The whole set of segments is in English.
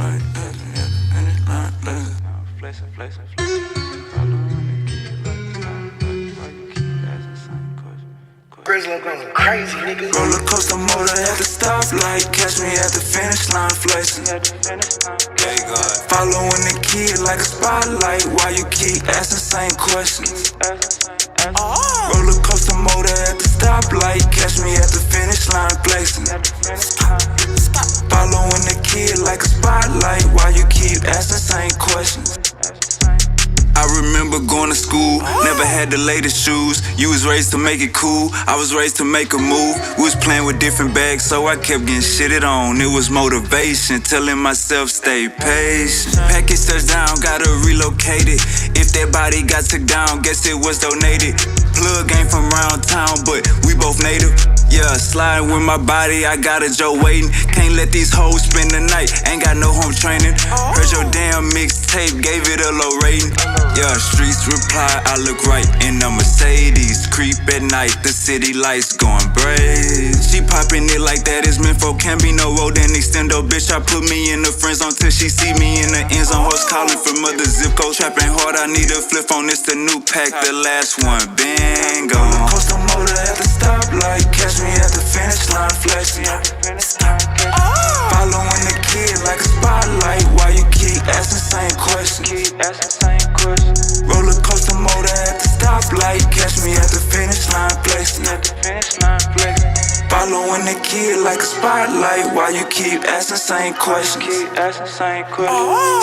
like catch me at the finish line, flexing, flexing, flexing. Grizzly going crazy, nigga. Roller coaster motor at the stoplight, catch me at the finish line, flexing. Following the kid like a spotlight, why you keep asking same questions? Roller coaster motor at the stoplight, catch me at the finish line, flexing. Following the kid like a spotlight, why you keep asking same questions? I remember going to school, never had the latest shoes. You was raised to make it cool, I was raised to make a move. We was playing with different bags, so I kept getting shitted on. It was motivation, telling myself stay patient. Package touchdown, gotta relocate it. If that body got took down, guess it was donated. Plug ain't from round town, but we both native. Yeah, sliding with my body, I got a Joe waiting. Can't let these hoes spend the night, ain't got no home training. Heard your damn mixtape, gave it a low rating. Yeah, streets reply, I look right in a Mercedes. Creep at night, the city lights going brave. She popping it like that is meant for, can't be no road and extendo. Bitch, I put me in the friend zone till she see me in the end zone. Hoes calling from other zip code, trapping hard, I need a flip on this, the new pack, the last one, bingo. Coastal motor at the stoplight, catch me at the finish line, flexing. Following the kid like a spotlight, why you keep asking same questions? Roller coaster motor at the stoplight, catch me at the finish line, flexing. Following the kid like a spotlight, why you keep asking same questions?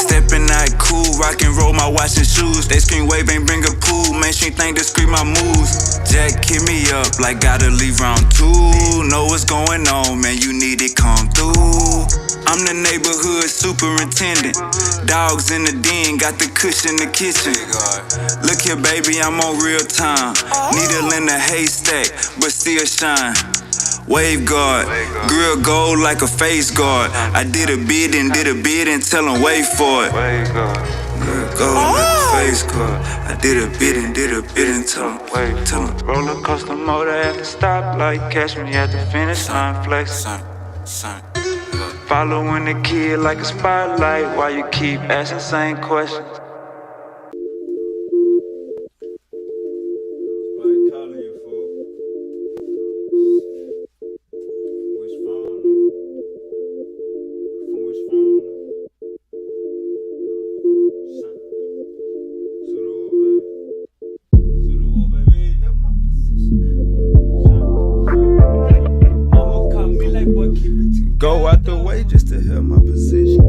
Stepping out cool, rock and roll my watch and shoes. They scream wave, ain't bring a pool. Mainstream think they scream my moves. Jack hit me up like gotta leave round 2. Know what's going on, man, you need it come through. I'm the neighborhood superintendent. Dogs in the den, got the cushion in the kitchen. Look here, baby, I'm on real time. Needle in the haystack, but still shine. Wave guard, grill gold like a face guard. I did a bid and tell them wait for it. Grill gold like a face guard. I did a bid and tell them wait, tell them. Roller coaster motor at the stoplight, catch me at the finish line, flex. Following the kid like a spotlight, why you keep asking same questions? Go out the way just to help my position.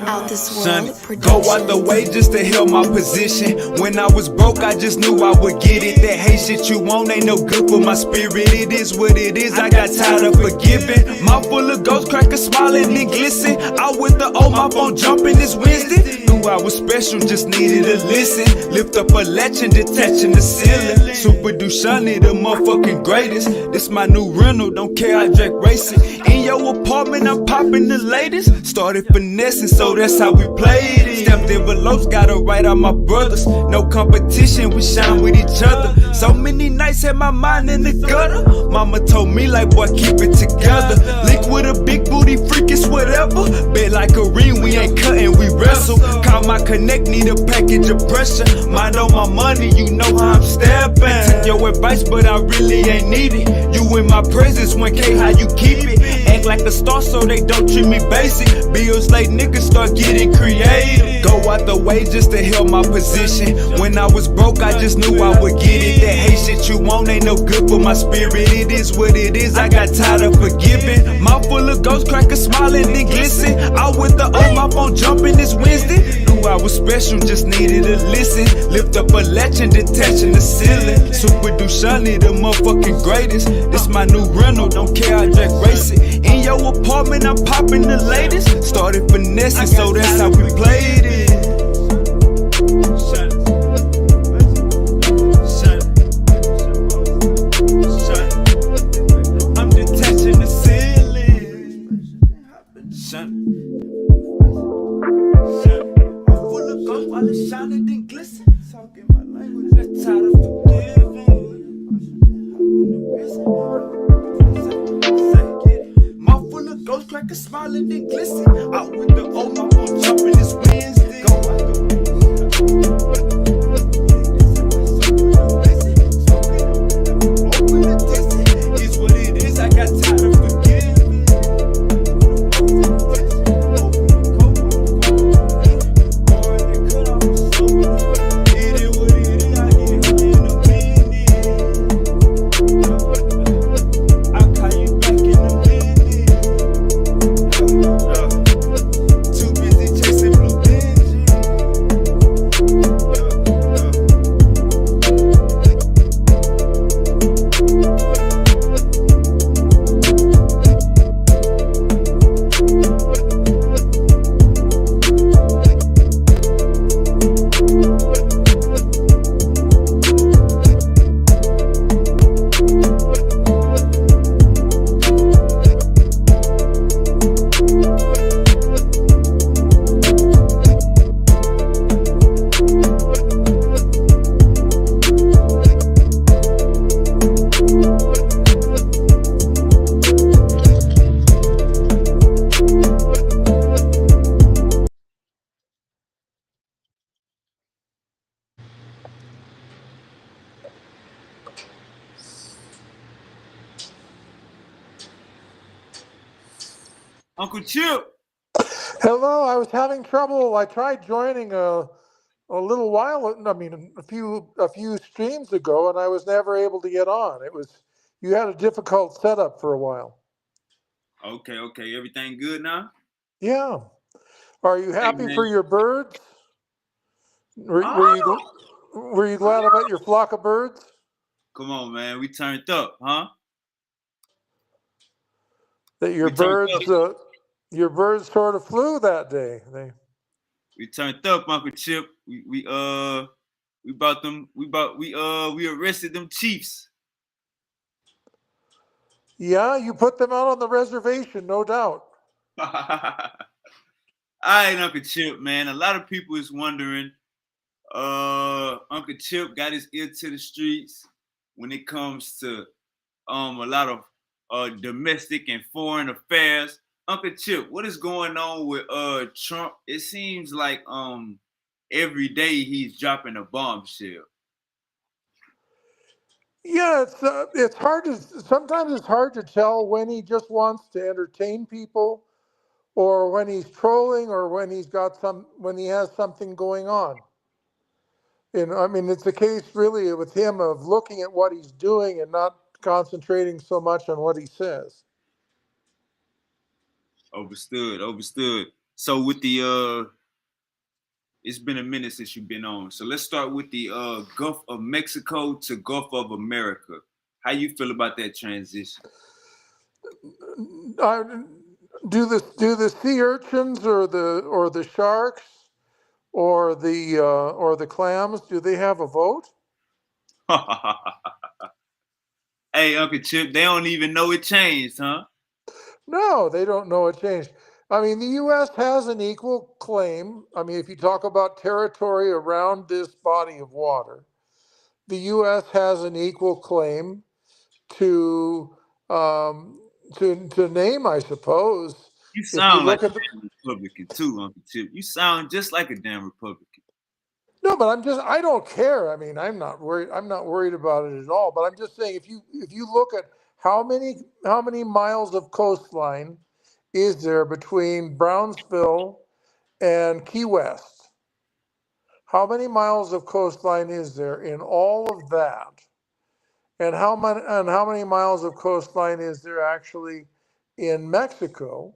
Out this world Go out the way just to help my position. When I was broke, I just knew I would get it. That hate shit you want ain't no good for my spirit. It is what it is, I got tired of forgiving. Mouth full of ghost crackers smiling and glisten. Out with the old, my phone jumping this Wednesday. Knew I was special, just needed to listen. Lift up a latch and detaching the ceiling. Super Dushani, the motherfucking greatest. This my new rental, don't care, I drag racing. In your apartment, I'm popping the latest. Started finessing, so that's how we played it. Stepped envelopes, got it right on my brothers. No competition, we shine with each other. So many nights had my mind in the gutter. Mama told me like, boy, keep it together. Link with a big booty freak, it's whatever. Bet like a ring, we ain't cutting, we wrestle. Call my connect, need a package of pressure. Mind on my money, you know how I'm stepping. Took your advice, but I really ain't need it. You in my presence, 1K, how you keep it? Act like a star so they don't treat me basic. Bills late, niggas start getting creative. Go out the way just to help my position. When I was broke, I just knew I would get it. That hate shit you want ain't no good for my spirit. It is what it is, I got tired of forgiving. Mouth full of ghost crackers smiling and glisten. Out with the old, my phone jumping this Wednesday. Knew I was special, just needed to listen. Lift up a latch and detaching the ceiling. Super Dushani, the motherfucking greatest. This my new rental, don't care, I drag racing. In your apartment, I'm popping the latest. Started finessing, so that's how we played it. I'm detaching the ceiling. I'm full of ghosts while it's shining and glisten. Talking my language, that's tired of forgetting. smiling and glisten. Out with the old, I'm gon' jump in this Wednesday. Is what it is, I got time to forgive. It is what it is, I get it in a minute. I'll call you back in a minute. Too busy chasing blue binges. Uncle Chip. Hello, I was having trouble. I tried joining a little while, I mean, a few streams ago, and I was never able to get on. You had a difficult setup for a while. Okay. Everything good now? Yeah. Are you Hey, happy for man. your birds? Oh, Were you glad about your flock of birds? come on, man. We turned up, huh? That We turned up. your birds sort of flew that day. We turned up, Uncle Chip. We arrested them chiefs. Yeah, you put them out on the reservation, no doubt. All right, Uncle Chip, man. A lot of people is wondering. Uncle Chip got his ear to the streets when it comes to a lot of domestic and foreign affairs. Uncle Chip, what is going on with Trump? It seems like every day he's dropping a bombshell. Yeah, sometimes it's hard to tell when he just wants to entertain people, or when he's trolling, or when when he has something going on. And I mean, it's a case really with him of looking at what he's doing and not concentrating so much on what he says. Overstood. So with the it's been a minute since you've been on. So let's start with the Gulf of Mexico to Gulf of America. How you feel about that transition? Do the sea urchins or the sharks or the clams, do they have a vote? Hey, Uncle Chip, they don't even know it changed, huh? No, they don't know it changed. I mean, the U.S. has an equal claim. I mean, if you talk about territory around this body of water, the U.S. has an equal claim to to name, I suppose. You If you sound like look a at the damn Republican too, Uncle Chip. You sound just like a damn Republican. No, but I don't care. I mean, I'm not worried about it at all. But I'm just saying, if you look at how many miles of coastline is there between Brownsville and Key West? How many miles of coastline is there in all of that? And how many miles of coastline is there actually in Mexico?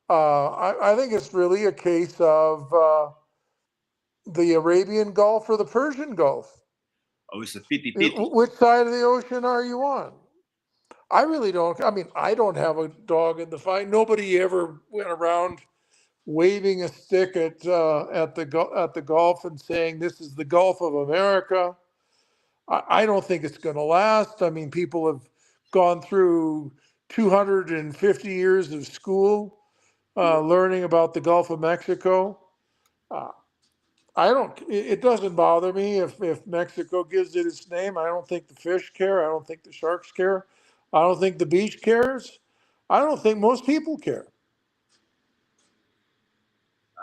I think it's really a case of the Arabian Gulf or the Persian Gulf. Oh, it's a 50-50. Which side of the ocean are you on? I really don't. I mean, I don't have a dog in the fight. Nobody ever went around waving a stick at the Gulf and saying this is the Gulf of America. I don't think it's going to last. I mean, people have gone through 250 years of school learning about the Gulf of Mexico. Uh, I don't. It doesn't bother me if Mexico gives it its name. I don't think the fish care. I don't think the sharks care. I don't think the beach cares. I don't think most people care.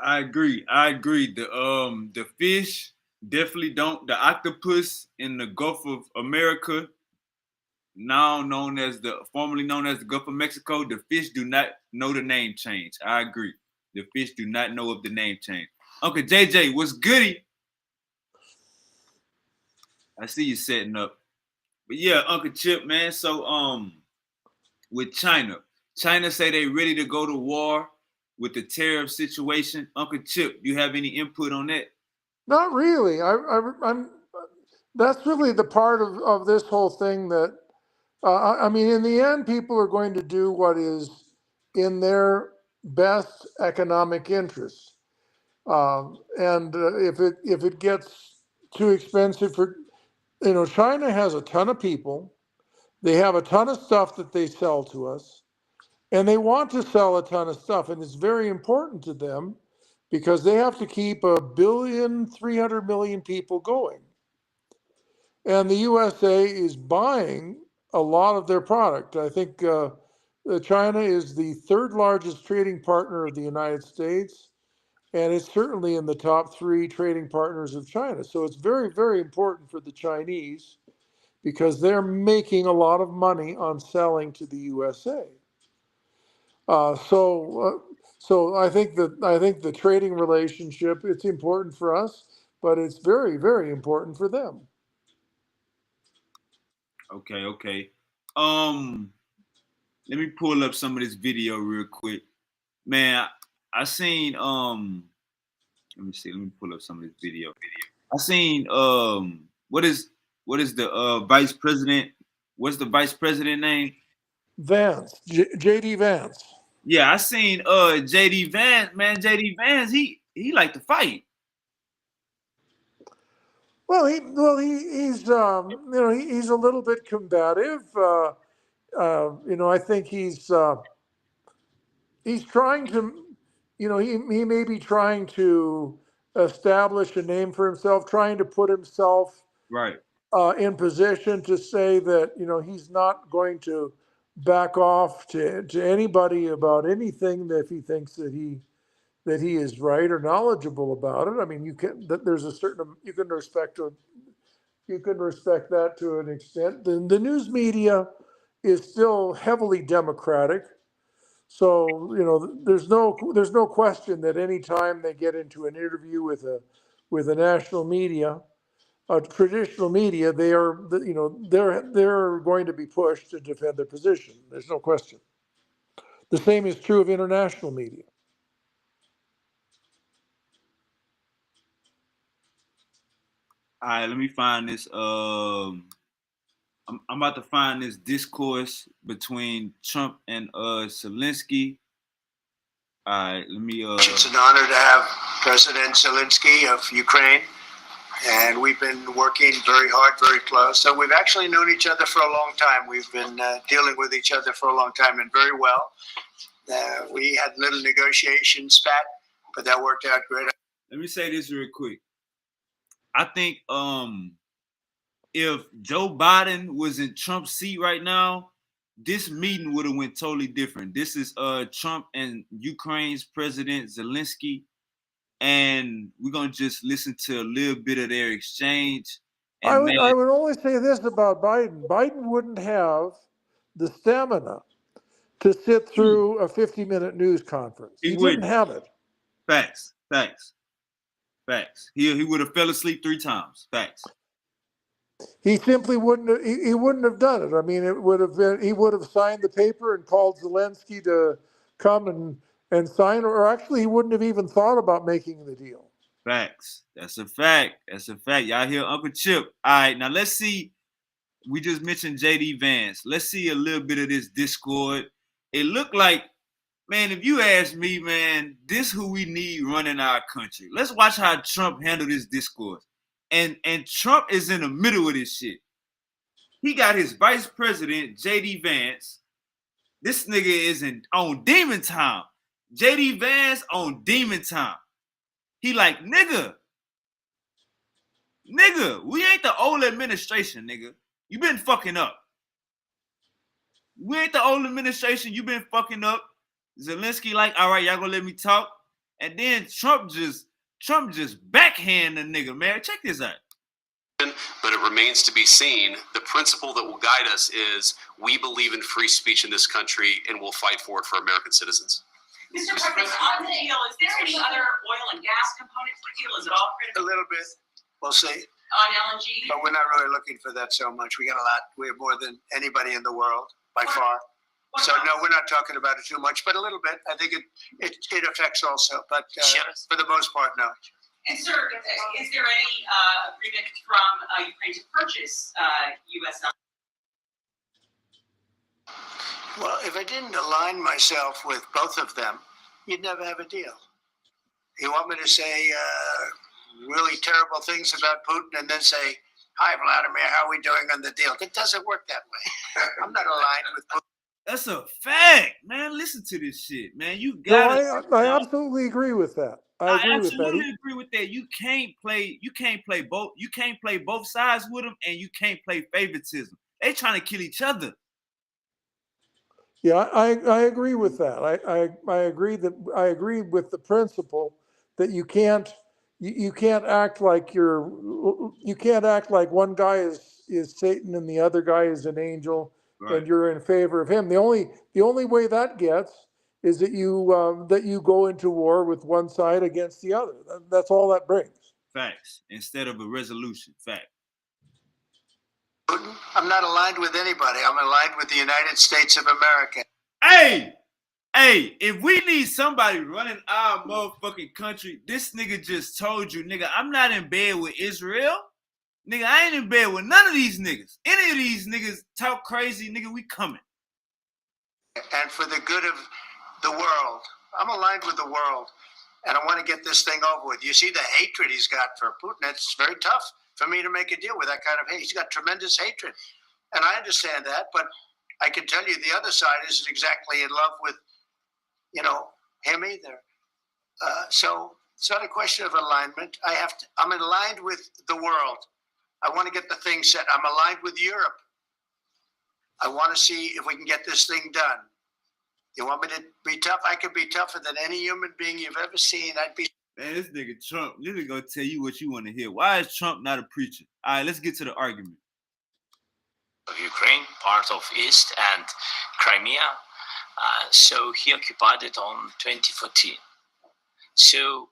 I agree. The fish definitely don't. The octopus in the Gulf of America, now known as formerly known as the Gulf of Mexico, the fish do not know the name change. I agree. The fish do not know of the name change. Uncle JJ, what's goody? I see you setting up. But yeah, Uncle Chip, man. So with China say they ready to go to war with the tariff situation. Uncle Chip, you have any input on that? Not really. I'm. That's really the part of this whole thing that I mean, in the end, people are going to do what is in their best economic interest. And if it gets too expensive for, China has a ton of people. They have a ton of stuff that they sell to us, and they want to sell a ton of stuff, and it's very important to them because they have to keep 1,300,000,000 people going. And the USA is buying a lot of their product. I think China is the third largest trading partner of the United States, and it's certainly in the top 3 trading partners of China. So it's very, very important for the Chinese because they're making a lot of money on selling to the USA. So I think the trading relationship, it's important for us, but it's very, very important for them. Okay. Let me pull up some of this video real quick. Man, I seen let me see, let me pull up some of this video. I seen what is the vice president? What's the vice president name? Vance, JD Vance. Yeah, I seen JD Vance, man. JD Vance, he like to fight. Well, he's he's a little bit combative. I think he's trying to, he may be trying to establish a name for himself, trying to put himself Right. in position to say that he's not going to back off to anybody about anything that if he thinks that he is right or knowledgeable about it. I mean, there's a certain, you can respect that to an extent. The news media is still heavily Democratic. So, there's no question that any time they get into an interview with a national media, traditional media, they're going to be pushed to defend their position. There's no question. The same is true of international media. All right, let me find this. I'm about to find this discourse between Trump and Zelensky. All right, let me. It's an honor to have President Zelensky of Ukraine, and we've been working very hard, very close. So we've actually known each other for a long time. We've been dealing with each other for a long time and very well. We had little negotiation spat, but that worked out great. Let me say this real quick. I think if Joe Biden was in Trump's seat right now, this meeting would have went totally different. This is Trump and Ukraine's President Zelensky, and we're gonna just listen to a little bit of their exchange. I would only say this about Biden. Biden wouldn't have the stamina to sit through a 50-minute news conference. He wouldn't have it. Facts. He would have fell asleep 3 times. Facts. He simply wouldn't. He wouldn't have done it. I mean, it would have been. He would have signed the paper and called Zelensky to come and sign, or actually, he wouldn't have even thought about making the deal. Facts. That's a fact. Y'all hear Uncle Chip? All right, now let's see. We just mentioned JD Vance. Let's see a little bit of this Discord. It looked like, man, if you ask me, man, this who we need running our country. Let's watch how Trump handled this discourse. And Trump is in the middle of this shit. He got his vice president, JD Vance. This nigga is on demon time. JD Vance on demon time. He like, nigga, we ain't the old administration, nigga. You been fucking up. We ain't the old administration. You been fucking up. Zelensky like, all right, y'all gonna let me talk. And then Trump just backhand the nigga, man. Check this out. But it remains to be seen. The principle that will guide us is we believe in free speech in this country and we'll fight for it for American citizens. Mr. President, on the deal, is there any other oil and gas component to the deal? Is it all A critical little bit, we'll see. on LNG? But we're not really looking for that so much. We got a lot. We have more than anybody in the world by far. What So about- no, we're not talking about it too much, but a little bit. I think it affects also, but for the most part, no. And sir, is there any agreement from Ukraine to purchase U.S. LNG? Well, if I didn't align myself with both of them, you'd never have a deal. You want me to say really terrible things about Putin and then say, "Hi, Vladimir, how are we doing on the deal?" It doesn't work that way. I'm not aligned with Putin. That's a fact, man. Listen to this shit, man. You No, gotta. I absolutely agree with that. I agree with that. absolutely agree with that. You can't play both. You can't play both sides with them, and you can't play favoritism. They trying to kill each other. Yeah, I agree with that. I agree with the principle that you can't act like you can't act like one guy is Satan and the other guy is an angel, Right. and you're in favor of him. The only way that gets is that you go into war with one side against the other. That's all that brings. Facts instead of a resolution. Fact. Putin. I'm not aligned with anybody. I'm aligned with the United States of America. Hey, if we need somebody running our motherfucking country, this nigga just told you, nigga, I'm not in bed with Israel. Nigga, I ain't in bed with none of these niggas. Any of these niggas talk crazy, nigga, we coming. And for the good of the world, I'm aligned with the world. And I want to get this thing over with. You see the hatred he's got for Putin. It's very tough for me to make a deal with that kind of hate. He's got tremendous hatred. And I understand that, but I can tell you the other side isn't exactly in love with, him either. So it's not a question of alignment. I'm aligned with the world. I want to get the thing set. I'm aligned with Europe. I want to see if we can get this thing done. You want me to be tough? I could be tougher than any human being you've ever seen. I'd be. Man, this nigga Trump, this nigga gonna tell you what you want to hear. Why is Trump not a preacher? All right, let's get to the argument. Of Ukraine, part of East and Crimea. So he occupied it on 2014. So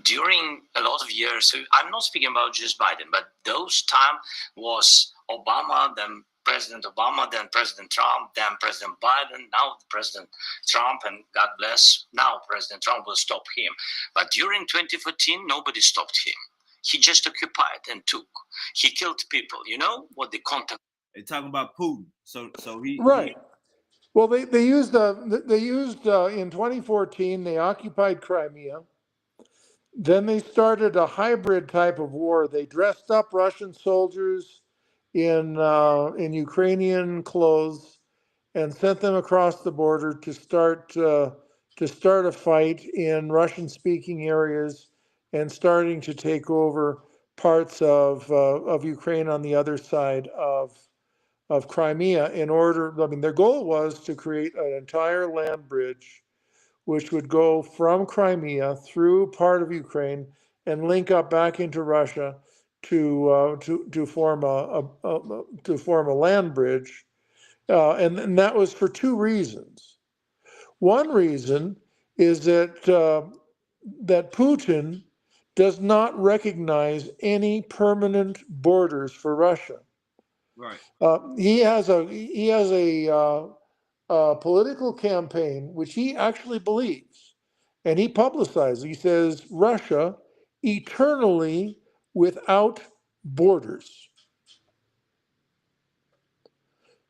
during a lot of years, so I'm not speaking about just Biden, but those time was Obama, then President Obama, then President Trump, then President Biden, now President Trump, and God bless, now President Trump will stop him. But during 2014, nobody stopped him. He just occupied and took. He killed people. You know what the context? They talking about Putin. So he Right. Well, they used in 2014 they occupied Crimea. Then they started a hybrid type of war. They dressed up Russian soldiers in Ukrainian clothes and sent them across the border to start a fight in Russian-speaking areas and starting to take over parts of Ukraine on the other side of Crimea. Their goal was to create an entire land bridge which would go from Crimea through part of Ukraine and link up back into Russia to form a land bridge, and that was for two reasons. One reason is that Putin does not recognize any permanent borders for Russia. right. He has a political campaign which he actually believes, and he publicizes. He says Russia eternally without borders.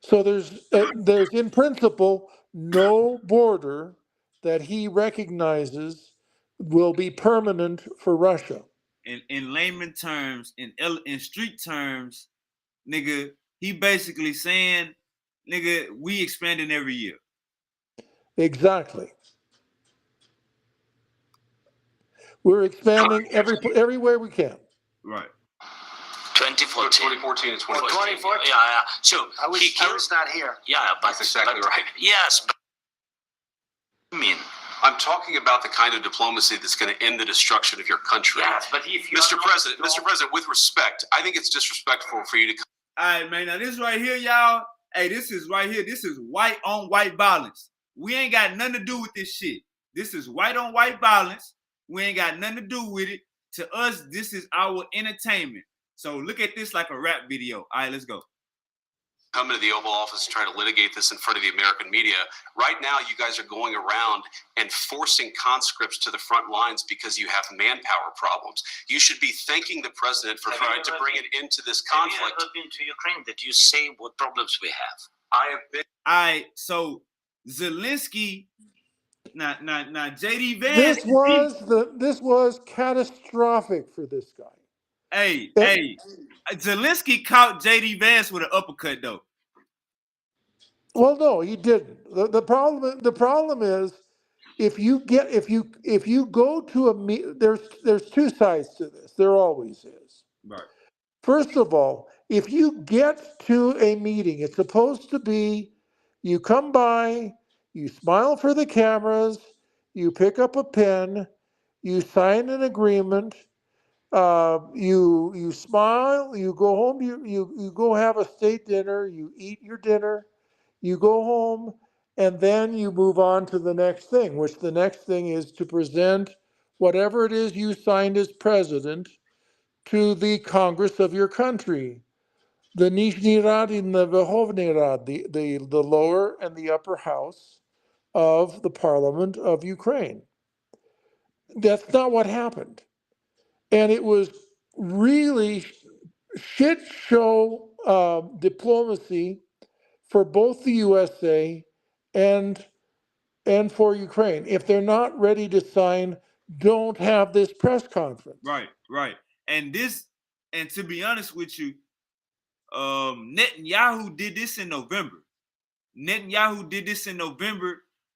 So there's in principle no border that he recognizes will be permanent for Russia. In layman terms, in street terms, nigga, he basically saying, nigga, we expanding every year. Exactly. We're expanding everywhere we can. Right. 2014. 2014 and 2014. 2014. Yeah. So I he killed. was not here. Yeah, but That's exactly right. Yes, but I mean, I'm talking about the kind of diplomacy that's going to end the destruction of your country. Yes, but if you Mr. President, with respect, I think it's disrespectful for you to. All right, man. Now this right here, y'all. Hey, this is right here. This is white on white violence. We ain't got nothing to do with this shit. This is white on white violence. We ain't got nothing to do with it. To us, this is our entertainment. So look at this like a rap video. All right, let's go. Come into the Oval Office and try to litigate this in front of the American media. Right now, you guys are going around and forcing conscripts to the front lines because you have manpower problems. You should be thanking the president for trying to bring an end to this conflict. Have you ever been to Ukraine that you say what problems we have? I have been. All right, so Zelensky, now JD Vance. This was catastrophic for this guy. Hey, Zelensky caught JD Vance with an uppercut though. Well, no, he didn't. The problem is if you go to a meet, there's two sides to this. There always is. Right. First of all, if you get to a meeting, it's supposed to be you come by, you smile for the cameras, you pick up a pen, you sign an agreement, you smile, you go home, you go have a state dinner, you eat your dinner, you go home, and then you move on to the next thing, which the next thing is to present whatever it is you signed as president to the Congress of your country, the Nizhny Rad and the Verkhovny Rad, the lower and the upper house of the Parliament of Ukraine. That's not what happened. And it was really shit show diplomacy for both the USA and for Ukraine. If they're not ready to sign, don't have this press conference. Right. And to be honest with you, Netanyahu did this in November.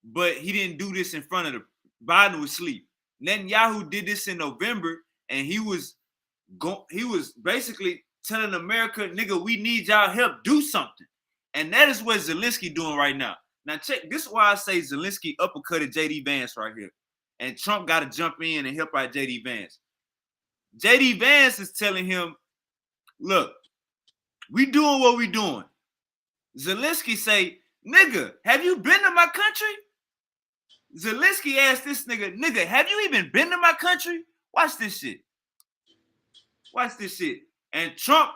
But he didn't do this in front of the Biden was asleep. Netanyahu did this in November, and he was basically telling America, nigga, we need y'all help, do something. And that is what Zelensky doing right now. Now check, this is why I say Zelensky uppercutted JD Vance right here. And Trump got to jump in and help out JD Vance. JD Vance is telling him, look, we doing what we doing. Zelensky say, nigga, have you been to my country? Zelensky asked this nigga, have you even been to my country? Watch this shit. And Trump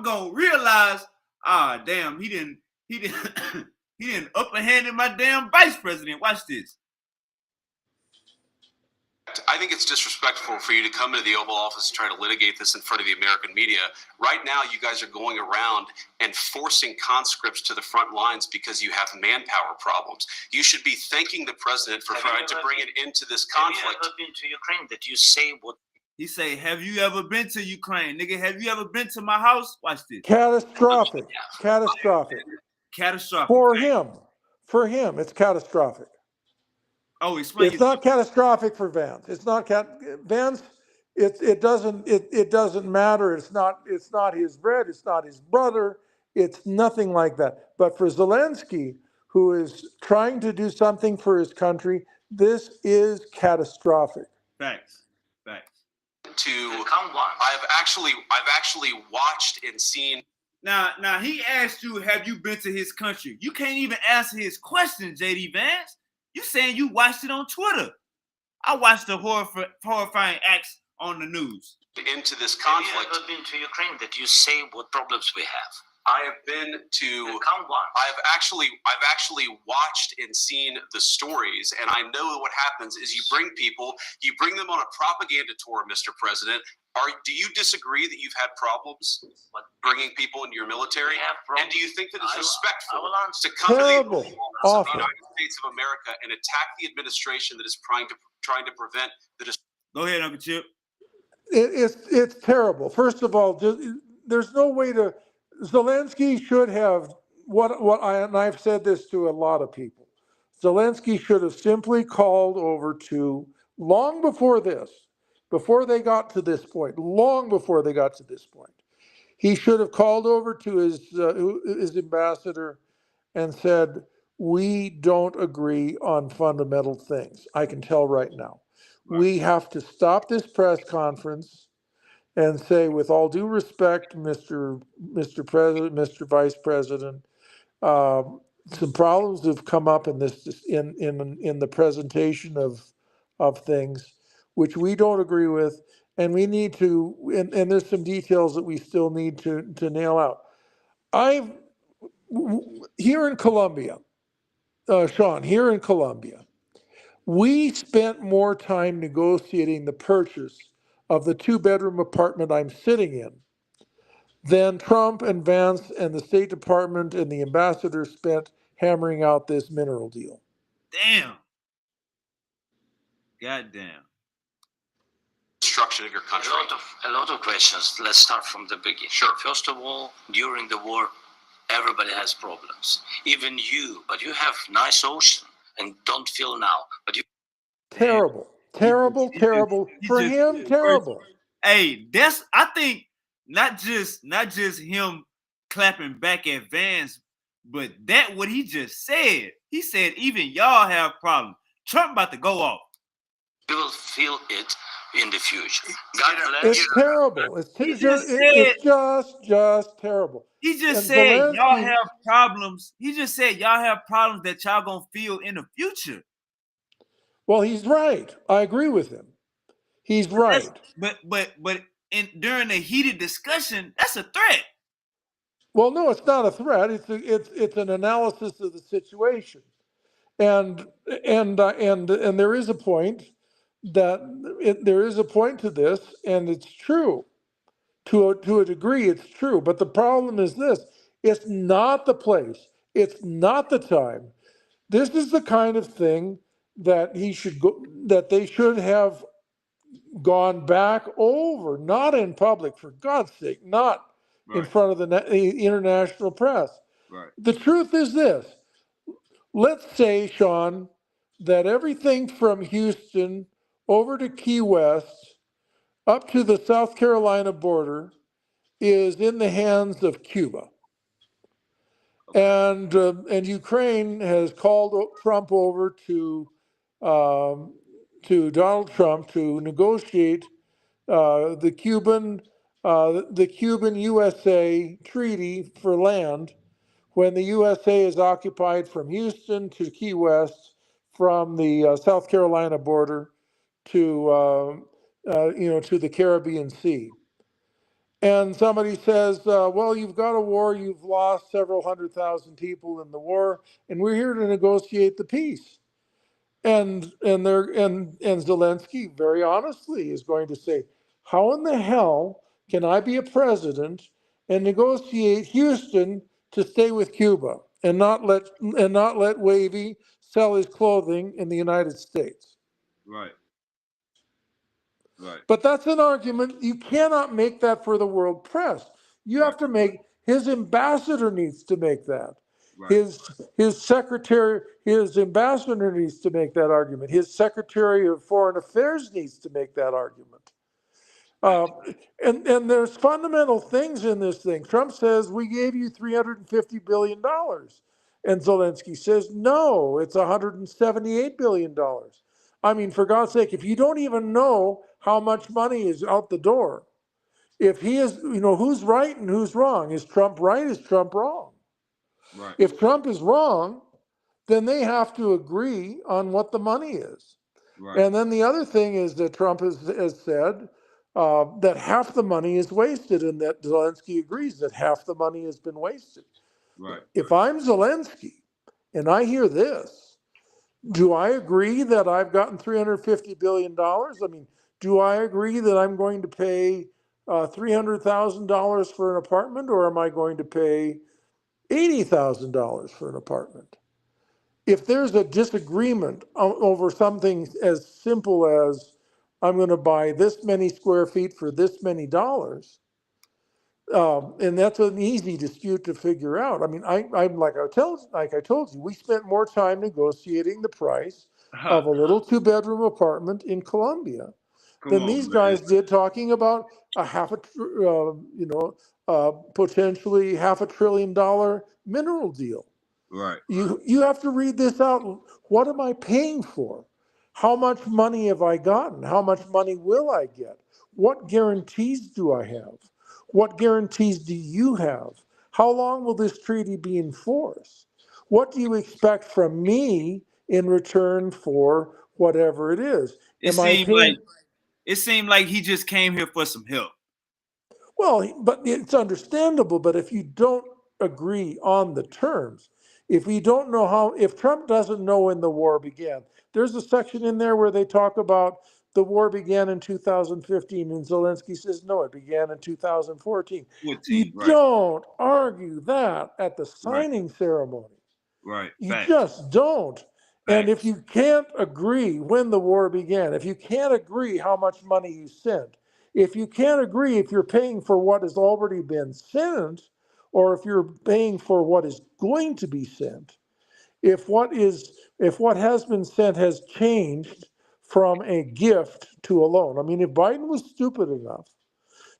gonna realize, damn, he didn't upperhanded my damn vice president. Watch this. I think it's disrespectful for you to come into the Oval Office and try to litigate this in front of the American media. Right now, you guys are going around and forcing conscripts to the front lines because you have manpower problems. You should be thanking the president for trying to bring an end to this conflict. Have you ever been to Ukraine that you say what? He say, have you ever been to Ukraine? Nigga, have you ever been to my house? Watch this. Catastrophic. For him, it's catastrophic. Oh, explain. It's not catastrophic for Vance. It's not Vance. It doesn't matter. It's not his bread. It's not his brother. It's nothing like that. But for Zelensky, who is trying to do something for his country, this is catastrophic. Facts. I've actually watched and seen. Now he asked you, have you been to his country? You can't even answer his question, JD Vance. You saying you watched it on Twitter. I watched the horrifying acts on the news. Into this conflict. Have you ever been to Ukraine that you say what problems we have? I have been to. I've actually watched and seen the stories, and I know what happens is you bring them on a propaganda tour, Mr. President. Do you disagree that you've had problems bringing people into your military? And do you think that it's respectful to come to the United States of America and attack the administration that is trying to prevent the? Go ahead, Uncle Chip. It's terrible. First of all, there's no way to. Zelensky should have and I've said this to a lot of people. Zelensky should have simply called over to long before this. Before they got to this point, he should have called over to his ambassador and said, we don't agree on fundamental things. I can tell right now. Right. We have to stop this press conference and say, with all due respect, Mr. President, Mr. Vice President, some problems have come up in this in the presentation of things which we don't agree with, and we need to. And there's some details that we still need to nail out. Here in Colombia, Sean, here in Colombia, we spent more time negotiating the purchase of the 2-bedroom apartment I'm sitting in than Trump and Vance and the State Department and the ambassador spent hammering out this mineral deal. Damn. Goddamn. Destruction of your country. A lot of questions. Let's start from the beginning. Sure. First of all, during the war, everybody has problems. Even you, but you have nice ocean and don't feel now. But you Terrible, terrible, terrible. For him, terrible. Hey, that's, I think, not just him clapping back at Vance, but that what he just said. He said even y'all have problems. Trump about to go off. you will feel it in the future. God bless It's you. terrible. It's just terrible. He just And said y'all Zelensky- have problems. He just said y'all have problems that y'all gonna feel in the future. Well, he's right. I agree with him. He's right. But during the heated discussion, that's a threat. Well, no, it's not a threat. It's an analysis of the situation, and there is a point there is a point to this, and it's true. To a degree, it's true. But the problem is this: it's not the place. It's not the time. This is the kind of thing that they should have gone back over, not in public, for God's sake, not in front of the international press. Right. The truth is this. Let's say, Sean, that everything from Houston over to Key West up to the South Carolina border is in the hands of Cuba. And Ukraine has called Trump over to Donald Trump to negotiate the Cuban USA treaty for land when the USA is occupied from Houston to Key West, from the South Carolina border to to the Caribbean Sea. And somebody says, well, you've got a war, you've lost several 100,000 people in the war, and we're here to negotiate the peace. And Zelensky, very honestly, is going to say, how in the hell can I be a president and negotiate Houston to stay with Cuba and not let Wavy sell his clothing in the United States? Right. Right. But that's an argument. You cannot make that for the world press. You have to make, his ambassador needs to make that. Right. His secretary, his ambassador needs to make that argument. His secretary of foreign affairs needs to make that argument. And there's fundamental things in this thing. Trump says, we gave you $350 billion. And Zelensky says, no, it's $178 billion. I mean, for God's sake, if you don't even know how much money is out the door, if he is, who's right and who's wrong? Is Trump right? Is Trump wrong? Right. If Trump is wrong, then they have to agree on what the money is. Right. And then the other thing is that Trump has said that half the money is wasted, and that Zelensky agrees that half the money has been wasted. Right. If I'm Zelensky and I hear this, do I agree that I've gotten $350 billion? I mean, do I agree that I'm going to pay $300,000 for an apartment, or am I going to pay $80,000 for an apartment? If there's a disagreement over something as simple as I'm going to buy this many square feet for this many dollars, and that's an easy dispute to figure out. I mean, I'm like I told you, we spent more time negotiating the price of a little 2-bedroom apartment in Colombia than these guys did talking about potentially $500 billion mineral deal. Right. You have to read this out. What am I paying for? How much money have I gotten? How much money will I get? What guarantees do I have? What guarantees do you have? How long will this treaty be in force? What do you expect from me in return for whatever it is? It seemed like he just came here for some help. Well, but it's understandable. But if you don't agree on the terms, if we don't know how, if Trump doesn't know when the war began, there's a section in there where they talk about the war began in 2015, and Zelensky says, no, it began in 2014. 14, You right. don't argue that at the Right. signing ceremony. Right. You Facts. just don't. And Facts. if you can't agree when the war began, if you can't agree how much money you sent, if you can't agree if you're paying for what has already been sent, or if you're paying for what is going to be sent, if what has been sent has changed from a gift to a loan. I mean, if Biden was stupid enough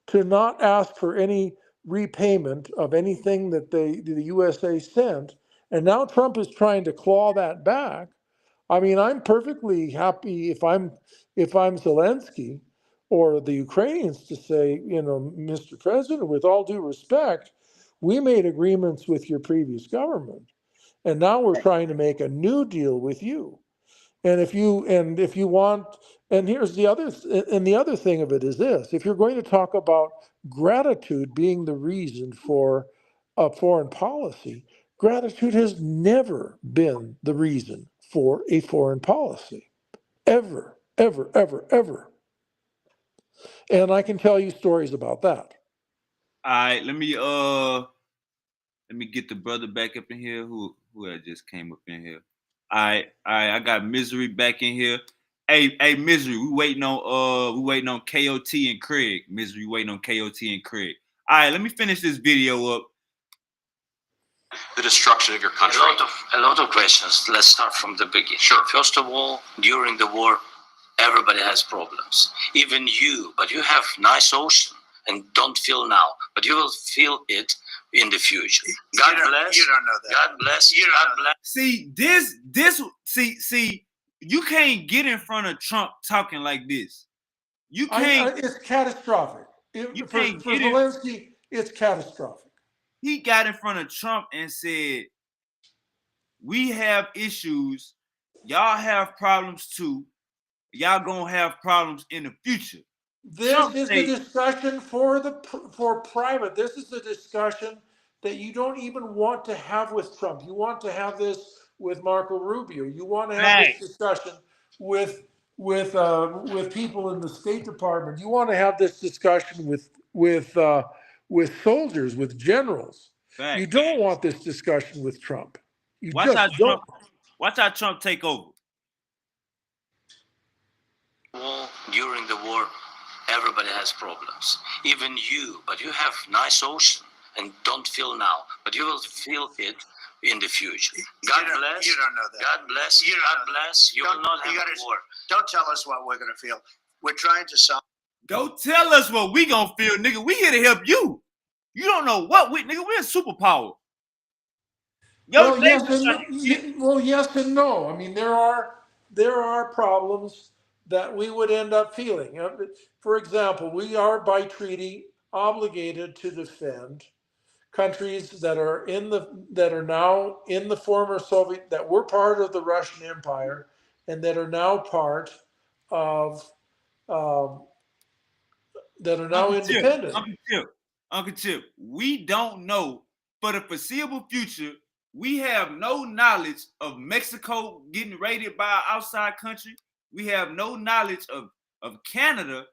to not ask for any repayment of anything that the USA sent, and now Trump is trying to claw that back. I mean, I'm perfectly happy if I'm Zelensky or the Ukrainians to say, you know, Mr. President, with all due respect, we made agreements with your previous government, and now we're trying to make a new deal with you. And if you want, and here's the other, and the other thing of it is this: if you're going to talk about gratitude being the reason for a foreign policy, gratitude has never been the reason for a foreign policy, ever, ever, ever, ever. And I can tell you stories about that. All right, let me get the brother back up in here who had just came up in here. All right, I got Misery back in here. Hey, Misery, we waiting on KOT and Craig. Misery waiting on KOT and Craig. All right, let me finish this video up. The destruction of your country. A lot of questions. Let's start from the beginning. Sure. First of all, during the war, everybody has problems. Even you, but you have nice ocean and don't feel now, but you will feel it in the future. God bless. You don't know that. God bless. God bless. See, you can't get in front of Trump talking like this. You can't. It's catastrophic. For Zelensky, it's catastrophic. He got in front of Trump and said, we have issues. Y'all have problems too. Y'all gonna have problems in the future. This is the discussion for private. This is the discussion that you don't even want to have with Trump. You want to have this with Marco Rubio. You want to have this discussion with people in the State Department. You want to have this discussion with soldiers, with generals. You don't want this discussion with Trump. Watch how Trump take over. During the war, everybody has problems. Even you, but you have nice ocean and don't feel now, but you will feel it in the future. God bless. You don't know that. God bless. God bless. You will not have a war. Don't tell us what we're going to feel. We're trying to solve. Don't tell us what we gonna feel, nigga. We here to help you. You don't know what nigga. We're a superpower. Well, yes and no. I mean, there are problems that we would end up feeling. For example, we are by treaty obligated to defend countries that are now in the former Soviet, that were part of the Russian Empire, and that are now part of that are now independent. Uncle Chip, we don't know for the foreseeable future. We have no knowledge of Mexico getting raided by an outside country. We have no knowledge of Canada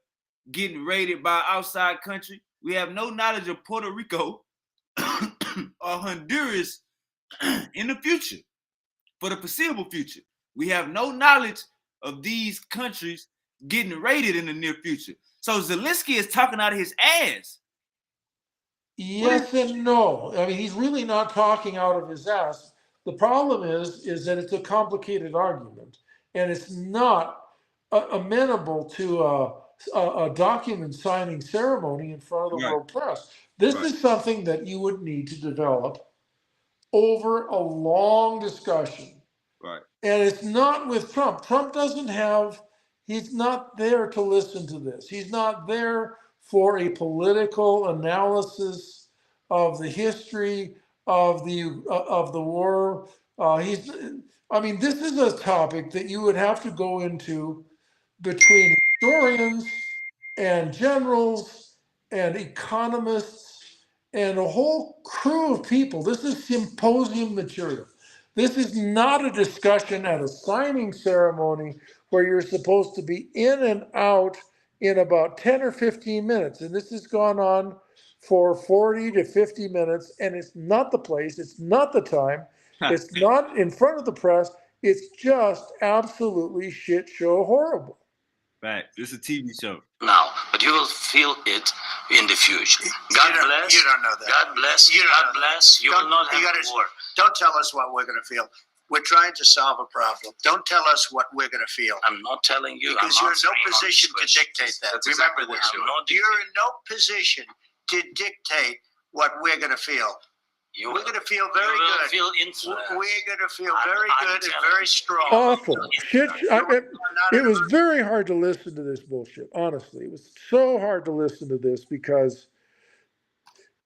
getting raided by an outside country. We have no knowledge of Puerto Rico or Honduras in the future, for the foreseeable future. We have no knowledge of these countries getting raided in the near future. So Zelensky is talking out of his ass. Yes and no. I mean, he's really not talking out of his ass. The problem is that it's a complicated argument, and it's not amenable to a document signing ceremony in front of the world press. This is something that you would need to develop over a long discussion. Right. And it's not with Trump. Trump doesn't have, he's not there to listen to this. He's not there for a political analysis of the history of the war. I mean, this is a topic that you would have to go into between historians and generals and economists and a whole crew of people. This is symposium material. This is not a discussion at a signing ceremony where you're supposed to be in and out in about 10 or 15 minutes. And this has gone on for 40 to 50 minutes, and it's not the place, it's not the time, it's not in front of the press. It's just absolutely shit show horrible. Right. This is a TV show. Now, but you will feel it in the future. God bless. You don't know that. God bless. You don't God know bless. You will not have a war. Don't tell us what we're going to feel. We're trying to solve a problem. Don't tell us what we're going to feel. I'm not telling you. Because I'm you're in no answering on position this to question. dictate that. That's Remember exactly what this. I'm not You're in no position to dictate what we're going to feel. You We're will- going to feel you very will good. feel influenced. We're going to feel I'm- very I'm good and telling very you. strong. Awful shit. It was very hard to listen to this bullshit. Honestly, it was so hard to listen to this because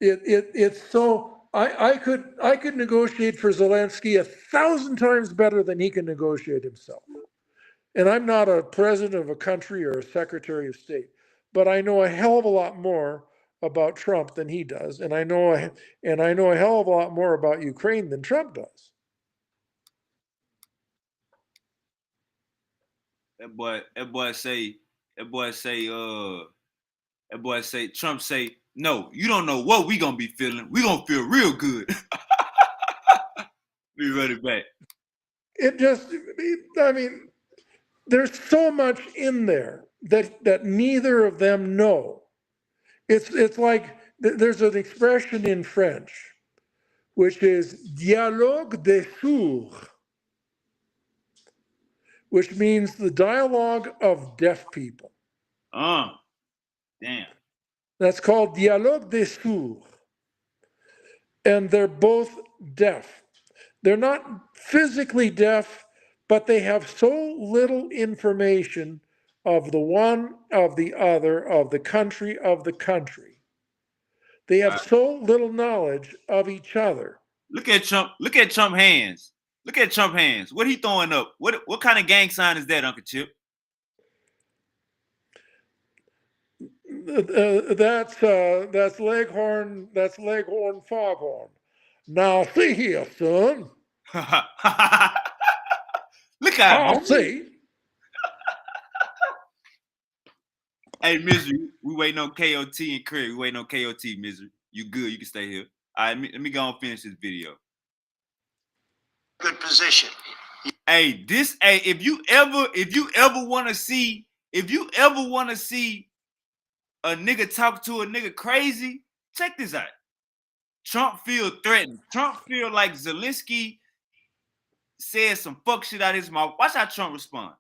it's so. I could negotiate for Zelensky 1,000 times better than he can negotiate himself. And I'm not a president of a country or a secretary of state, but I know a hell of a lot more about Trump than he does, and I know a hell of a lot more about Ukraine than Trump does. That boy say, Trump say, no, you don't know what we gonna be feeling. We gonna feel real good. Be ready back. It just, I mean, there's so much in there that neither of them know. It's like there's an expression in French, which is dialogue des sourds, which means the dialogue of deaf people. Damn. That's called dialogue des sourds. And they're both deaf. They're not physically deaf, but they have so little information of the one, of the other, of the country, of the country. They have so little knowledge of each other. Look at Trump. Look at Trump hands. Look at Trump hands. What he throwing up? What kind of gang sign is that, Uncle Chip? That's Leghorn. That's Leghorn Foghorn. Now see here, son. Look out! I'll see. Hey, Misery, we waiting on KOT and Craig. We waiting on KOT, Misery. You good? You can stay here. All right, let me go and finish this video. Good position. Hey, if you ever want to see a nigga talk to a nigga crazy, check this out. Trump feel threatened. Trump feel like Zelensky said some fuck shit out of his mouth. Watch how Trump respond.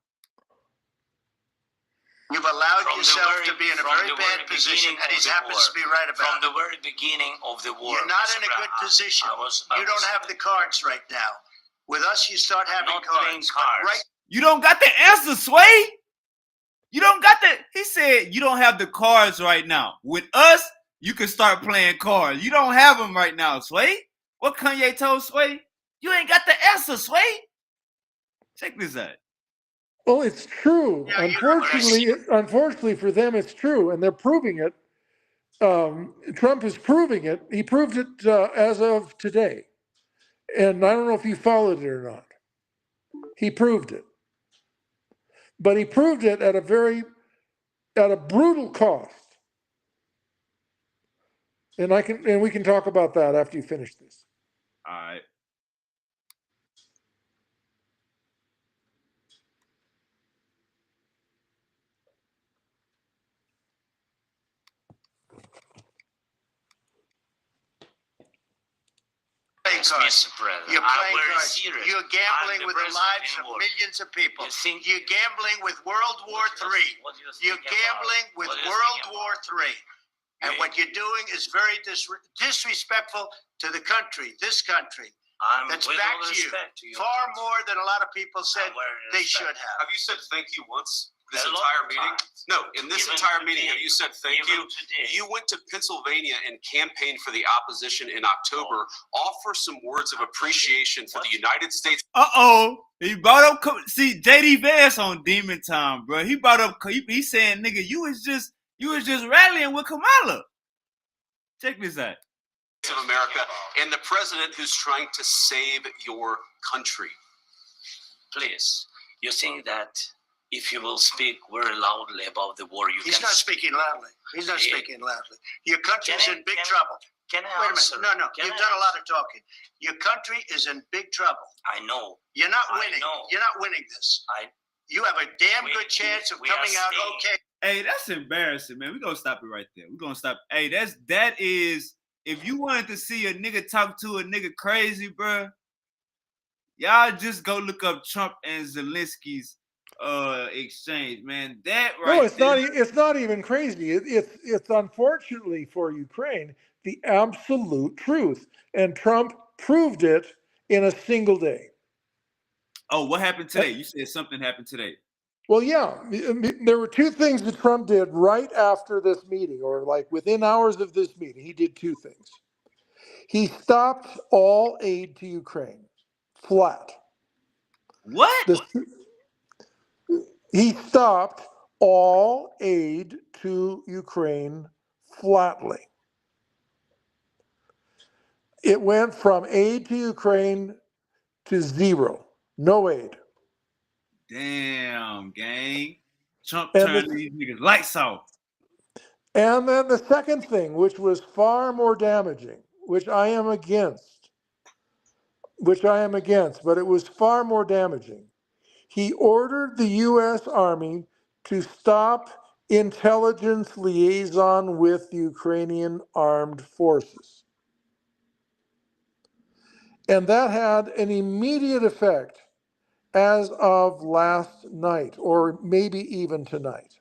You've allowed yourself to be in a very bad position, and he happens to be right about From it. the very beginning of the war. You're not Mr. in a Brown, good position. You don't have the cards right now. With us, you start having not playing cards. cards. Right? You don't got the answer, Sway. You don't got the. He said you don't have the cards right now. With us, you can start playing cards. You don't have them right now, Sway. What Kanye told Sway? You ain't got the answer, Sway. Check this out. Well, it's true. Yeah, Unfortunately for them, it's true, and they're proving it. Trump is proving it. He proved it as of today, and I don't know if you followed it or not. He proved it, but he proved it at a brutal cost. And we can talk about that after you finish this. All right. Cards. Mr. President, You're I'm playing very cards. serious. You're I'm gambling the with the president lives in of war. millions of people. You think- You're gambling with World War III. What do you think You're about- gambling with what do you World think War III. And Yeah. what you're doing is very disrespectful to the country, this country. I'm That's with back all to you. respect to you. Far more than a lot of people said I'm very they respect. should have. Have you said thank you once this A lot entire of meeting? times. No, in this Even entire today. meeting, have you said thank Even you? today. You went to Pennsylvania and campaigned for the opposition in October. Offer some words of appreciation for the United States. He brought up. See, JD Vance on Demon Time, bro. He brought up. He saying, "Nigga, you was just rallying with Kamala." Check this out. Of America and the president who's trying to save your country. Please, you think that if you will speak very loudly about the war, He's not speaking loudly. He's not speaking loudly. Your country's in big trouble. Can I Wait a answer? minute. No. Can You've I done a lot answer? of talking. Your country is in big trouble. I know. You're not I winning. know. You're not winning this. You have a damn good chance of we are coming out staying. okay. Hey, that's embarrassing, man. We're gonna stop it right there. We're gonna stop. Hey, that is. If you wanted to see a nigga talk to a nigga crazy, bro, y'all just go look up Trump and Zelensky's exchange, man. That right No, it's there. not. It's not even crazy. It's unfortunately for Ukraine the absolute truth, and Trump proved it in a single day. Oh, what happened today? You said something happened today. Well, yeah, there were two things that Trump did right after this meeting, or like within hours of this meeting. He did two things. He stopped all aid to Ukraine, flat. What? He stopped all aid to Ukraine flatly. It went from aid to Ukraine to zero, no aid. Damn, gang. Trump And turned these niggas lights off. And then the second thing, which was far more damaging, which I am against, but it was far more damaging. He ordered the U.S. Army to stop intelligence liaison with the Ukrainian armed forces. And that had an immediate effect as of last night, or maybe even tonight,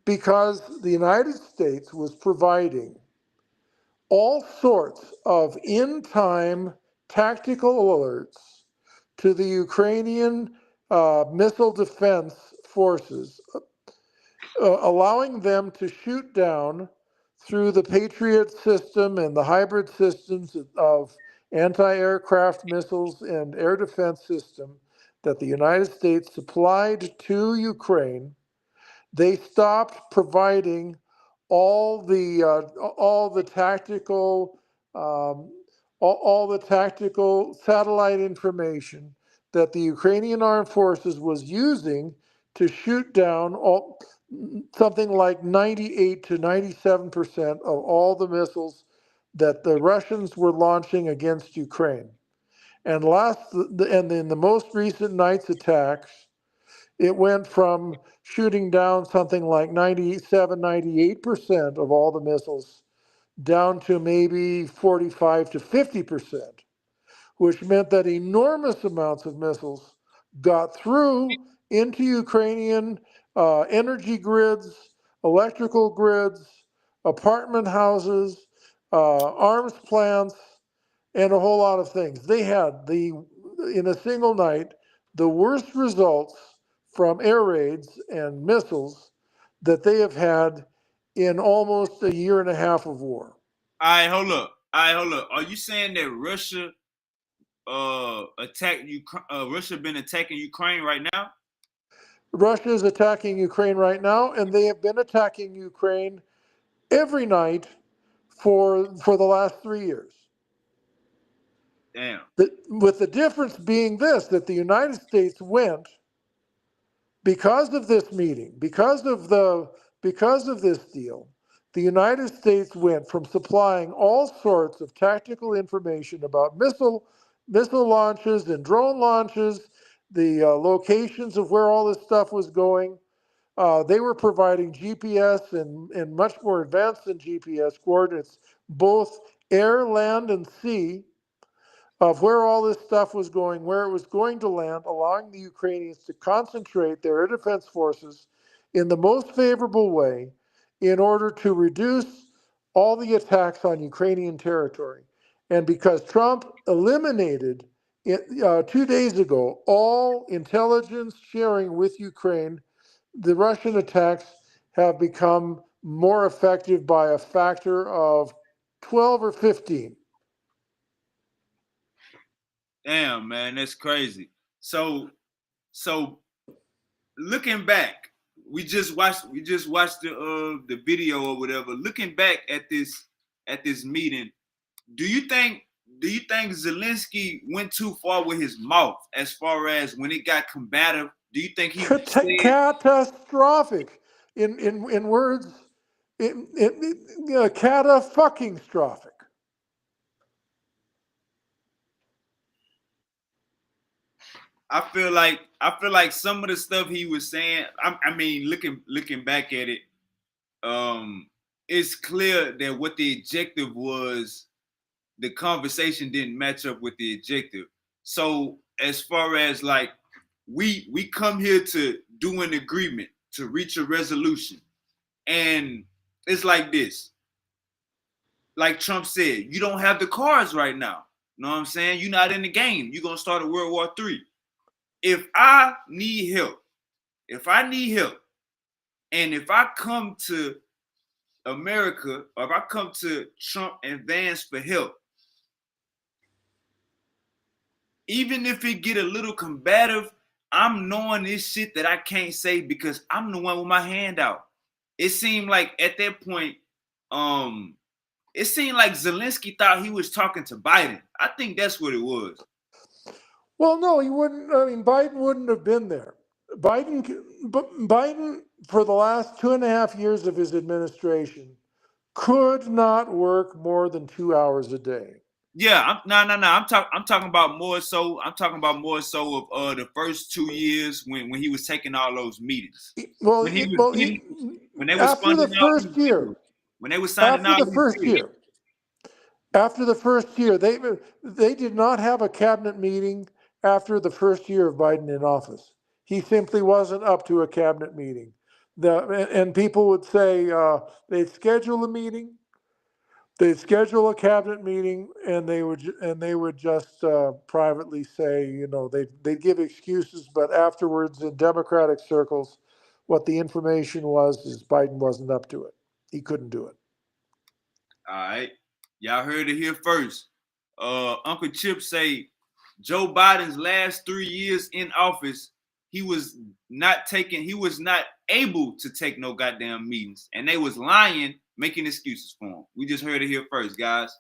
because the United States was providing all sorts of in-time tactical alerts to the Ukrainian missile defense forces, allowing them to shoot down through the Patriot system and the hybrid systems of anti-aircraft missiles and air defense system that the United States supplied to Ukraine. They stopped providing all the tactical all the tactical satellite information that the Ukrainian armed forces was using to shoot down something like 98 to 97% of all the missiles that the Russians were launching against Ukraine. And in the most recent night's attacks, it went from shooting down something like 97, 98% of all the missiles down to maybe 45 to 50%, which meant that enormous amounts of missiles got through into Ukrainian energy grids, electrical grids, apartment houses, arms plants, and a whole lot of things. They had in a single night, the worst results from air raids and missiles that they have had in almost a year and a half of war. All right, hold up. Are you saying that Russia attacked Ukraine? Russia been attacking Ukraine right now? Russia is attacking Ukraine right now, and they have been attacking Ukraine every night for the last 3 years. Damn. With the difference being this, that the United States went, because of this meeting, because of this deal, the United States went from supplying all sorts of tactical information about missile launches and drone launches, the locations of where all this stuff was going. They were providing GPS and much more advanced than GPS coordinates, both air, land, and sea, of where all this stuff was going, where it was going to land, allowing the Ukrainians to concentrate their air defense forces in the most favorable way in order to reduce all the attacks on Ukrainian territory. And because Trump eliminated 2 days ago all intelligence sharing with Ukraine, the Russian attacks have become more effective by a factor of 12 or 15. Damn, man, that's crazy. So looking back, we just watched the video or whatever. Looking back at this meeting, do you think Zelensky went too far with his mouth as far as when it got combative? Do you think he said, Catastrophic in words, cata-fucking-strophic. I feel like some of the stuff he was saying, I mean, looking back at it, it's clear that what the objective was, the conversation didn't match up with the objective. So as far as like we come here to do an agreement, to reach a resolution, and it's like this. Like Trump said, you don't have the cards right now. You know what I'm saying? You're not in the game. You're gonna start a World War III. If I need help, and if I come to America, or if I come to Trump and Vance for help, even if it get a little combative, I'm knowing this shit that I can't say because I'm the one with my hand out. It seemed like at that point, it seemed like Zelensky thought he was talking to Biden. I think that's what it was. Well, no, he wouldn't. I mean, Biden wouldn't have been there. Biden, for the last 2.5 years of his administration, could not work more than 2 hours a day. Yeah, I'm talking about more so. I'm talking about more so of the first 2 years when he was taking all those meetings. Well, When they was after the funding out first year, when they were signing after out the first year, after the first year, they did not have a cabinet meeting after the first year of Biden in office. He simply wasn't up to a cabinet meeting. And people would say they'd schedule a meeting, they'd schedule a cabinet meeting, and they would just privately say, you know, they'd give excuses, but afterwards in Democratic circles, what the information was is Biden wasn't up to it. He couldn't do it. All right, y'all heard it here first. Uncle Chip say Joe Biden's last 3 years in office, he was not able to take no goddamn meetings, and they was lying, making excuses for him. We just heard it here first, guys.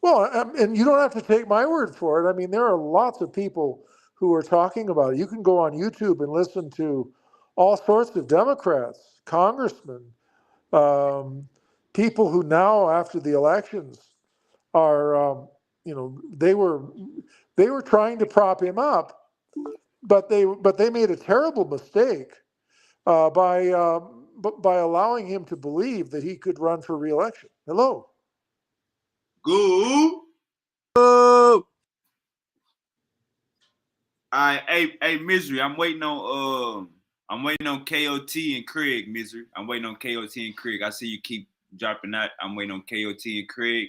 Well, and you don't have to take my word for it. I mean, there are lots of people who are talking about it. You can go on YouTube and listen to all sorts of Democrats, congressmen, people who now, after the elections, are, they were trying to prop him up, but they made a terrible mistake by allowing him to believe that he could run for re-election. Hello. Go. All right, hey, Misery. I'm waiting on KOT and Craig, Misery. I'm waiting on KOT and Craig. I see you keep dropping that. I'm waiting on KOT and Craig.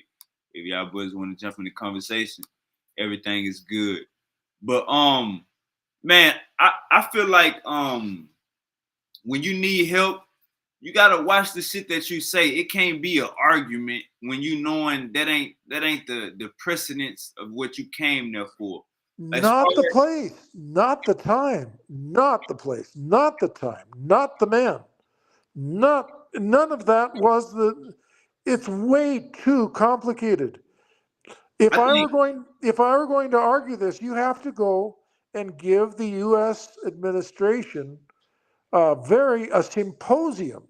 If y'all boys want to jump in the conversation, everything is good. But man, I feel like when you need help, you gotta watch the shit that you say. It can't be an argument when you knowing that ain't the precedence of what you came there for. Not the place, not the time, not the place, not the time, not the man, none of that was it's way too complicated. If I were going to argue this, you have to go and give the US administration a symposium.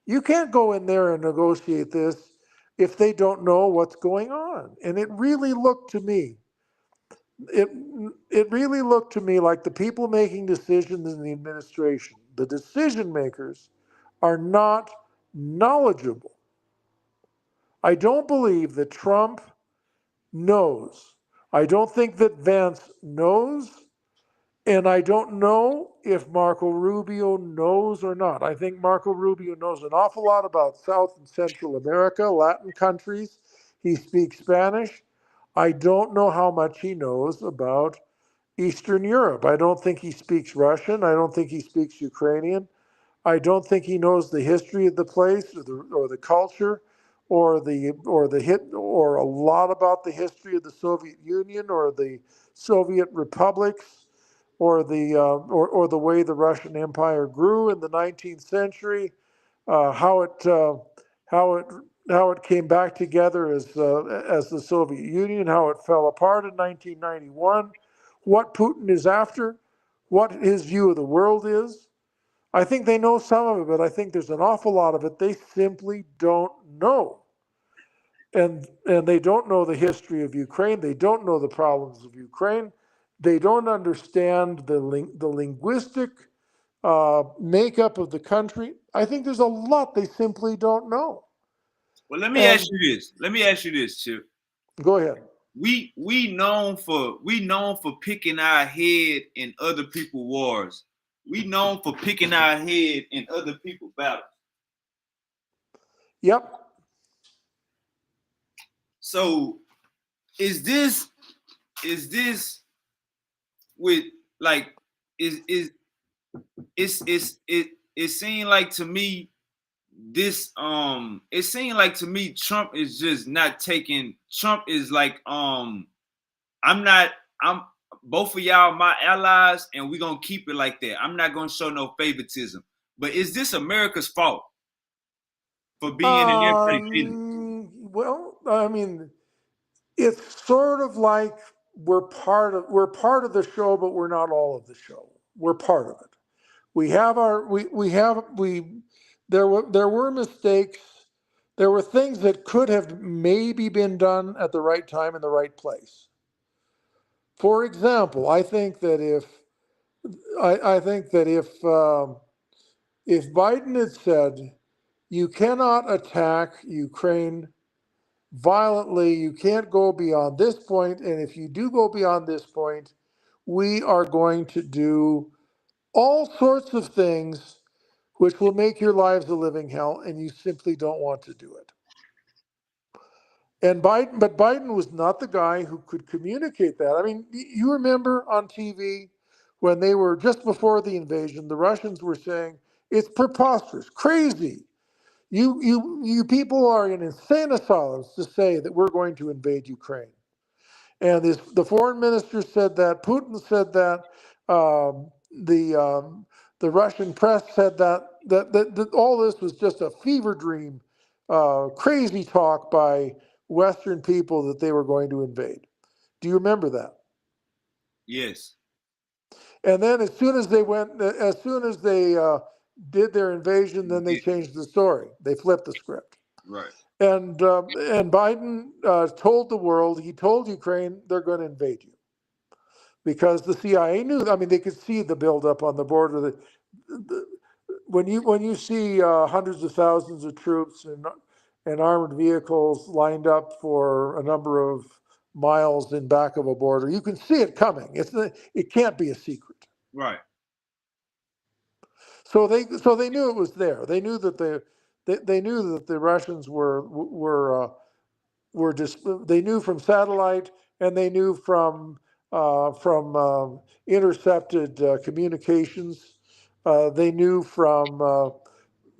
You can't go in there and negotiate this if they don't know what's going on. And it really looked to me like the people making decisions in the administration, the decision makers, are not knowledgeable. I don't believe that Trump knows. I don't think that Vance knows. And I don't know if Marco Rubio knows or not. I think Marco Rubio knows an awful lot about South and Central America, Latin countries. He speaks Spanish. I don't know how much he knows about Eastern Europe. I don't think he speaks Russian. I don't think he speaks Ukrainian. I don't think he knows the history of the place or the culture or or a lot about the history of the Soviet Union or the Soviet republics or the way the Russian Empire grew in the 19th century, how it how it came back together as the Soviet Union, how it fell apart in 1991, what Putin is after, what his view of the world is. I think they know some of it, but I think there's an awful lot of it they simply don't know. And they don't know the history of Ukraine. They don't know the problems of Ukraine. They don't understand the linguistic makeup of the country. I think there's a lot they simply don't know. Well, let me ask you this. Chip. Go ahead. We known for picking our head in other people's wars. We known for picking our head in other people's battles. Yep. So is this with like it seemed like to me this it seemed like to me Trump is just not taking. Trump is like I'm both of y'all my allies and we're gonna keep it like that. I'm not gonna show no favoritism. But is this America's fault for being in everybody's feelings? Well, I mean, it's sort of like we're part of the show, but we're not all of the show. We're part of it. There were mistakes. There were things that could have maybe been done at the right time in the right place. For example, I think that if Biden had said, you cannot attack Ukraine violently, you can't go beyond this point, and if you do go beyond this point, we are going to do all sorts of things which will make your lives a living hell, and you simply don't want to do it. But Biden was not the guy who could communicate that. I mean, you remember on TV when they were just before the invasion, the Russians were saying, it's preposterous, crazy. You people are in insane asylums to say that we're going to invade Ukraine. And the foreign minister said that. Putin said that. Um, the Russian press said that all this was just a fever dream, crazy talk by Western people that they were going to invade. Do you remember that? Yes. And then as soon as they did their invasion, then they changed the story. They flipped the script. Right. And Biden told the world, he told Ukraine, they're going to invade you. Because the CIA knew, I mean, they could see the buildup on the border. When you see hundreds of thousands of troops and armored vehicles lined up for a number of miles in back of a border, you can see it coming. It can't be a secret. Right. So they knew it was there. They knew that the Russians were just, they knew from satellite, and they knew from intercepted communications. They knew from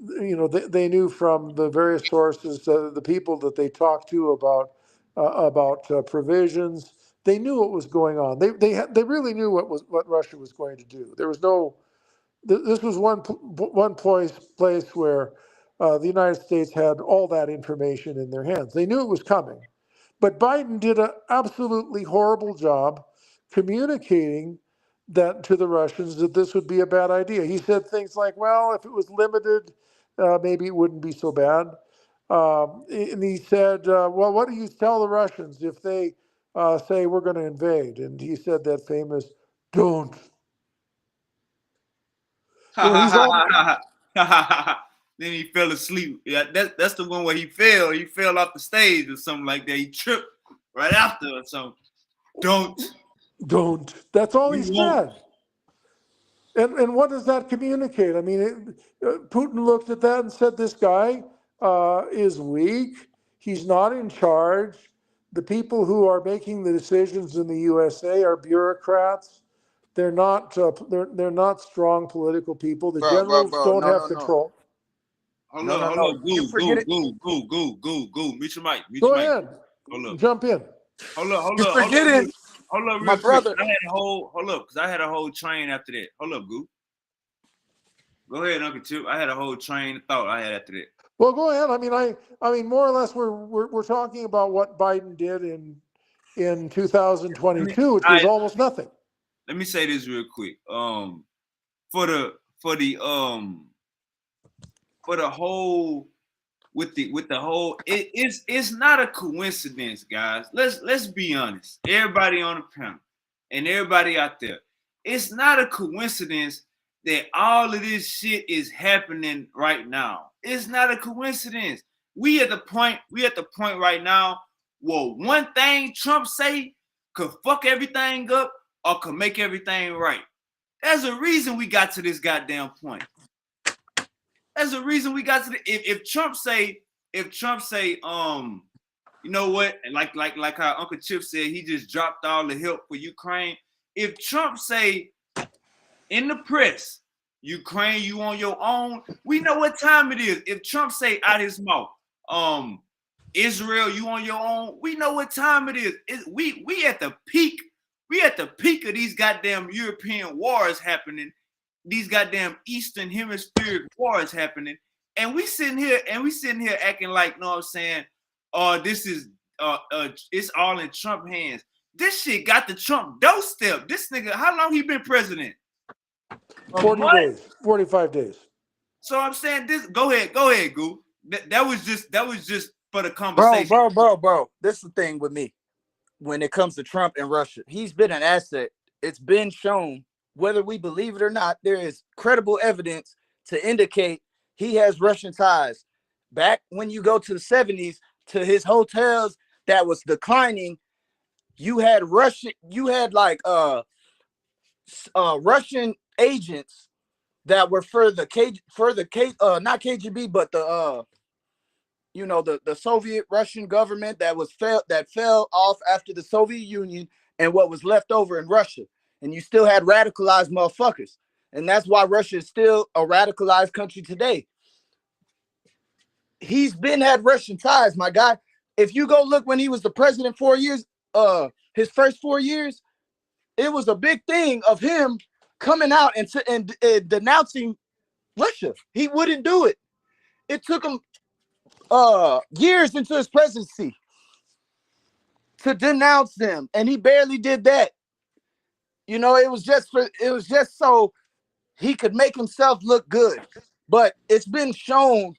they knew from the various sources, the people that they talked to about provisions. They knew what was going on. They really knew what Russia was going to do. There was no. This was one place where the United States had all that information in their hands. They knew it was coming. But Biden did an absolutely horrible job communicating that to the Russians that this would be a bad idea. He said things like, well, if it was limited, maybe it wouldn't be so bad. And he said, well, what do you tell the Russians if they say we're going to invade? And he said that famous, don't. He's all. Then he fell asleep. Yeah, that's the one where he fell. He fell off the stage or something like that. He tripped right after or something. Don't. That's all he said. And what does that communicate? I mean, Putin looked at that and said, this guy is weak. He's not in charge. The people who are making the decisions in the USA are bureaucrats. They're not. They're not strong political people. The generals Bro. don't No, have no, no. control. Hold No, up, no, hold no. up. You forget it. Go. Mute your mic. Go ahead. Hold up. Jump in. Hold You're up. forgetting, Hold up my real quick. brother. Because I had a whole train after that. Hold up, Goo. Go ahead, Uncle Chip. I had a whole train of thought I had after that. Well, go ahead. I mean, more or less, we're talking about what Biden did in 2022, which was almost nothing. Let me say this real quick. For the whole with the whole, it's not a coincidence, guys. Let's be honest. Everybody on the panel and everybody out there, it's not a coincidence that all of this shit is happening right now. It's not a coincidence. We at the point right now where one thing Trump say could fuck everything up or could make everything right. There's a reason we got to this goddamn point. There's a reason we got to if Trump say, you know what, and like how Uncle Chip said, he just dropped all the help for Ukraine. If Trump say in the press, Ukraine, you on your own, we know what time it is. If Trump say out his mouth, Israel, you on your own, we know what time it is. We at the peak. We at the peak of these goddamn European wars happening. These goddamn Eastern Hemispheric wars happening, and we sitting here acting like, know what I'm saying? This is it's all in Trump hands. This shit got the Trump doorstep. This nigga, how long he been president? 40 days, 45 days. So I'm saying this. Go ahead, Goo. That was just for the conversation. Bro. This is the thing with me. When it comes to Trump and Russia, he's been an asset. It's been shown, whether we believe it or not, there is credible evidence to indicate he has Russian ties. Back when you go to the 70s, to his hotels that was declining, you had Russian agents that were not KGB, but the Soviet Russian government that fell off after the Soviet Union and what was left over in Russia. And you still had radicalized motherfuckers. And that's why Russia is still a radicalized country today. He's had Russian ties, my guy. If you go look when he was the president 4 years, his first 4 years, it was a big thing of him coming out and denouncing Russia. He wouldn't do it. It took him years into his presidency to denounce them, and he barely did that. It was just so he could make himself look good. But it's been shown,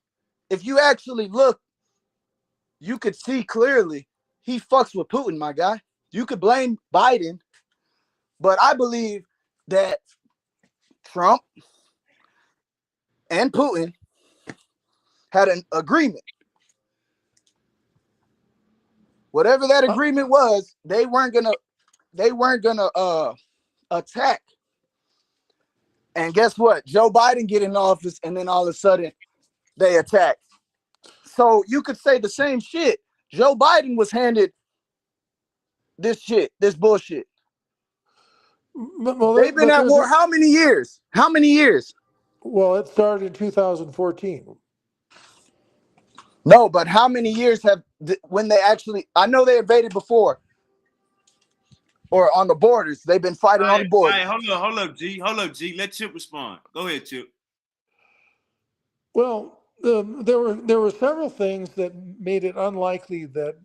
if you actually look, you could see clearly he fucks with Putin, my guy. You could blame Biden, but I believe that Trump and Putin had an agreement. Whatever that agreement was, they weren't gonna attack. And guess what? Joe Biden get in office, and then all of a sudden they attack. So you could say the same shit. Joe Biden was handed this bullshit. Well, They've been at war how many years? Well, it started in 2014. No, but how many years when they actually, I know they invaded before, or on the borders. They've been fighting on the borders. Hold up, G. Let Chip respond. Go ahead, Chip. Well, there were several things that made it unlikely that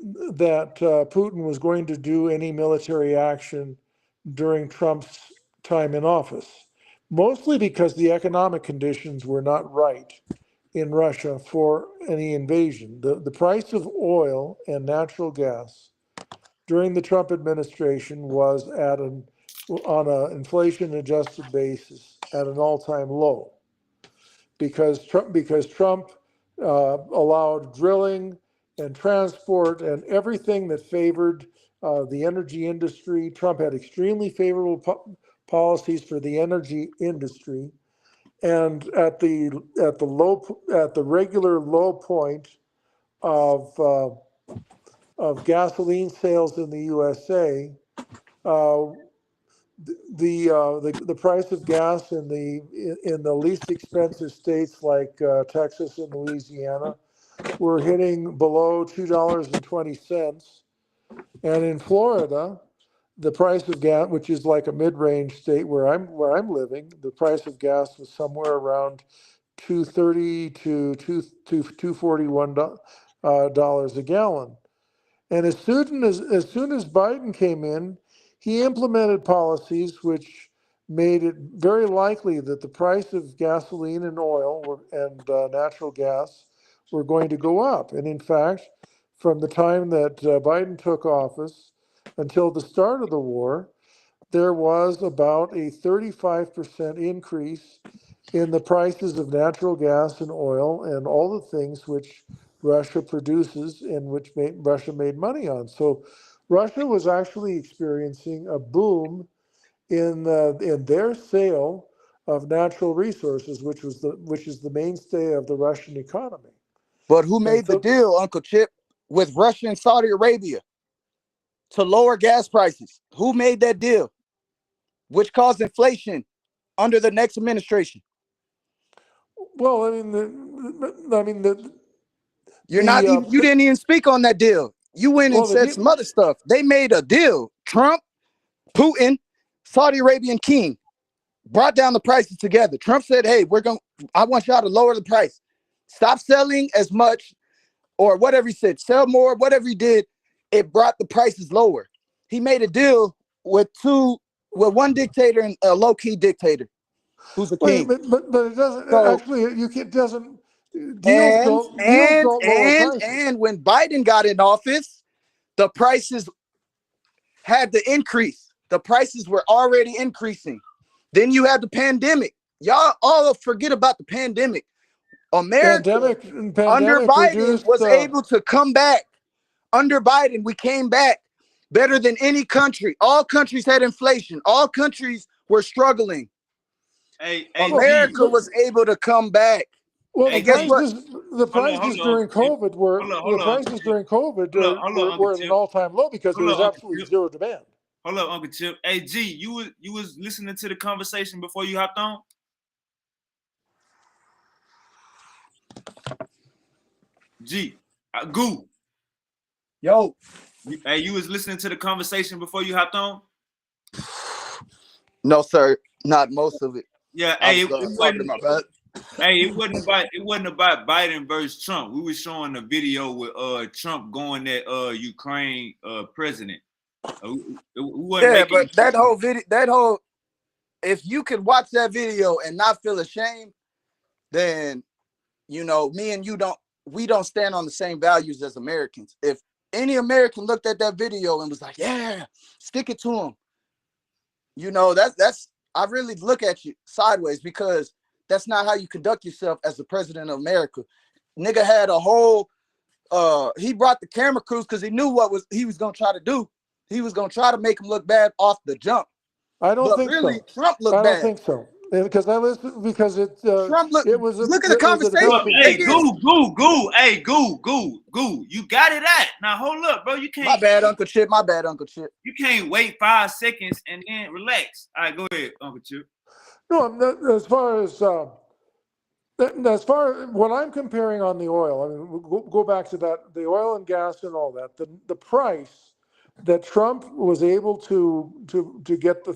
Putin was going to do any military action during Trump's time in office, mostly because the economic conditions were not right in Russia for any invasion. The price of oil and natural gas during the Trump administration was on an inflation-adjusted basis at an all-time low, because Trump allowed drilling and transport and everything that favored the energy industry. Trump had extremely favorable policies for the energy industry, and at the regular low point of gasoline sales in the USA, uh, the price of gas in the least expensive states like Texas and Louisiana were hitting below $2.20, and in Florida, the price of gas, which is like a mid-range state where I'm living, the price of gas was somewhere around 230 to 241 dollars a gallon. And as soon as Biden came in, he implemented policies which made it very likely that the price of gasoline and oil and natural gas were going to go up. And in fact, from the time that Biden took office until the start of the war, there was about a 35% increase in the prices of natural gas and oil and all the things which Russia produces and which Russia made money on. So Russia was actually experiencing a boom in their sale of natural resources, which is the mainstay of the Russian economy. But who And made the so, deal, Uncle Chip, with Russia and Saudi Arabia to lower gas prices? Who made that deal? Which caused inflation under the next administration? well, You're not even, you didn't even speak on that deal. You went and said some other stuff. They made a deal. Trump, Putin, Saudi Arabian king brought down the prices together. Trump said, hey, I want y'all to lower the price. Stop selling as much, or whatever he said, sell more, whatever he did, it brought the prices lower. He made a deal with one dictator and a low-key dictator who's a king. but it doesn't So, actually. It doesn't. Deals don't lower prices. And when Biden got in office, the prices had to increase. The prices were already increasing. Then you had the pandemic. Y'all all forget about the pandemic. America under Biden was able to come back. Under Biden, we came back better than any country. All countries had inflation. All countries were struggling. America was able to come back. Well, and guess what? The prices during COVID were at an all-time low because there was absolutely zero demand. Hold up, Uncle Chip. Hey, G, you was listening to the conversation before you hopped on? G, Goo. Yo. Hey, you was listening to the conversation before you hopped on? No, sir. Not most of it. Yeah, hey, it wasn't about Biden versus Trump. We were showing a video with Trump going at Ukraine president. But that whole video, if you could watch that video and not feel ashamed, then me and you don't stand on the same values as Americans. If any American looked at that video and was like, yeah, stick it to him, that's I really look at you sideways, because that's not how you conduct yourself as the president of America. Nigga had a whole he brought the camera crews because he knew what he was gonna try to do. He was gonna try to make him look bad off the jump. I don't think really, so. Trump looked bad. I don't think so. Because I listened, because Trump look at the conversation. Hey, Goo. You got it at. Now hold up, bro. You can't. My bad, Uncle Chip. You can't wait 5 seconds and then relax. All right, go ahead, Uncle Chip. No, as far as what I'm comparing on the oil, I mean, we'll go back to that, the oil and gas and all that. The price that Trump was able to get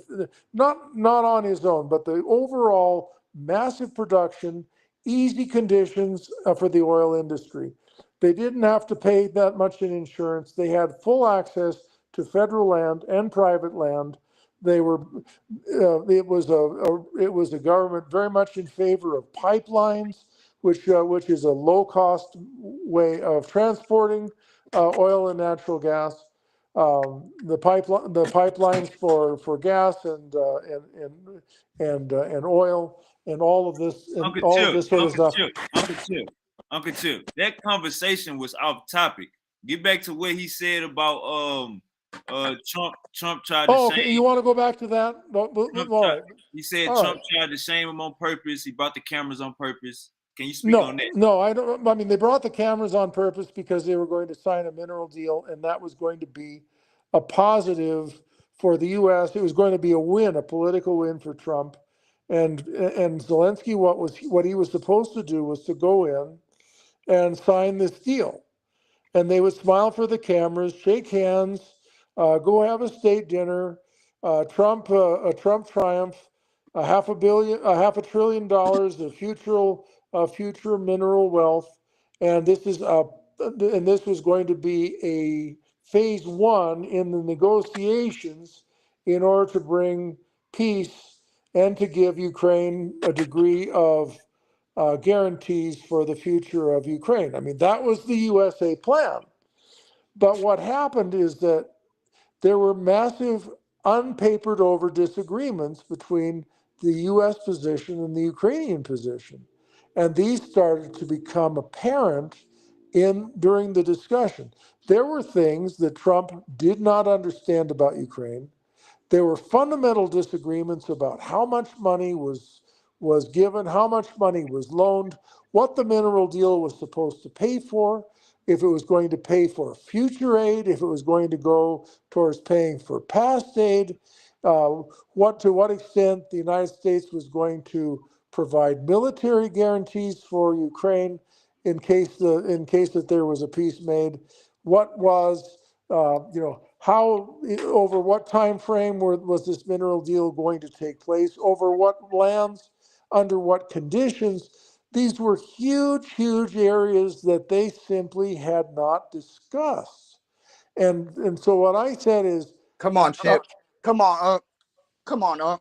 not on his own, but the overall massive production, easy conditions for the oil industry. They didn't have to pay that much in insurance. They had full access to federal land and private land. They were it was a government very much in favor of pipelines, which is a low cost way of transporting oil and natural gas. The pipelines for gas and oil and all of this sort of stuff. Uncle Chip, that conversation was off topic. Get back to what he said about Trump tried to shame. Okay, you want to go back to that? All right. He said all Trump right. tried to shame him on purpose. He brought the cameras on purpose. Can you speak on that? No, I don't. I mean, they brought the cameras on purpose because they were going to sign a mineral deal, and that was going to be a positive for the U.S. It was going to be a win, a political win for Trump, and Zelensky. What he was supposed to do was to go in and sign this deal, and they would smile for the cameras, shake hands, go have a state dinner, a Trump triumph, $500 billion of future mineral wealth, and this was going to be a phase one in the negotiations in order to bring peace and to give Ukraine a degree of guarantees for the future of Ukraine. I mean, that was the USA plan. But what happened is that there were massive unpapered over disagreements between the US position and the Ukrainian position. And these started to become apparent during the discussion. There were things that Trump did not understand about Ukraine. There were fundamental disagreements about how much money was given, how much money was loaned, what the mineral deal was supposed to pay for, if it was going to pay for future aid, if it was going to go towards paying for past aid, to what extent the United States was going to provide military guarantees for Ukraine in case that there was a peace made. What was how, over what time frame was this mineral deal going to take place? Over what lands? Under what conditions? These were huge, huge areas that they simply had not discussed. And so what I said is, Come on, Chip. Come on, come on,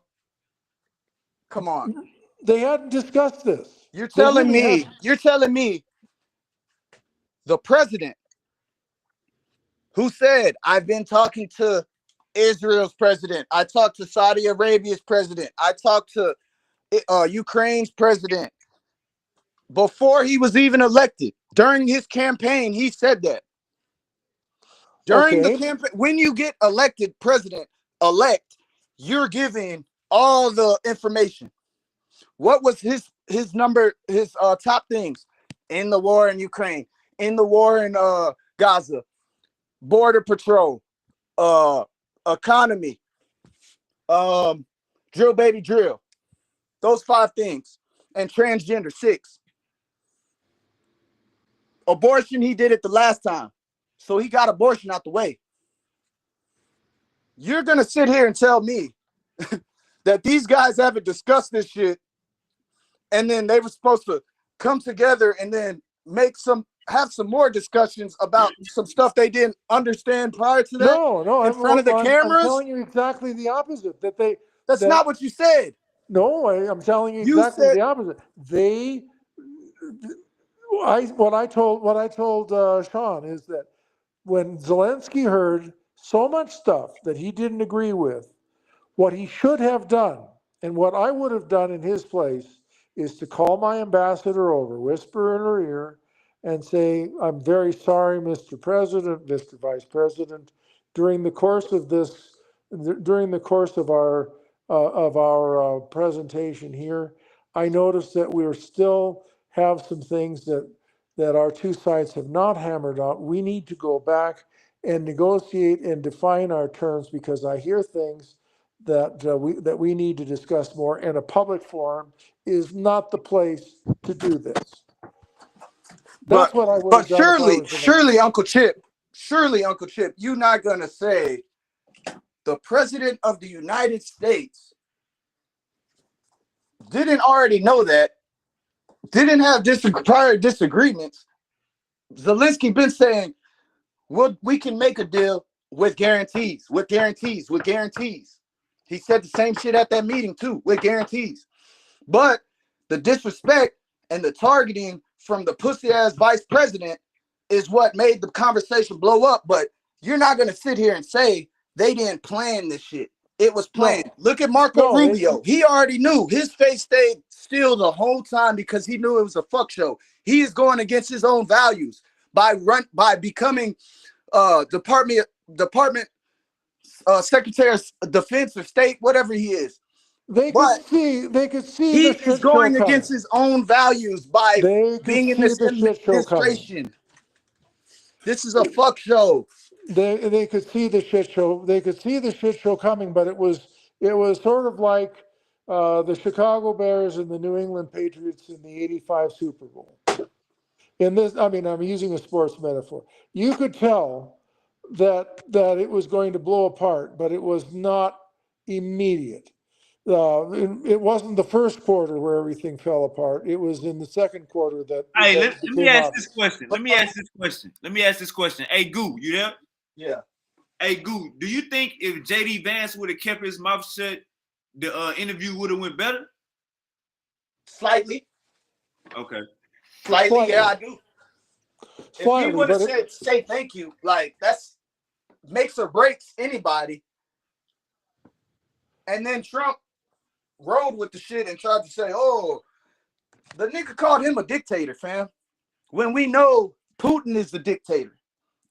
come on. They hadn't discussed this. You're telling me the president who said, I've been talking to Israel's president, I talked to Saudi Arabia's president, I talked to Ukraine's president, before he was even elected. During his campaign, he said that. During the campaign, when you get elected president-elect, you're giving all the information. What was his top things? In the war in Ukraine, in the war in Gaza, border patrol, economy, drill baby drill. Those 5 things. And transgender, 6. Abortion, he did it the last time. So he got abortion out the way. You're going to sit here and tell me that these guys haven't discussed this shit, and then they were supposed to come together and then have some more discussions about some stuff they didn't understand prior to that? No, in front of the cameras? I'm telling you exactly the opposite. That's not what you said. No, I'm telling you exactly the opposite. What I told Sean is that when Zelensky heard so much stuff that he didn't agree with, what he should have done, and what I would have done in his place, is to call my ambassador over, whisper in her ear, and say, I'm very sorry, Mr. President, Mr. Vice President, during the course of our presentation here, I noticed that we still have some things that our two sides have not hammered out. We need to go back and negotiate and define our terms, because I hear things that we need to discuss more, and a public forum is not the place to do this. That's what I would have done. But surely, Uncle Chip, you're not gonna say the president of the United States didn't already know that, didn't have prior disagreements. Zelensky been saying, well, we can make a deal with guarantees, with guarantees, with guarantees. He said the same shit at that meeting too, with guarantees. But the disrespect and the targeting from the pussy-ass vice president is what made the conversation blow up. But you're not going to sit here and say they didn't plan this shit. It was planned. No. Look at Marco Rubio. He already knew. His face stayed still the whole time because he knew it was a fuck show. He is going against his own values by becoming Department Secretary of Defense or State, whatever he is. They But could see he the is shit show going coming. against his own values by They could being in see this the shit show coming. administration. This is a fuck show. They could see the shit show. They could see the shit show coming, but it was sort of like the Chicago Bears and the New England Patriots in the '85 Super Bowl. In this, I mean, I'm using a sports metaphor. You could tell that it was going to blow apart, but it was not immediate. It wasn't the first quarter where everything fell apart. It was in the second quarter that Hey, that let it me became ask obvious. this question. Let me ask this question. Hey, Goo, you there? Yeah. Hey, Goo, do you think if JD Vance would have kept his mouth shut, the interview would have went better? Slightly. Okay. Slightly, yeah, I do. If he would have but said, say thank you, like that's makes or breaks anybody. And then Trump rode with the shit and tried to say, oh, the nigga called him a dictator, fam. When we know Putin is the dictator.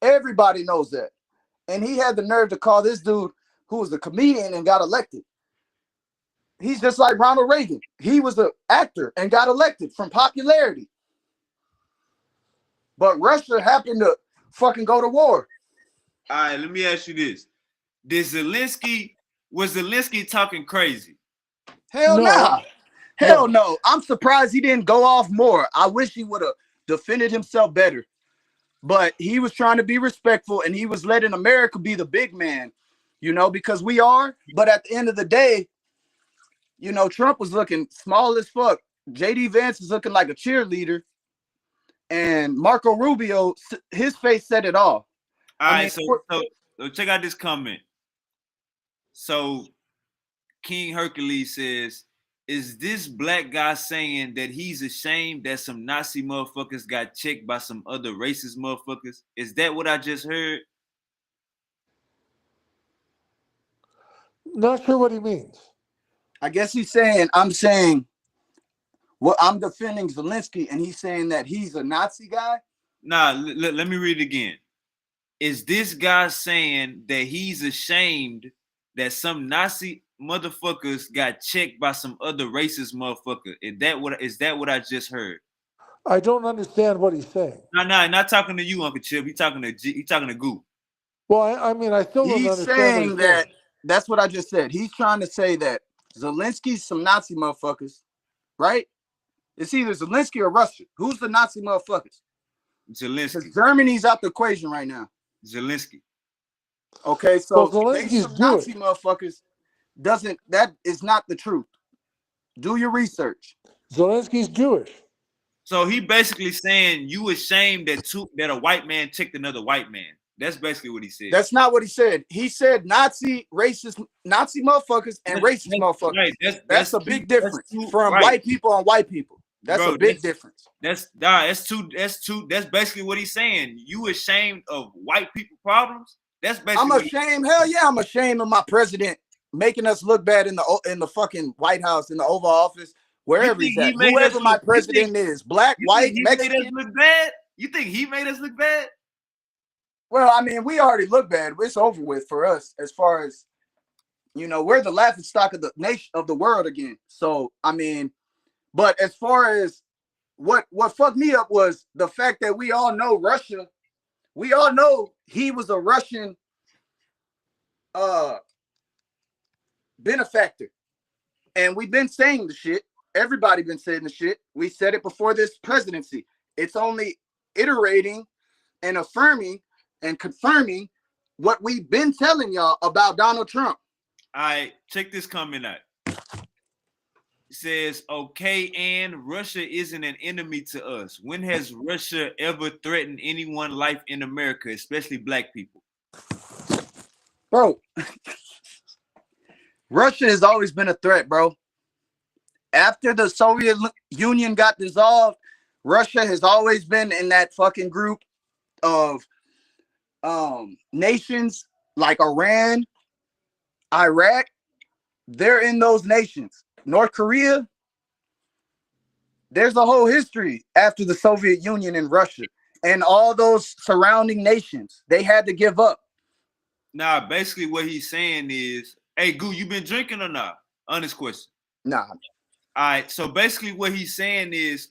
Everybody knows that. And he had the nerve to call this dude who was a comedian and got elected. He's just like Ronald Reagan. He was an actor and got elected from popularity. But Russia happened to fucking go to war. All right, let me ask you this. Was Zelensky talking crazy? Hell No. nah. Hell no. I'm surprised he didn't go off more. I wish he would have defended himself better. But he was trying to be respectful and he was letting America be the big man, you know, because we are. But at the end of the day, you know, Trump was looking small as fuck. JD Vance is looking like a cheerleader. And Marco Rubio, his face said it all. All right, so check out this comment. So King Hercules says, is this black guy saying that he's ashamed that some Nazi motherfuckers got checked by some other racist motherfuckers? Is that what I just heard? Not sure what he means. I guess he's saying, I'm defending Zelensky, and he's saying that he's a Nazi guy. Nah, let me read it again. Is this guy saying that he's ashamed that some Nazi motherfuckers got checked by some other racist motherfucker? Is that what I just heard? I don't understand what he's saying. No, not talking to you, Uncle Chip. He talking to Goop. Well, I mean, I still don't He's understand saying what he's that. saying. That's what I just said. He's trying to say that Zelensky's some Nazi motherfuckers, right? It's either Zelensky or Russia. Who's the Nazi motherfuckers? Zelensky. Germany's out the equation right now. Zelensky. Okay, so Zelensky's some Nazi motherfuckers that is not the truth. Do your research. Zelensky's Jewish. So he basically saying you ashamed that a white man checked another white man. That's basically what he said. That's not what he said. He said Nazi motherfuckers and racist motherfuckers. Right. That's a big difference from white people on white people. That's a big difference. That's basically what he's saying. You ashamed of white people problems? That's basically I'm ashamed. Hell yeah, I'm ashamed of my president making us look bad in the fucking White House, in the Oval Office, wherever he's at. Whoever my president is, black, white, Mexican. Made us look bad? You think he made us look bad? Well, I mean, we already look bad. It's over with for us as far as, you know, we're the laughing stock of the nation, of the world again. So, I mean, but as far as what fucked me up was the fact that we all know Russia. We all know he was a Russian benefactor. And we've been saying the shit. Everybody been saying the shit. We said it before this presidency. It's only iterating and affirming and confirming what we've been telling y'all about Donald Trump. All right, check this comment out. It says, okay, and Russia isn't an enemy to us. When has Russia ever threatened anyone's life in America, especially black people? Bro, Russia has always been a threat, bro. After the Soviet Union got dissolved, Russia has always been in that fucking group of nations like Iran, Iraq. They're in those nations. North Korea, there's a whole history after the Soviet Union and Russia and all those surrounding nations. They had to give up. Nah, basically what he's saying is, hey, Goo, you been drinking or not? Honest question. Nah. All right. So basically, what he's saying is,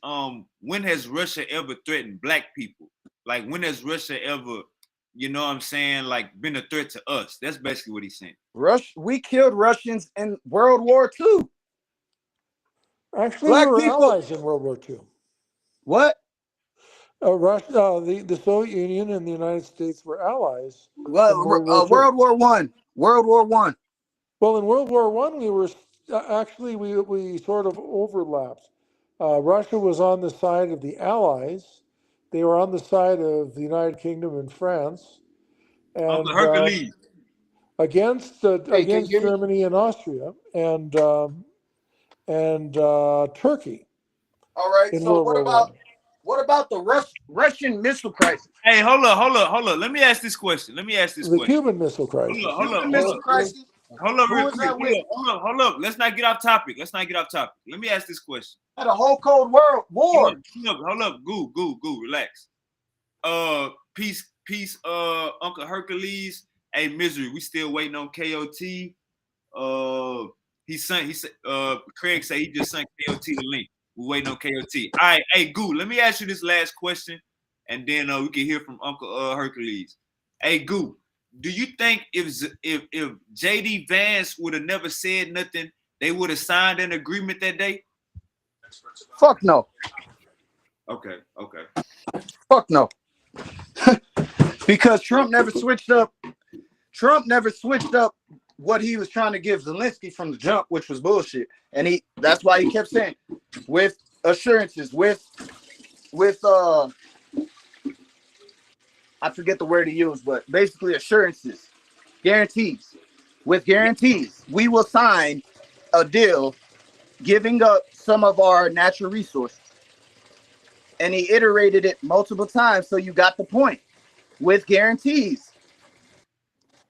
when has Russia ever threatened black people? Like, when has Russia ever, you know what I'm saying, like, been a threat to us? That's basically what he's saying. We killed Russians in World War II. Actually, Black we were people. allies in World War II. What? Russia, the Soviet Union and the United States were allies Well, in World War II. World War One. World War One. Well, in World War One, we were actually we sort of overlapped. Russia was on the side of the Allies. They were on the side of the United Kingdom and France, Uncle and Hercules. against Hey, can you against hear me? Germany and Austria and Turkey All right. in So World War One. what about the Russian missile crisis? Hey, hold up. Let me ask this question. The Cuban Missile Crisis. Cuban Missile Crisis. Hold up, Who real was quick. that with? Hold up. Let's not get off topic. Let me ask this question. Had a whole Cold War. Hold up. Goo. Relax. Peace, Uncle Hercules. Hey, Misery, we still waiting on KOT. Craig said he just sent KOT the link. We're waiting on KOT. All right, hey, Goo, let me ask you this last question, and then we can hear from Uncle Hercules. Hey, Goo, do you think if JD Vance would have never said nothing, they would have signed an agreement that day? Fuck no. Okay. Fuck no. Because Trump never switched up. What he was trying to give Zelensky from the jump, which was bullshit. And that's why he kept saying with assurances, with I forget the word he used, but basically assurances, guarantees. With guarantees, we will sign a deal giving up some of our natural resources. And he iterated it multiple times, so you got the point. With guarantees.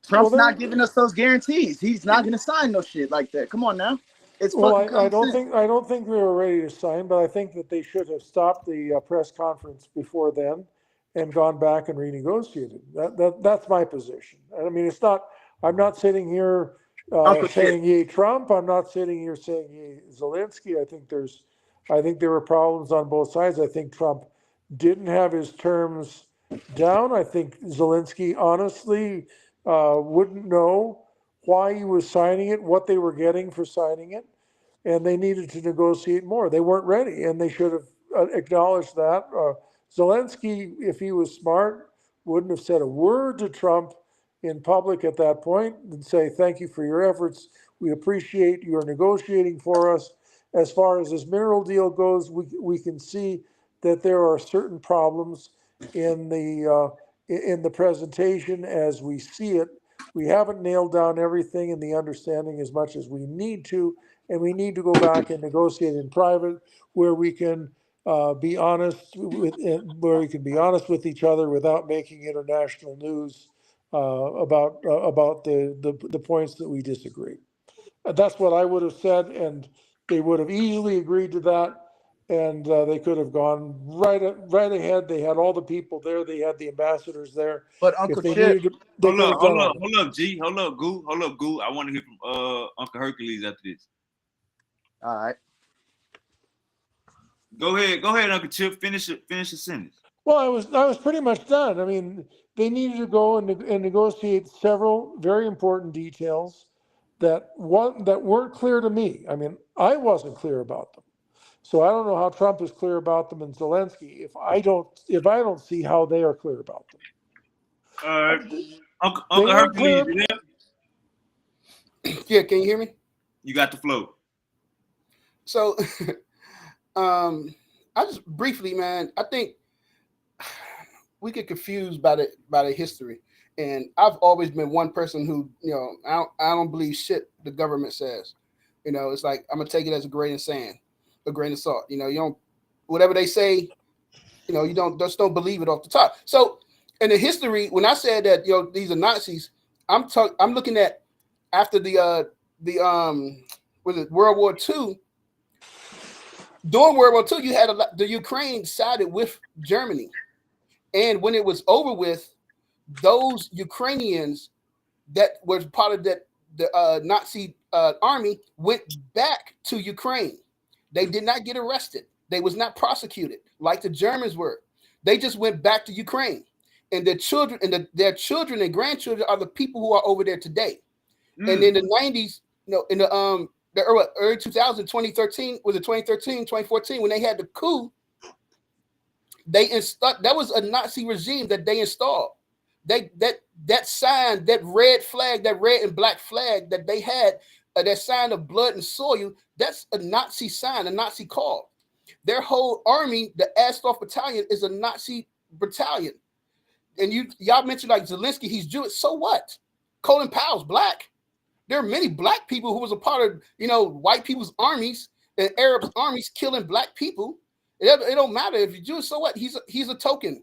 Trump's not giving us those guarantees. He's not going to sign no shit like that. Come on now. It's fucking I don't think we were ready to sign, but I think that they should have stopped the press conference before then and gone back and renegotiated. That's my position. I mean, it's not. I'm not sitting here saying yay Trump. I'm not sitting here saying yay Zelensky. I think there were problems on both sides. I think Trump didn't have his terms down. I think Zelensky honestly wouldn't know why he was signing it, what they were getting for signing it, and they needed to negotiate more. They weren't ready, and they should have acknowledged that. Zelensky, if he was smart, wouldn't have said a word to Trump in public at that point and say, thank you for your efforts. We appreciate your negotiating for us. As far as this mineral deal goes, we can see that there are certain problems in the presentation as we see it. We haven't nailed down everything in the understanding as much as we need to, and we need to go back and negotiate in private where we can be honest with each other without making international news about the points that we disagree. That's what I would have said, and they would have easily agreed to that, and they could have gone right ahead. They had all the people there. They had the ambassadors there. But Uncle Chip, hold up, G. Hold up, Goo. I want to hear from Uncle Hercules after this. All right. Go ahead, Uncle Chip. Finish the sentence. Well, I was pretty much done. I mean, they needed to go and negotiate several very important details that weren't clear to me. I mean, I wasn't clear about them. So I don't know how Trump is clear about them and Zelensky if I don't see how they are clear about them. Uncle Hercules, you there? Yeah, can you hear me? You got the flow. So I just briefly, man, I think we get confused by the history. And I've always been one person who, I don't believe shit the government says. It's like I'm gonna take it as a grain of sand, a grain of salt. You don't, whatever they say, you don't believe it off the top. So in the history, when I said that these are Nazis, I'm looking at after the was it World War II? During World War II, you had the Ukraine sided with Germany, and when it was over with, those Ukrainians that was part of Nazi army went back to Ukraine. They did not get arrested. They was not prosecuted like the Germans were. They just went back to Ukraine, and their children and their children and grandchildren are the people who are over there today. And in the 90s, in the early 2000, 2013, was it 2013, 2014, when they had the coup, that was a Nazi regime that they installed. That sign, that red flag, that red and black flag that they had, that sign of blood and soil, that's a Nazi sign, a Nazi call. Their whole army, the Asdorf Battalion, is a Nazi battalion. And y'all mentioned like Zelensky, he's Jewish. So what? Colin Powell's black. There are many black people who was a part of, white people's armies and Arabs' armies killing black people. It don't matter if you're Jewish. So what? He's a token.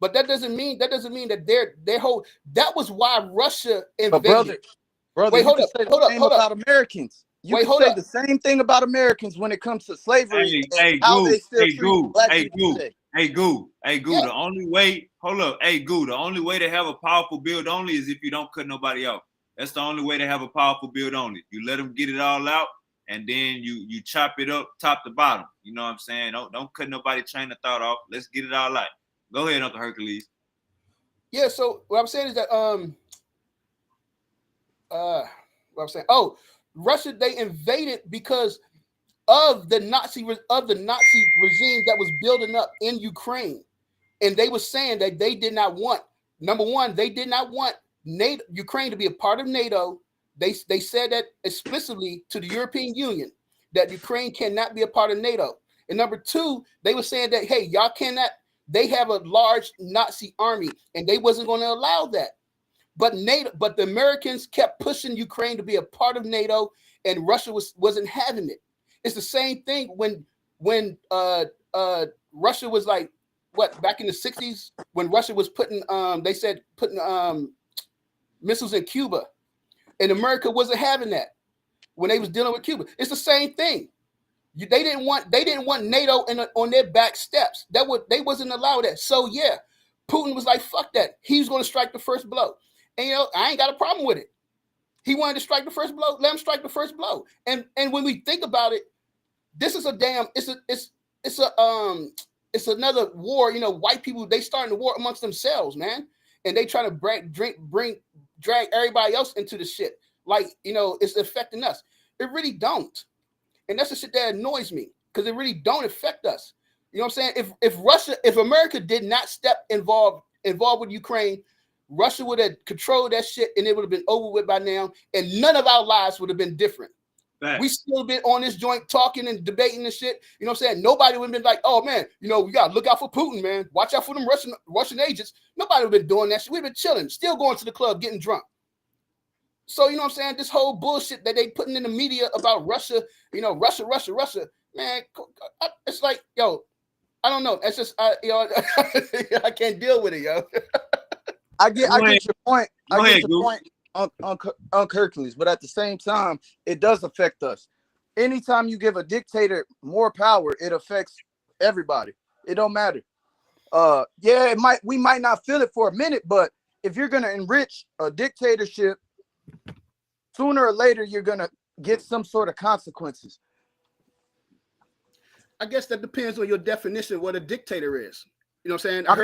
But that doesn't mean that their whole. That was why Russia invaded. Brother, wait, hold up, about Americans. You can say the same thing about Americans when it comes to slavery. Hey, Goo. Yeah. The only way, hold up, the only way to have a powerful build only is if you don't cut nobody out. That's the only way to have a powerful build only. You let them get it all out, and then you chop it up top to bottom. You know what I'm saying? Don't cut nobody train of thought off. Let's get it all out. Go ahead, Uncle Hercules. Yeah. So what I'm saying is that Russia, they invaded because of the Nazi regime that was building up in Ukraine, and they were saying that they did not want. Number one, they did not want Ukraine to be a part of NATO. They said that explicitly to the European Union that Ukraine cannot be a part of NATO. And number two, they were saying that, hey, y'all cannot. They have a large Nazi army, and they wasn't going to allow that. But the Americans kept pushing Ukraine to be a part of NATO, and Russia wasn't having it. It's the same thing when Russia was like, back in the 60s, when Russia was putting missiles in Cuba, and America wasn't having that when they was dealing with Cuba. It's the same thing. They didn't want NATO on their back steps. They wasn't allowed that. So yeah, Putin was like, fuck that. He was going to strike the first blow. And I ain't got a problem with it. He wanted to strike the first blow. Let him strike the first blow. And when we think about it, this is it's another war. White people, they starting the war amongst themselves, man. And they trying to drag everybody else into the shit. Like, it's affecting us. It really don't. And that's the shit that annoys me, because it really don't affect us. You know what I'm saying? If America did not step involved with Ukraine, Russia would have controlled that shit, and it would have been over with by now, and none of our lives would have been different. Facts. We still been on this joint talking and debating and shit. You know what I'm saying? Nobody would have been like, oh man, we gotta look out for Putin, man. Watch out for them Russian agents. Nobody would have been doing that shit. We've been chilling, still going to the club, getting drunk. So, you know what I'm saying? This whole bullshit that they putting in the media about Russia, Russia, man, it's like, yo, I don't know. It's just, I can't deal with it, yo. I get your point. Go ahead, on Hercules, but at the same time, it does affect us. Anytime you give a dictator more power, it affects everybody. It don't matter. We might not feel it for a minute, but if you're gonna enrich a dictatorship, sooner or later you're gonna get some sort of consequences. I guess that depends on your definition of what a dictator is. You know what I'm saying? I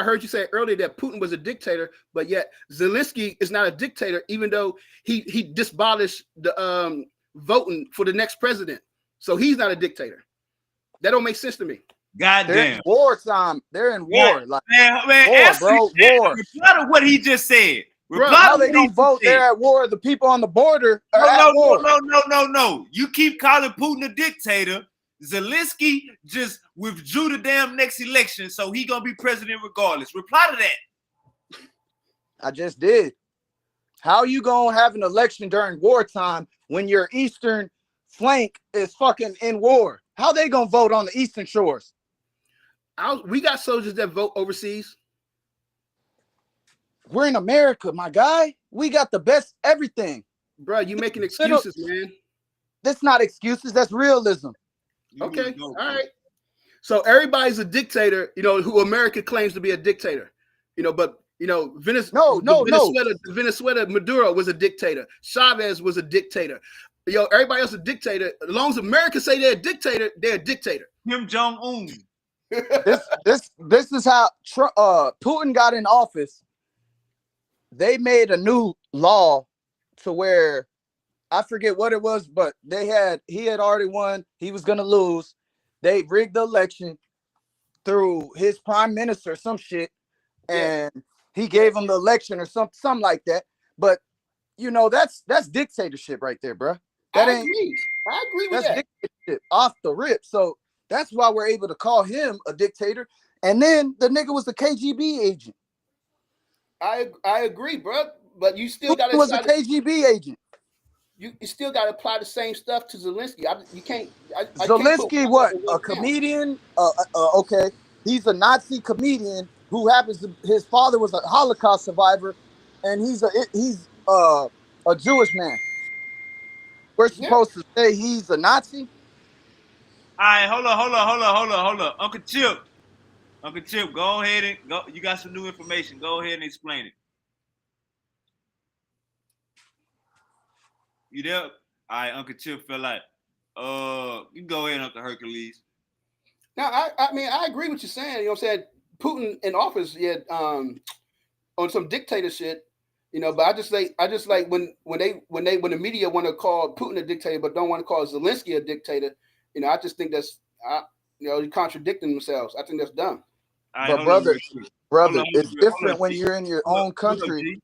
heard you say earlier that Putin was a dictator, but yet Zelensky is not a dictator, even though he disabolished the voting for the next president. So he's not a dictator. That don't make sense to me. Goddamn. They're in wartime. They're in war. Like, man, war. Reply to what he just said. How they gonna vote? They're at war. The people on the border are at war. No. You keep calling Putin a dictator. Zelensky just withdrew the damn next election, so he gonna be president regardless. Reply to that. I just did. How you gonna have an election during wartime when your eastern flank is fucking in war? How they gonna vote on the eastern shores? We got soldiers that vote overseas. We're in America, my guy. We got the best everything. Bro, you making excuses, man. That's not excuses. That's realism. Okay, all right. So everybody's a dictator, who America claims to be a dictator, but You know, No, no, no. Venezuela, Maduro was a dictator. Chavez was a dictator. Yo, everybody else a dictator. As long as America say they're a dictator, they're a dictator. Kim Jong-un. This is how Putin got in office. They made a new law to where I forget what it was, but he had already won. He was gonna lose. They rigged the election through his prime minister or some shit, and he gave him the election or something like that. But you know, that's dictatorship right there, bro. That I agree with that's that. dictatorship off the rip. So that's why we're able to call him a dictator. And then the nigga was the KGB agent. I agree, bro. But you still got to was a KGB agent. You still got to apply the same stuff to Zelensky. You can't. Zelensky, what? A comedian? Okay, he's a Nazi comedian who happens to. His father was a Holocaust survivor, and he's a Jewish man. We're supposed to say he's a Nazi. All right, hold on. Uncle Chip, go ahead and go. You got some new information. Go ahead and explain it. You there? All right, Uncle Chip fell out. You can go ahead, Uncle Hercules. Now, I mean, I agree with you saying. You know what I'm saying? Putin in office, on some dictator shit. You know, but I just like when the media want to call Putin a dictator, but don't want to call Zelensky a dictator. You know, I just think that's you're contradicting themselves. I think that's dumb. Right, but brother, it's different when you're in your own country.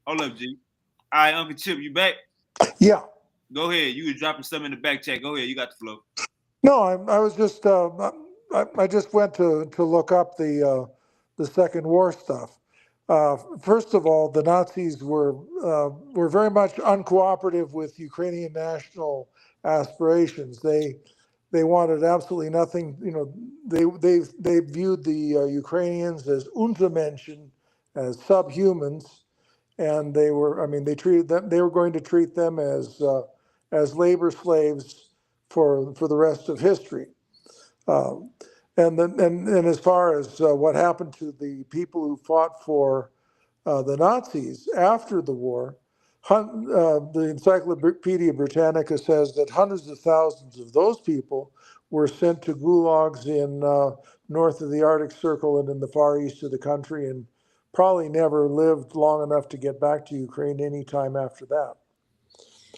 Hold up, G. All right, Uncle Chip, you back? Yeah. Go ahead. You were dropping something in the back chat. Go ahead. You got the flow. No, I was just I just went to look up the Second War stuff. First of all, the Nazis were very much uncooperative with Ukrainian national aspirations. They wanted absolutely nothing. You know, they viewed the Ukrainians as Untermenschen, as subhumans, and they treated them. They were going to treat them as labor slaves for the rest of history. And as far as what happened to the people who fought for the Nazis after the war, the Encyclopedia Britannica says that hundreds of thousands of those people were sent to gulags in north of the Arctic Circle and in the far east of the country, and probably never lived long enough to get back to Ukraine any time after that.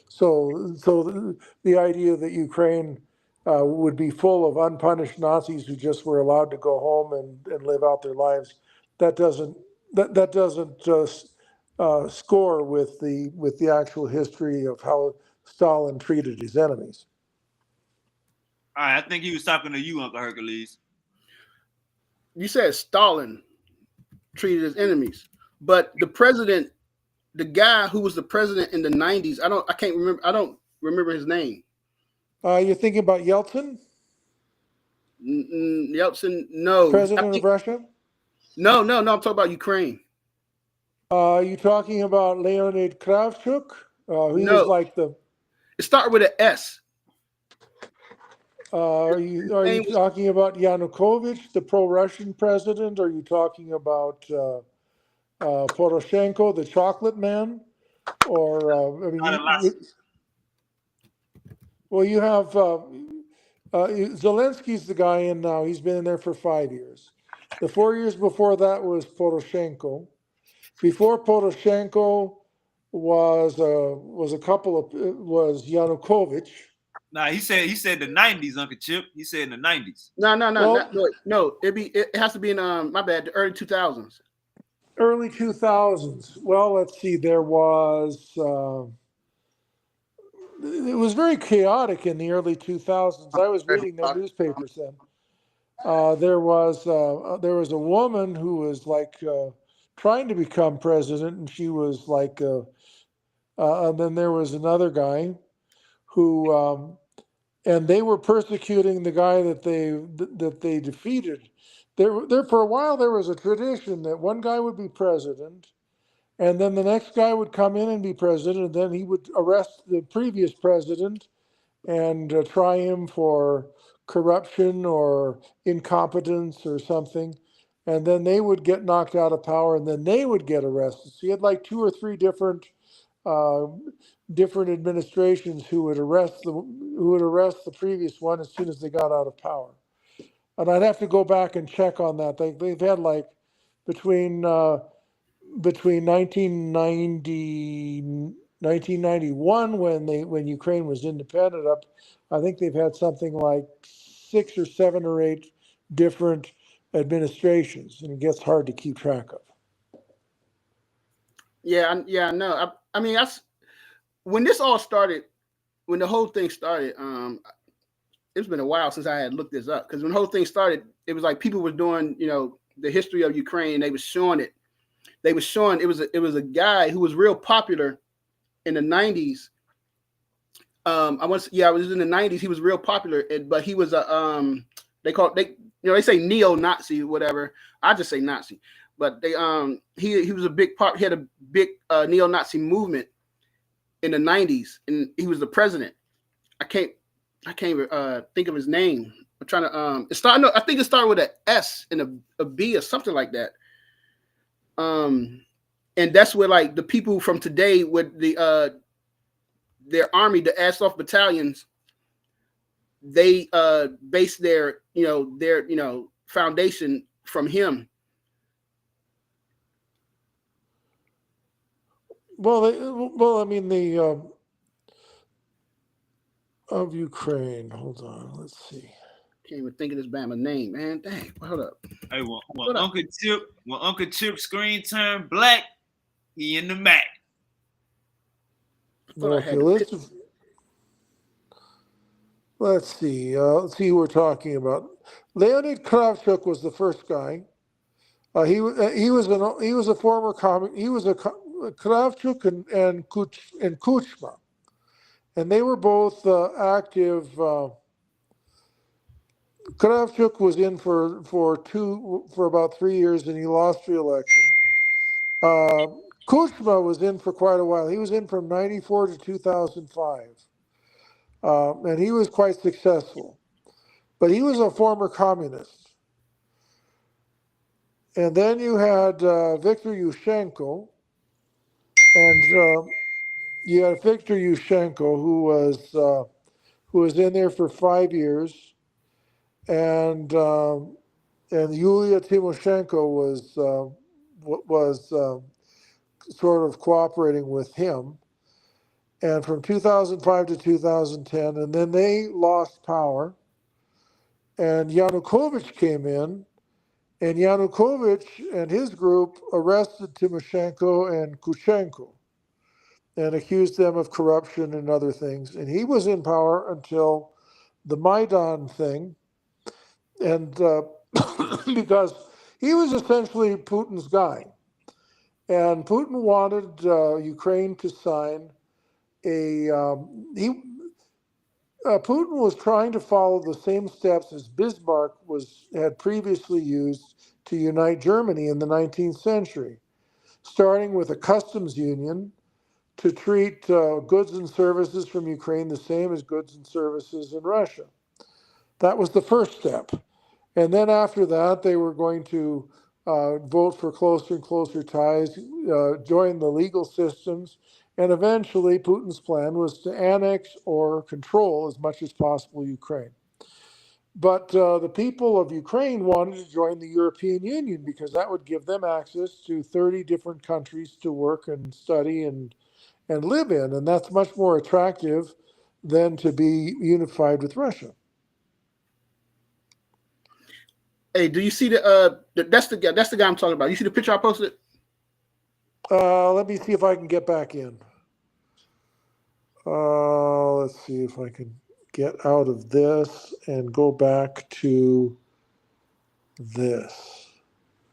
So the idea that Ukraine would be full of unpunished Nazis who just were allowed to go home and live out their lives, that doesn't score with the actual history of how Stalin treated his enemies. All right, I think he was talking to you, Uncle Hercules. You said Stalin treated his enemies, but the guy who was the president in the 90s, I don't remember his name. You're thinking about Yeltsin? Yeltsin, no. President of Russia? No, I'm talking about Ukraine. Are you talking about Leonid Kravchuk? He was like the... It started with an S. Are you talking about Yanukovych, the pro-Russian president? Are you talking about Poroshenko, the chocolate man? Or, well, you have Zelensky's the guy in now. He's been in there for 5 years. The 4 years before that was Poroshenko. Before Poroshenko was Yanukovych. Nah, he said the 90s, Uncle Chip. He said in the 90s. No. It has to be in my bad, the early 2000s. Early 2000s. Well, let's see. There was. It was very chaotic in the early 2000s. I was reading the newspapers then. There was a woman who was like trying to become president, and she was like, and then there was another guy who, and they were persecuting the guy that they defeated. There for a while there was a tradition that one guy would be president, and then the next guy would come in and be president, and then he would arrest the previous president and try him for corruption or incompetence or something. and then they would get knocked out of power, and then they would get arrested. So you had like 2 or 3 different administrations who would arrest the previous one as soon as they got out of power. And I'd have to go back and check on that. They've had like between 1991 when Ukraine was independent up, I think they've had something like 6 or 7 or 8 different administrations, and it gets hard to keep track of. Yeah, I know. I mean, that's when this all started. When the whole thing started, it's been a while since I had looked this up, because when the whole thing started, it was like people were doing, the history of Ukraine. They were showing it. They were showing it was a guy who was real popular in the 90s. It was in the 90s. He was real popular, but he was a they say neo-Nazi, whatever. I just say Nazi. But he was a big part. He had a big neo-Nazi movement in the 90s, and he was the president. I can't think of his name. I'm trying to I think it started with an S and a B or something like that. And that's where like the people from today with their army, the Azov battalions, they base their foundation from him. Well, I mean of Ukraine. Hold on, let's see. Can't even think of this Bama name, man. Dang, hold up. Hey, when Uncle Chip screen turned black, he in the Mac. Okay, let's see who we're talking about. Leonid Kravchuk was the first guy. He was a former comic. He was a Kravchuk and Kuchma, and they were both active. Kravchuk was in for about 3 years, and he lost re-election. Kuchma was in for quite a while. He was in from 94 to 2005, and he was quite successful. But he was a former communist. And then you had Viktor Yushchenko, and you had Viktor Yushchenko, who was in there for 5 years, and Yulia Tymoshenko was sort of cooperating with him, and from 2005 to 2010, and then they lost power, and Yanukovych came in. And Yanukovych and his group arrested Tymoshenko and Kuchenko and accused them of corruption and other things. And he was in power until the Maidan thing, and because he was essentially Putin's guy. And Putin wanted Ukraine to sign Putin was trying to follow the same steps as Bismarck had previously used to unite Germany in the 19th century, starting with a customs union to treat goods and services from Ukraine the same as goods and services in Russia. That was the first step. And then after that, they were going to vote for closer and closer ties, join the legal systems, and eventually Putin's plan was to annex or control as much as possible Ukraine. But the people of Ukraine wanted to join the European Union because that would give them access to 30 different countries to work and study and live in. And that's much more attractive than to be unified with Russia. Hey, do you see that's the guy I'm talking about? You see the picture I posted? Let me see if I can get back in. Let's see if I can get out of this and go back to this.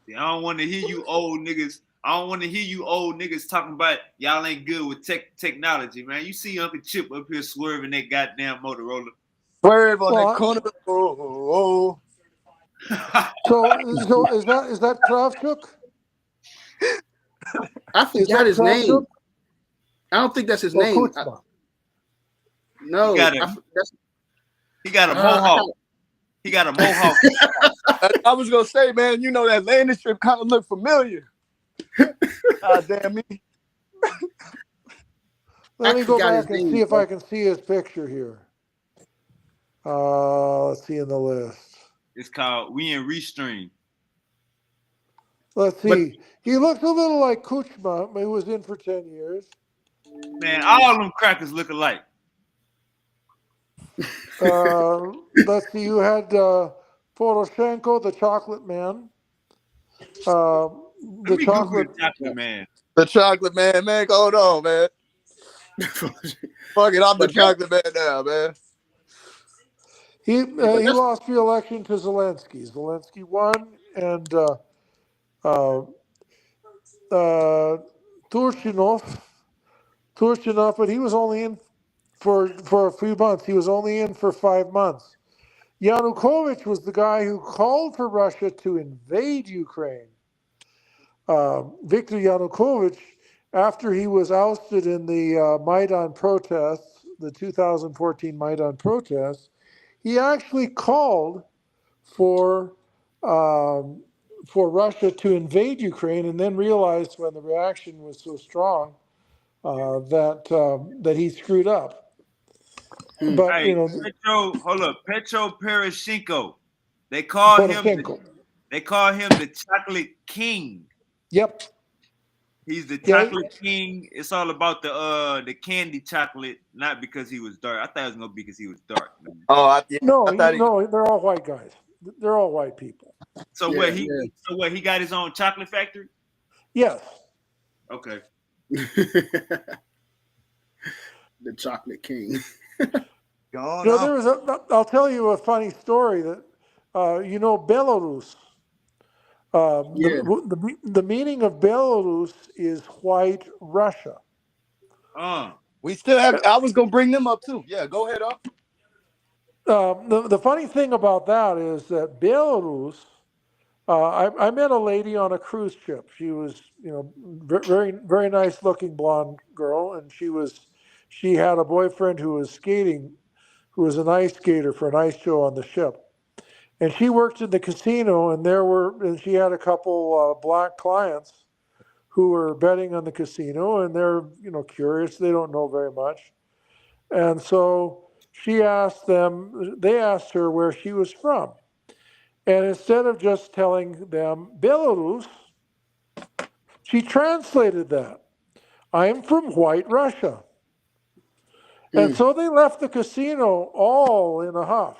See, I don't want to hear you old niggas. I don't want to hear you old niggas talking about y'all ain't good with technology, man. You see Uncle Chip up here swerving that goddamn Motorola. Swerve on that corner. Oh. So is that Kravchuk? I forgot his name. I don't think that's his name. No, he got a mohawk. He got a mohawk. I was gonna say, man, you know that landing strip kind of looked familiar. Damn me. Let I me go forgot his back and name, see if bro. I can see his picture here. Let's see in the list. It's called We in Restream. Let's But- see. He looks a little like Kuchma, who was in for 10 years. Man, all them crackers look alike. Let's see. You had Poroshenko, the chocolate man. The Let me Google chocolate. the chocolate man. The chocolate man, man. Hold on, man. Fuck it, I'm the chocolate man now, man. He lost the election to Zelensky. Zelensky won, and Turchinov, but he was only in for a few months. He was only in for 5 months. Yanukovych was the guy who called for Russia to invade Ukraine. Viktor Yanukovych, after he was ousted in the Maidan protests, the 2014 Maidan protests, he actually called for Russia to invade Ukraine, and then realized when the reaction was so strong that he screwed up. But Hey, you know, Petro Poroshenko. They call him Poroshenko. the chocolate king. Yep. He's the chocolate king. It's all about the candy chocolate, not because he was dark. I thought it was gonna be because he was dark. Man. Oh, No, they're all white guys. They're all white people. So he got his own chocolate factory? Yes. Okay. The chocolate king. I'll tell you a funny story that Belarus. The meaning of Belarus is white Russia. We still have. I was gonna bring them up too. Yeah, go ahead up. The funny thing about that is that Belarus. I met a lady on a cruise ship. She was, very very nice looking blonde girl, and she had a boyfriend who was skating, who was an ice skater for an ice show on the ship. And she worked in the casino, and she had a couple black clients who were betting on the casino, and they're curious. They don't know very much, and so they asked her where she was from, and instead of just telling them Belarus, she translated that. I'm from White Russia. And so they left the casino all in a huff,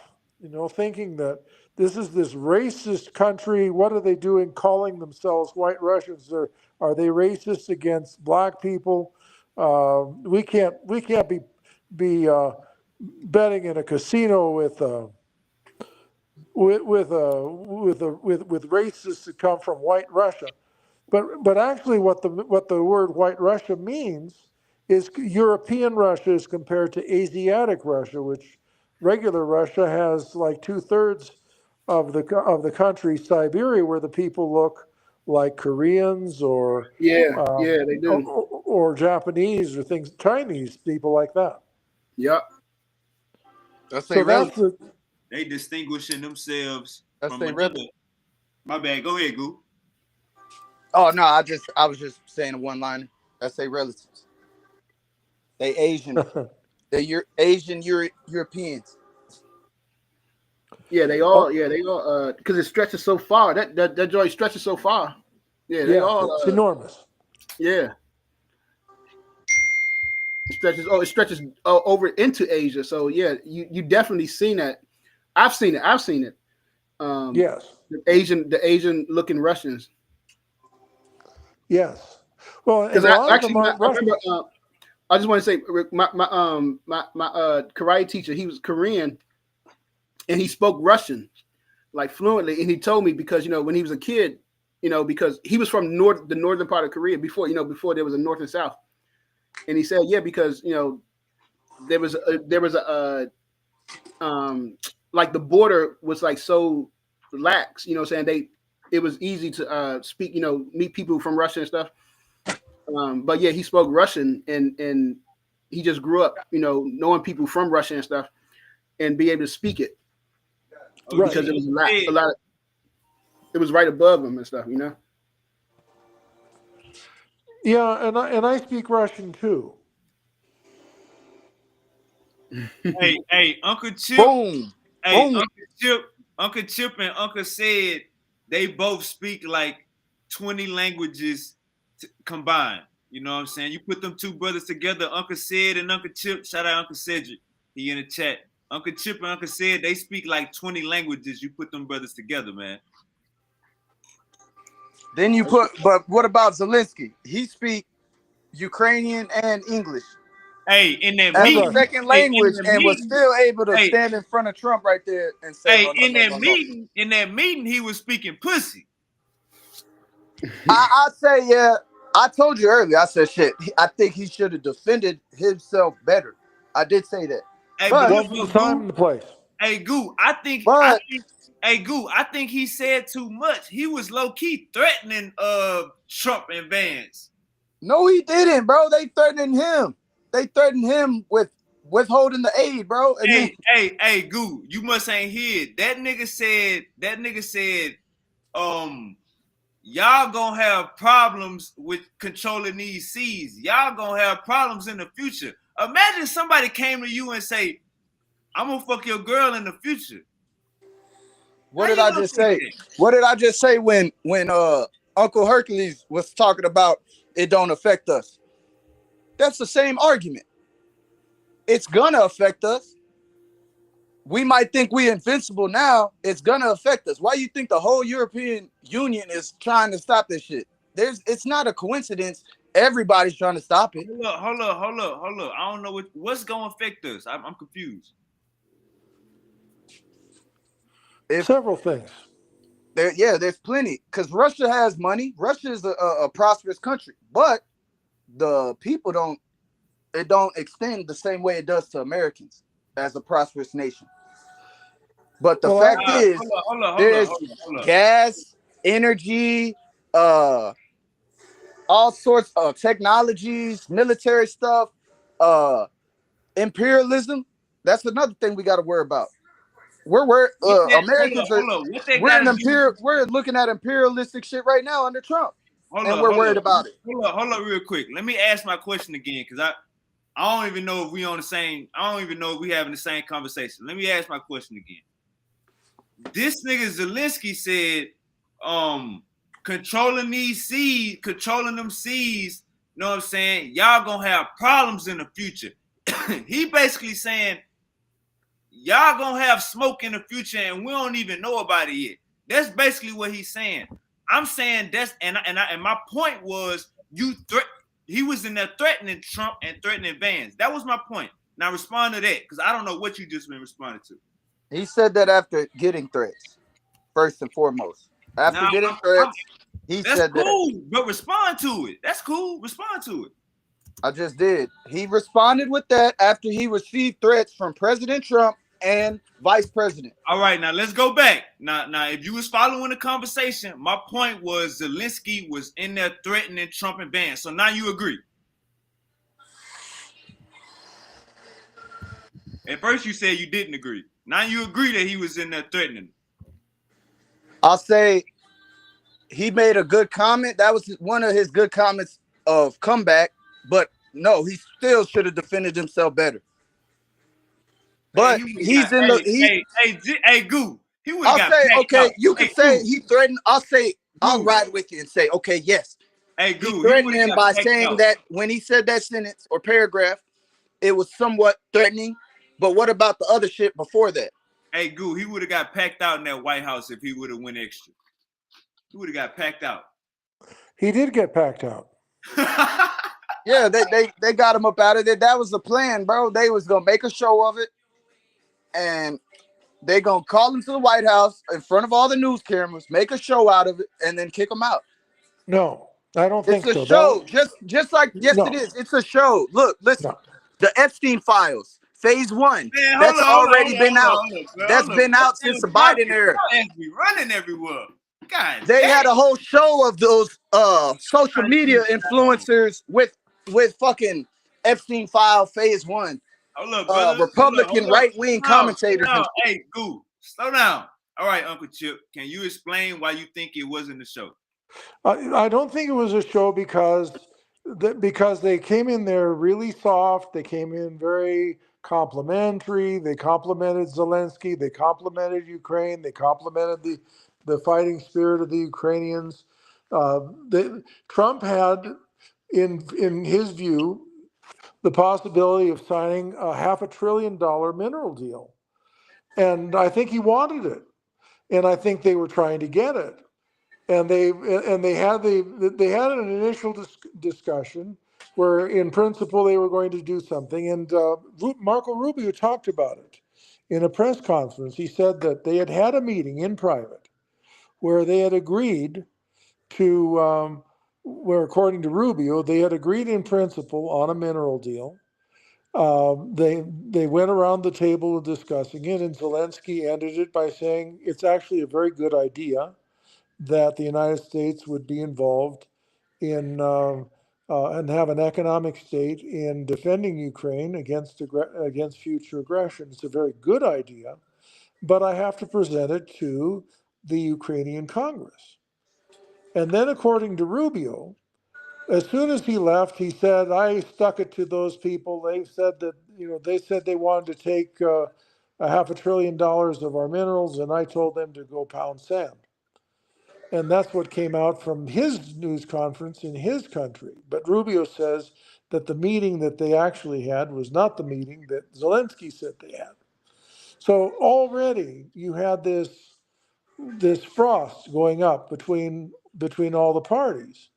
thinking that this is this racist country. What are they doing calling themselves White Russians? Are they racist against black people? We can't be betting in a casino with racists that come from White Russia. But actually what the word White Russia means is European Russia as compared to Asiatic Russia, which regular Russia has like 2/3 of the country, Siberia, where the people look like Koreans or they do, or Japanese or Chinese people like that. Yep. They distinguishing themselves from another. Really. My bad. Go ahead, Goo. Oh no, I was just saying a one liner. That's their relatives. They Asian. They're Asian Europeans. Yeah, they all because it stretches so far. That joint stretches so far. Yeah, it's enormous. Yeah. It stretches over into Asia. So yeah, you definitely seen that. I've seen it. Yes. The Asian looking Russians. Yes. Well, because I remember. I just want to say my karate teacher, he was Korean, and he spoke Russian like fluently, and he told me because when he was a kid, because he was from the northern part of Korea before there was a north and south, and he said because there was a like the border was like so lax, saying it was easy to speak, meet people from Russia and stuff. But yeah, he spoke Russian and he just grew up, knowing people from Russia and stuff and be able to speak it. Right. Because it was a lot. it was right above him and stuff, you know. Yeah, and I speak Russian too. Hey, Uncle Chip. Boom. Hey, Boom. Uncle Chip and Uncle said they both speak like 20 languages combined. You know what I'm saying? You put them two brothers together, Uncle Sid and Uncle Chip. Shout out Uncle Cedric. He in the chat. Uncle Chip and Uncle Sid, they speak like 20 languages. You put them brothers together, man. Then you put, but what about Zelensky? He speak Ukrainian and English Hey, in that as meeting, a second language, and was still able to hey, stand in front of Trump right there and say, hey, no, in that meeting, he was speaking pussy. I say, yeah. I told you earlier. I said, shit. I think he should have defended himself better. I did say that. Hey, but wasn't the time and the place. Hey, Goo, I think he said too much. He was low key threatening Trump and Vance. No, he didn't, bro. They threatened him. They threatened him with withholding the aid, bro. And hey, Goo, you must ain't hear it. That nigga said, y'all gonna have problems with controlling these seas. Y'all gonna have problems in the future. Imagine somebody came to you and say, I'm gonna fuck your girl in the future. What did I just say? What did I just say when Uncle Hercules was talking about it don't affect us? That's the same argument. It's gonna affect us. We might think we're invincible now. It's gonna affect us. Why you think the whole European Union is trying to stop this shit? It's not a coincidence. Everybody's trying to stop it. Hold up. I don't know what's gonna affect us. I'm confused. Several things. There's plenty. Because Russia has money. Russia is a prosperous country, but the people don't extend the same way it does to Americans as a prosperous nation. But the fact is, there's gas, energy, all sorts of technologies, military stuff, imperialism. That's another thing we got to worry about. Americans we're looking at imperialistic shit right now under Trump. We're worried about it. Hold up real quick. Let me ask my question again, because I don't even know if we on the same, I don't even know if we having the same conversation. Let me ask my question again. This nigga Zelensky said, controlling these seas, controlling them seas, you know what I'm saying? Y'all gonna have problems in the future. He basically saying, y'all gonna have smoke in the future and we don't even know about it yet. That's basically what he's saying. I'm saying that's, and my point was, he was in there threatening Trump and threatening Vance. That was my point. Now respond to that, because I don't know what you just been responding to. He said that after getting threats, first and foremost. After getting threats, he said cool, that. But respond to it. That's cool. Respond to it. I just did. He responded with that after he received threats from President Trump and Vice President. All right, now let's go back. Now, if you was following the conversation, my point was Zelensky was in there threatening Trump and Vance. So now you agree. At first you said you didn't agree. Now you agree that he was in there threatening. I'll say he made a good comment. That was one of his good comments of comeback. But no, he still should have defended himself better. But he's in the hey, Goo. He would I'll got say, okay, out. you can say he threatened. I'll say, I'll ride with you and say, okay, yes. Hey, Goo, he threatened him by saying that when he said that sentence or paragraph, it was somewhat threatening. But what about the other shit before that? Hey, Goo, he would have got packed out in that White House if he would have went extra. He would have got packed out. He did get packed out. Yeah, they got him up out of there. That was the plan, bro. They was gonna make a show of it, and they gonna call him to the White House in front of all the news cameras, make a show out of it, and then kick him out. No, I don't think so. It's a show, just like it is. It's a show. Look, listen, the Epstein files, phase 1. Man, that's already been out. That's been out since the Biden era. We running everywhere. God, they had a whole show of those social media influencers with fucking Epstein file phase 1. Hold up, brother. Republican right-wing commentators. Hey, Goo, slow down. All right, Uncle Chip, can you explain why you think it wasn't a show? I don't think it was a show because they came in there really soft. They came in very complimentary. They complimented Zelensky. They complimented Ukraine. They complimented the fighting spirit of the Ukrainians. Trump had, in his view, the possibility of signing a $500 billion mineral deal, and I think he wanted it, and I think they were trying to get it. And they had an initial discussion where, in principle, they were going to do something. And Marco Rubio talked about it in a press conference. He said that they had a meeting in private where they had agreed to, where according to Rubio, they had agreed in principle on a mineral deal. They went around the table discussing it, and Zelensky ended it by saying it's actually a very good idea that the United States would be involved in and have an economic state in defending Ukraine against future aggression. It's a very good idea, but I have to present it to the Ukrainian Congress. And then, according to Rubio, as soon as he left, he said, I stuck it to those people. They said that, they said they wanted to take a $500 billion of our minerals, and I told them to go pound sand. And that's what came out from his news conference in his country. But Rubio says that the meeting that they actually had was not the meeting that Zelensky said they had. So already you had this frost going up between all the parties.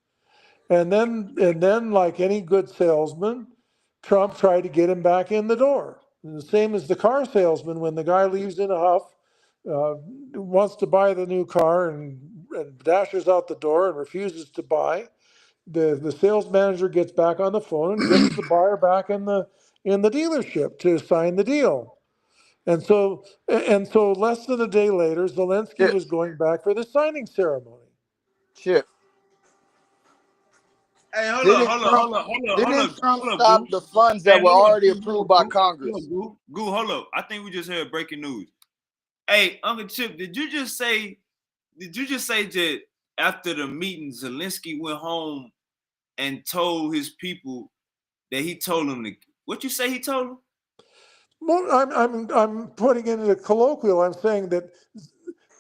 And then, like any good salesman, Trump tried to get him back in the door. And the same as the car salesman, when the guy leaves in a huff, wants to buy the new car and dashes out the door and refuses to buy, the sales manager gets back on the phone and gets the buyer back in the dealership to sign the deal. And so less than a day later, Zelensky was going back for the signing ceremony. Chip. Hey, Didn't Trump stop the funds that were already approved by Congress? Goo, hold up. I think we just heard breaking news. Hey, Uncle Chip, did you just say that after the meeting, Zelensky went home and told his people that he told them to, what you say he told them? Well, I'm putting it in a colloquial. I'm saying that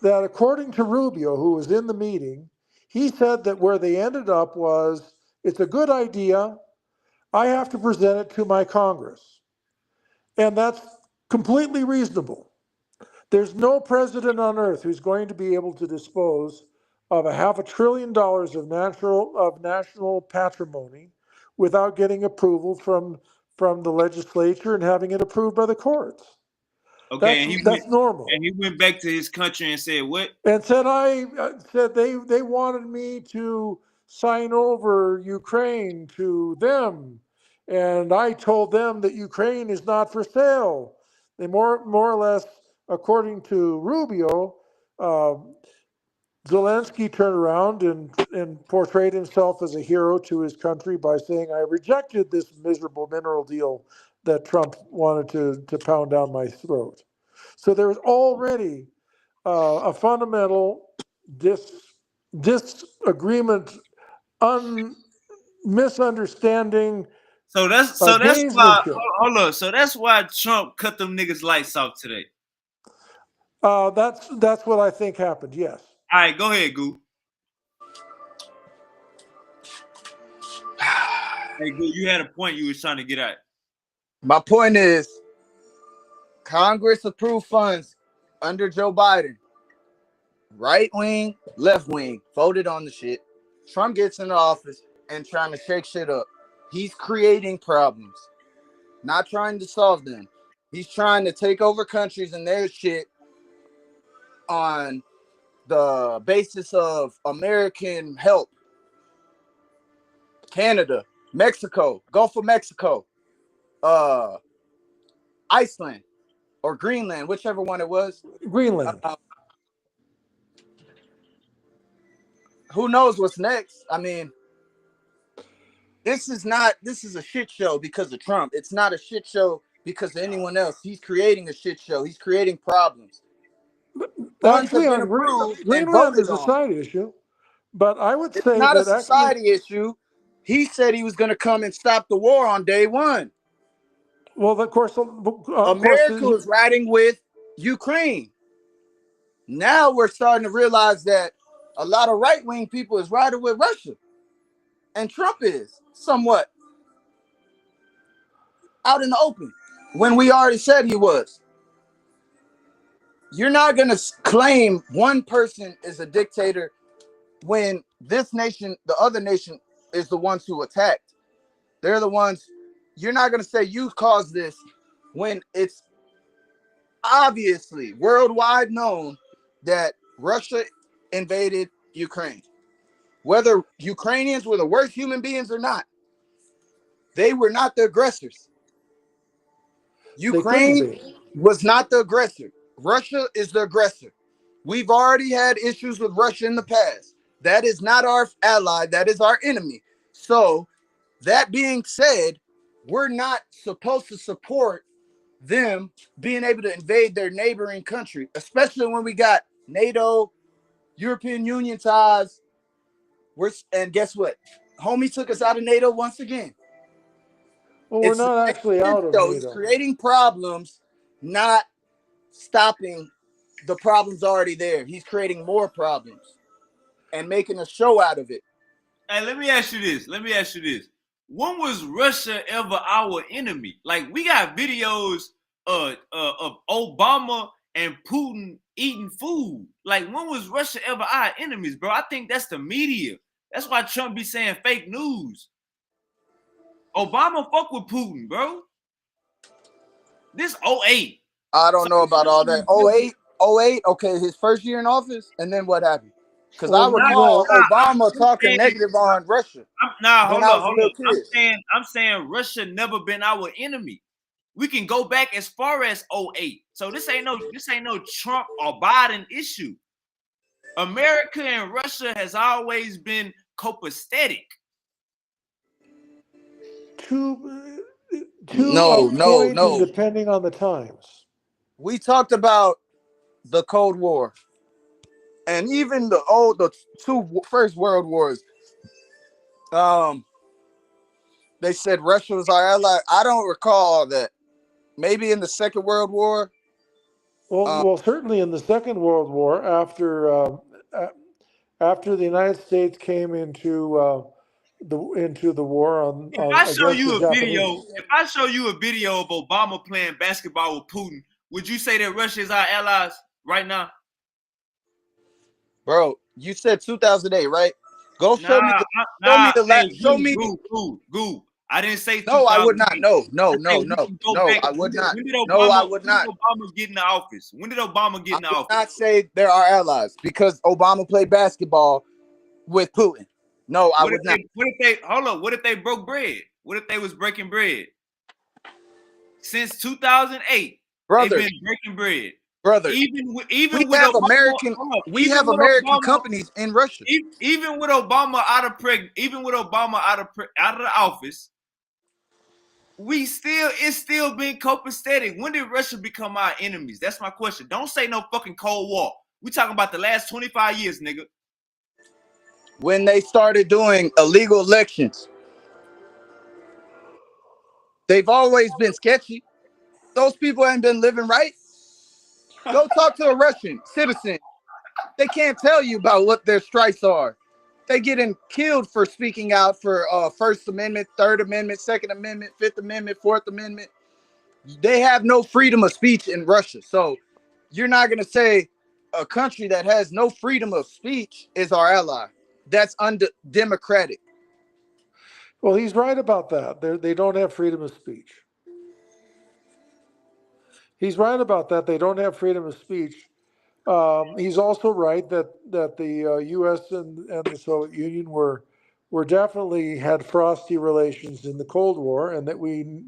according to Rubio, who was in the meeting, he said that where they ended up was, it's a good idea. I have to present it to my Congress. And that's completely reasonable. There's no president on earth who's going to be able to dispose of $500 billion of national patrimony without getting approval from the legislature and having it approved by the courts. Okay, that's normal. And he went back to his country and said what? And said they wanted me to sign over Ukraine to them, and I told them that Ukraine is not for sale. They more or less, according to Rubio, Zelensky turned around and portrayed himself as a hero to his country by saying, I rejected this miserable mineral deal that Trump wanted to pound down my throat. So there was already a fundamental disagreement, misunderstanding. So that's why, hold on. So that's why Trump cut them niggas lights off today. That's what I think happened. Yes. All right, go ahead, Goo. Hey, Goo, you had a point you was trying to get at. My point is, Congress approved funds under Joe Biden. Right wing, left wing voted on the shit. Trump gets into office and trying to shake shit up. He's creating problems, not trying to solve them. He's trying to take over countries and their shit on the basis of American help. Canada, Mexico, Gulf of Mexico, Iceland, or Greenland, whichever one it was. Greenland. Who knows what's next? I mean, this is a shit show because of Trump. It's not a shit show because of anyone else. He's creating a shit show. He's creating problems. funds have Actually, been on approved and Greenland voted is a on. side issue, but I would It's say not a that actually, society issue. He said he was going to come and stop the war on day one. well, of course, America was riding with Ukraine. Now we're starting to realize that a lot of right-wing people is riding with Russia. And Trump is somewhat out in the open when we already said he was. You're not going to claim one person is a dictator when this nation, the other nation, is the ones who attacked. They're the ones. You're not going to say you caused this when it's obviously worldwide known that Russia invaded Ukraine. Whether Ukrainians were the worst human beings or not, they were not the aggressors. Ukraine was not the aggressor. Russia is the aggressor. We've already had issues with Russia in the past. That is not our ally. That is our enemy. So, that being said, we're not supposed to support them being able to invade their neighboring country, especially when we got NATO, European Union ties. And guess what? Homie took us out of NATO once again. well, we're not actually out of It's NATO. creating problems, not stopping the problems already there. He's creating more problems and making a show out of it. Hey, let me ask you this. When was Russia ever our enemy? Like, we got videos of Obama and Putin eating food. Like, when was Russia ever our enemies, bro? I think that's the media. That's why Trump be saying fake news. Obama fuck with Putin, bro. This 08. I don't know about all that. 08, okay, his first year in office, and then what happened? Because I recall Obama talking negative on Russia. Hold on. I'm saying Russia never been our enemy. We can go back as far as 08. So this ain't no Trump or Biden issue. America and Russia has always been copacetic. No. Depending on the times. We talked about the Cold War, and even the two first World Wars. They said Russia was our ally. I don't recall all that. Maybe in the Second World War. Well, certainly in the Second World War, after the United States came into the war on. If I show you a video of Obama playing basketball with Putin, would you say that Russia is our allies right now? Bro, you said 2008, right? Go show me Goo. I didn't say 2008. No, I would not. No, I would not. No, I would not. When did Obama get in the office? When did Obama get in the office? I would not say they're our allies because Obama played basketball with Putin. No, I would not. What if they broke bread? What if they was breaking bread? Since 2008, they've been breaking bread. Brother, we have American companies in Russia. Even with Obama out of the office, it's still been copacetic. When did Russia become our enemies? That's my question. Don't say no fucking Cold War. We talking about the last 25 years, nigga. When they started doing illegal elections, they've always been sketchy. Those people ain't been living right. Go talk to a Russian citizen. They can't tell you about what their strikes are. They getting killed for speaking out for First Amendment, Third Amendment, Second Amendment, Fifth Amendment, Fourth Amendment. They have no freedom of speech in Russia. So you're not going to say a country that has no freedom of speech is our ally. That's undemocratic. Well, he's right about that. They don't have freedom of speech. He's right about that. They don't have freedom of speech. He's also right that the U.S. and the Soviet Union were definitely had frosty relations in the Cold War, and that we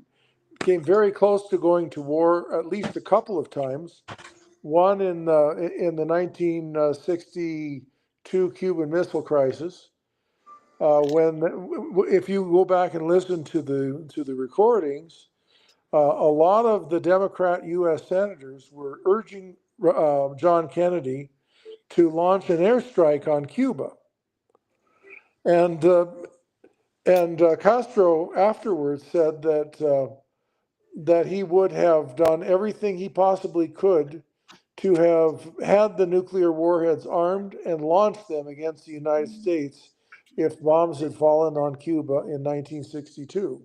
came very close to going to war at least a couple of times. One in the 1962 Cuban Missile Crisis, when, if you go back and listen to the recordings. A lot of the Democrat U.S. senators were urging John Kennedy to launch an airstrike on Cuba. And Castro afterwards said that he would have done everything he possibly could to have had the nuclear warheads armed and launched them against the United States if bombs had fallen on Cuba in 1962.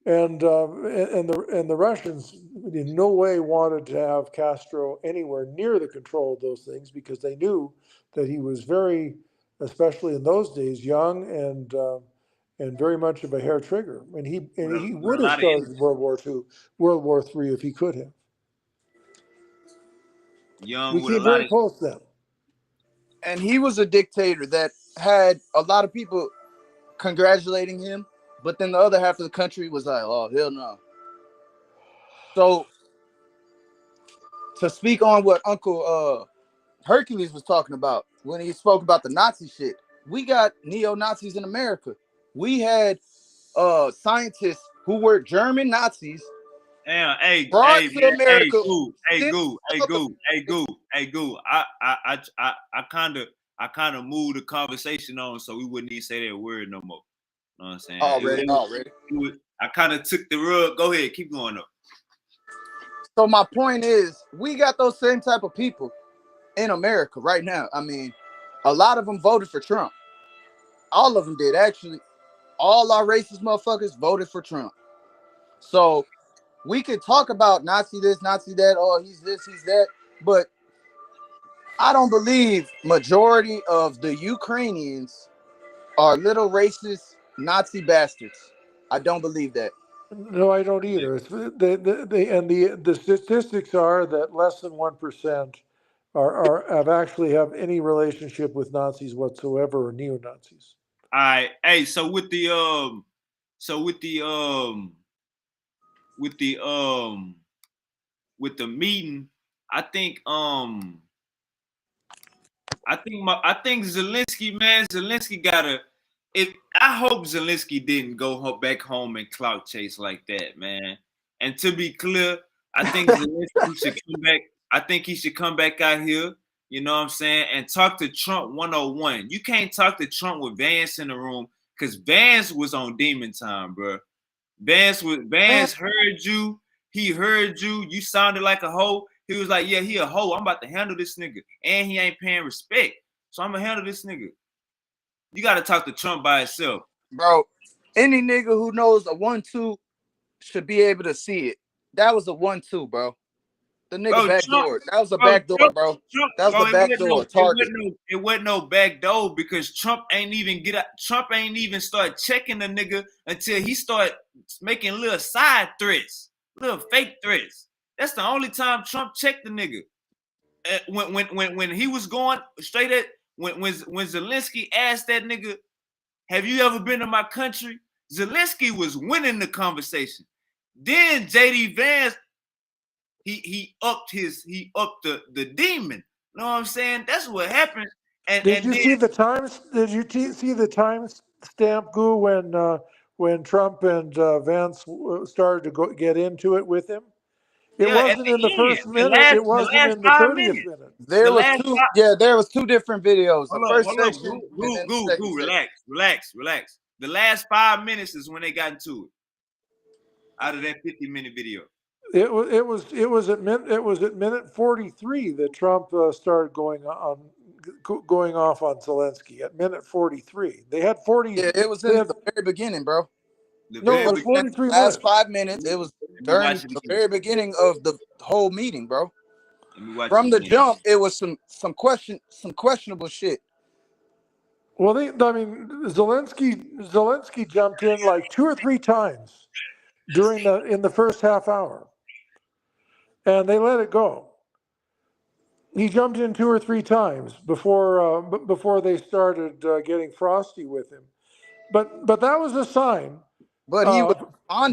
And the Russians in no way wanted to have Castro anywhere near the control of those things because they knew that he was very, especially in those days, young and very much of a hair trigger. And he would have started World War II, World War III if he could have. Young We with a came lot very of close then. And he was a dictator that had a lot of people congratulating him, but then the other half of the country was like, oh, hell no. So to speak on what Uncle Hercules was talking about when he spoke about the Nazi shit, we got neo-Nazis in America. We had scientists who were German Nazis brought to man, America. Goo. I kind of moved the conversation on so we wouldn't even say that word no more. You know what I'm saying? Already. I kind of took the rug. Go ahead, keep going up. So my point is, we got those same type of people in America right now. I mean, a lot of them voted for Trump. All of them did, actually. All our racist motherfuckers voted for Trump. So we could talk about Nazi this, Nazi that, oh, he's this, he's that, but I don't believe majority of the Ukrainians are little racist Nazi bastards. I don't believe that. No, I don't either. The statistics are that less than 1% have any relationship with Nazis whatsoever or neo-Nazis. All right, hey, so with the meeting, I think Zelensky, man, gotta. I hope Zelensky didn't go back home and clout chase like that, man. And to be clear, I think Zelensky should come back. I think he should come back out here, you know what I'm saying, and talk to Trump 101. You can't talk to Trump with Vance in the room because Vance was on demon time, bro. Vance heard you. He heard you. You sounded like a hoe. He was like, yeah, he a hoe. I'm about to handle this nigga. And he ain't paying respect. So I'm going to handle this nigga. You got to talk to Trump by himself. Bro, any nigga who knows a 1-2 should be able to see it. That was a 1-2, bro. The nigga backdoor. That was a backdoor, bro. That was the backdoor target. It wasn't no backdoor because Trump ain't even start checking the nigga until he started making little side threats, little fake threats. That's the only time Trump checked the nigga. When he was going straight at when Zelensky asked that nigga, have you ever been to my country? Zelensky was winning the conversation. Then JD Vance, he upped the demon. You know what I'm saying? That's what happened. Did you see the times? Did you see the time stamp, Goo, when Trump and Vance started to get into it with him? It wasn't in the first minute. It wasn't in the 30th minute. There was two different videos. The first section, relax. The last 5 minutes is when they got into it. Out of that 50-minute video. It was at minute 43 that Trump started going off on Zelensky at minute 43. They had 40. Yeah, it was in the very beginning, bro. It was 43 last minutes. 5 minutes. It was during the very beginning of the whole meeting, bro. From the jump, it was some questionable shit. Well, Zelensky jumped in like 2 or 3 times in the first half hour, and they let it go. He jumped in 2 or 3 times before they started getting frosty with him. But that was a sign. But he was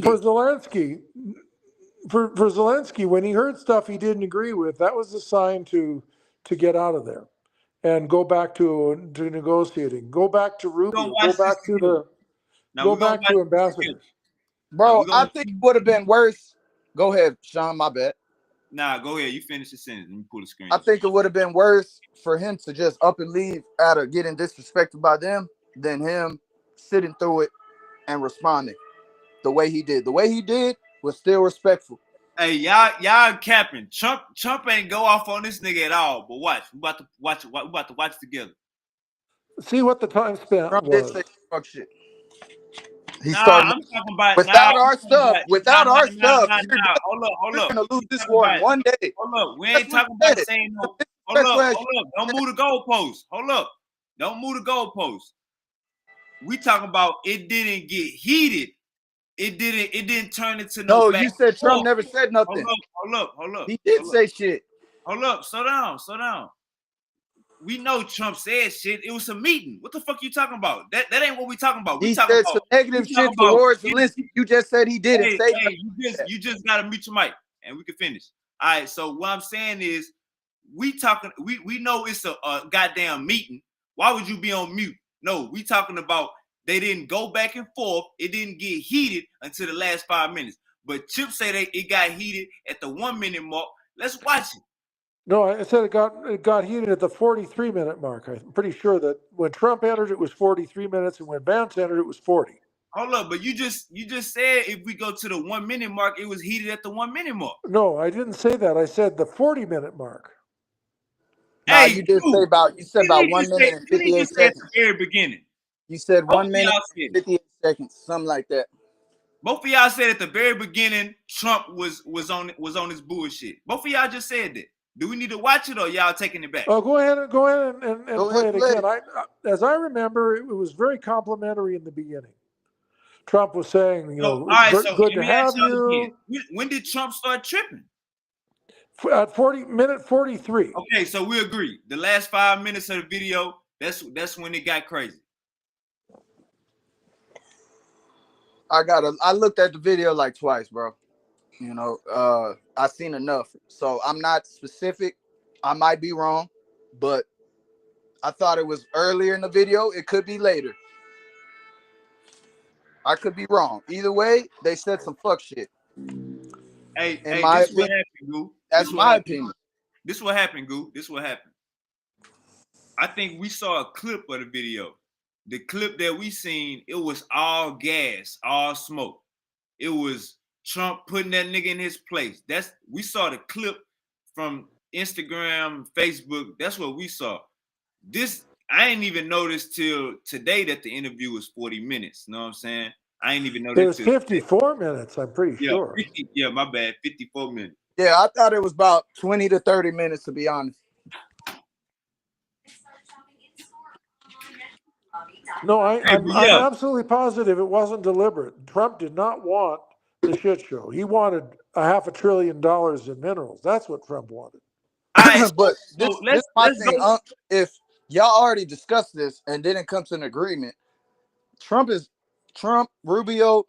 for Zelensky. For Zelensky, when he heard stuff he didn't agree with, that was a sign to get out of there and go back to negotiating. Go back to Rubio. Go back to ambassadors. Bro, I think it would have been worse. Go ahead, Sean. My bad. Nah, go ahead. You finish the sentence. Let me pull the screen. I think it would have been worse for him to just up and leave out of getting disrespected by them than him sitting through it and responding the way he did. The way he did was still respectful. Hey, y'all capping. Trump ain't go off on this nigga at all. But watch, we about to watch. We about to watch together. See what the time spent Trump did was. say fuck shit. He Nah, started I'm talking about without our I'm talking stuff. about- Without nah, our nah, stuff, nah, you're, nah. Hold you're up. gonna lose We this talking war in about- one day. Hold up. We That's ain't what talking he about said. saying no. That's Hold what up. Don't move the goalposts. Hold up. Don't move the goalposts. We talking about it didn't get heated. It didn't turn into no No, back you said and Trump forth. never said nothing. Hold up. He did say shit. Hold up. Slow down. We know Trump said shit. It was a meeting. What the fuck you talking about? That ain't what we talking about. We He talking said about some negative we talking shit about- towards Zelensky. You just said he didn't Hey, say you just gotta mute your mic and we can finish. All right. So what I'm saying is, we know it's a goddamn meeting. Why would you be on mute? No, we talking about they didn't go back and forth. It didn't get heated until the last 5 minutes. But Chip said it got heated at the 1 minute mark. Let's watch it. No, I said it got heated at the 43-minute mark. I'm pretty sure that when Trump entered, it was 43 minutes, and when Vance entered, it was 40. Hold up, but you just said if we go to the 1 minute mark, it was heated at the 1 minute mark. No, I didn't say that. I said the 40-minute mark. Nah, Hey, you did say about 1 minute and 58 at seconds. the very beginning. You said Both 1 of minute y'all and said it. 58 seconds, something like that. Both of y'all said at the very beginning Trump was on his bullshit. Both of y'all just said that. Do we need to watch it or y'all taking it back? Oh, go ahead and Go play ahead, it play again. it. As I remember, it was very complimentary in the beginning. Trump was saying, All right, so good let to me ask have y'all you. again. When did Trump start tripping? At minute 43. Okay, so we agree. The last 5 minutes of the video, that's when it got crazy. I looked at the video like twice, bro. You know, I seen enough. So I'm not specific. I might be wrong, but I thought it was earlier in the video. It could be later. I could be wrong. Either way, they said some fuck shit. Hey, In my this is what opinion, happened, Goo. that's my opinion. This is what happened, Goo. This is what happened. I think we saw a clip of the video. The clip that we seen, it was all gas, all smoke. It was Trump putting that nigga in his place. We saw the clip from Instagram, Facebook. That's what we saw. This I ain't even noticed till today that the interview was 40 minutes. You know what I'm saying? I ain't even It noticed. was 54 minutes, I'm pretty sure. 50, yeah, my bad. 54 minutes. Yeah, I thought it was about 20 to 30 minutes, to be honest. No, I'm absolutely positive it wasn't deliberate. Trump did not want the shit show. He wanted $500 billion in minerals. That's what Trump wanted. But this my let's thing. go. If y'all already discussed this and didn't come to an agreement, Trump, Rubio,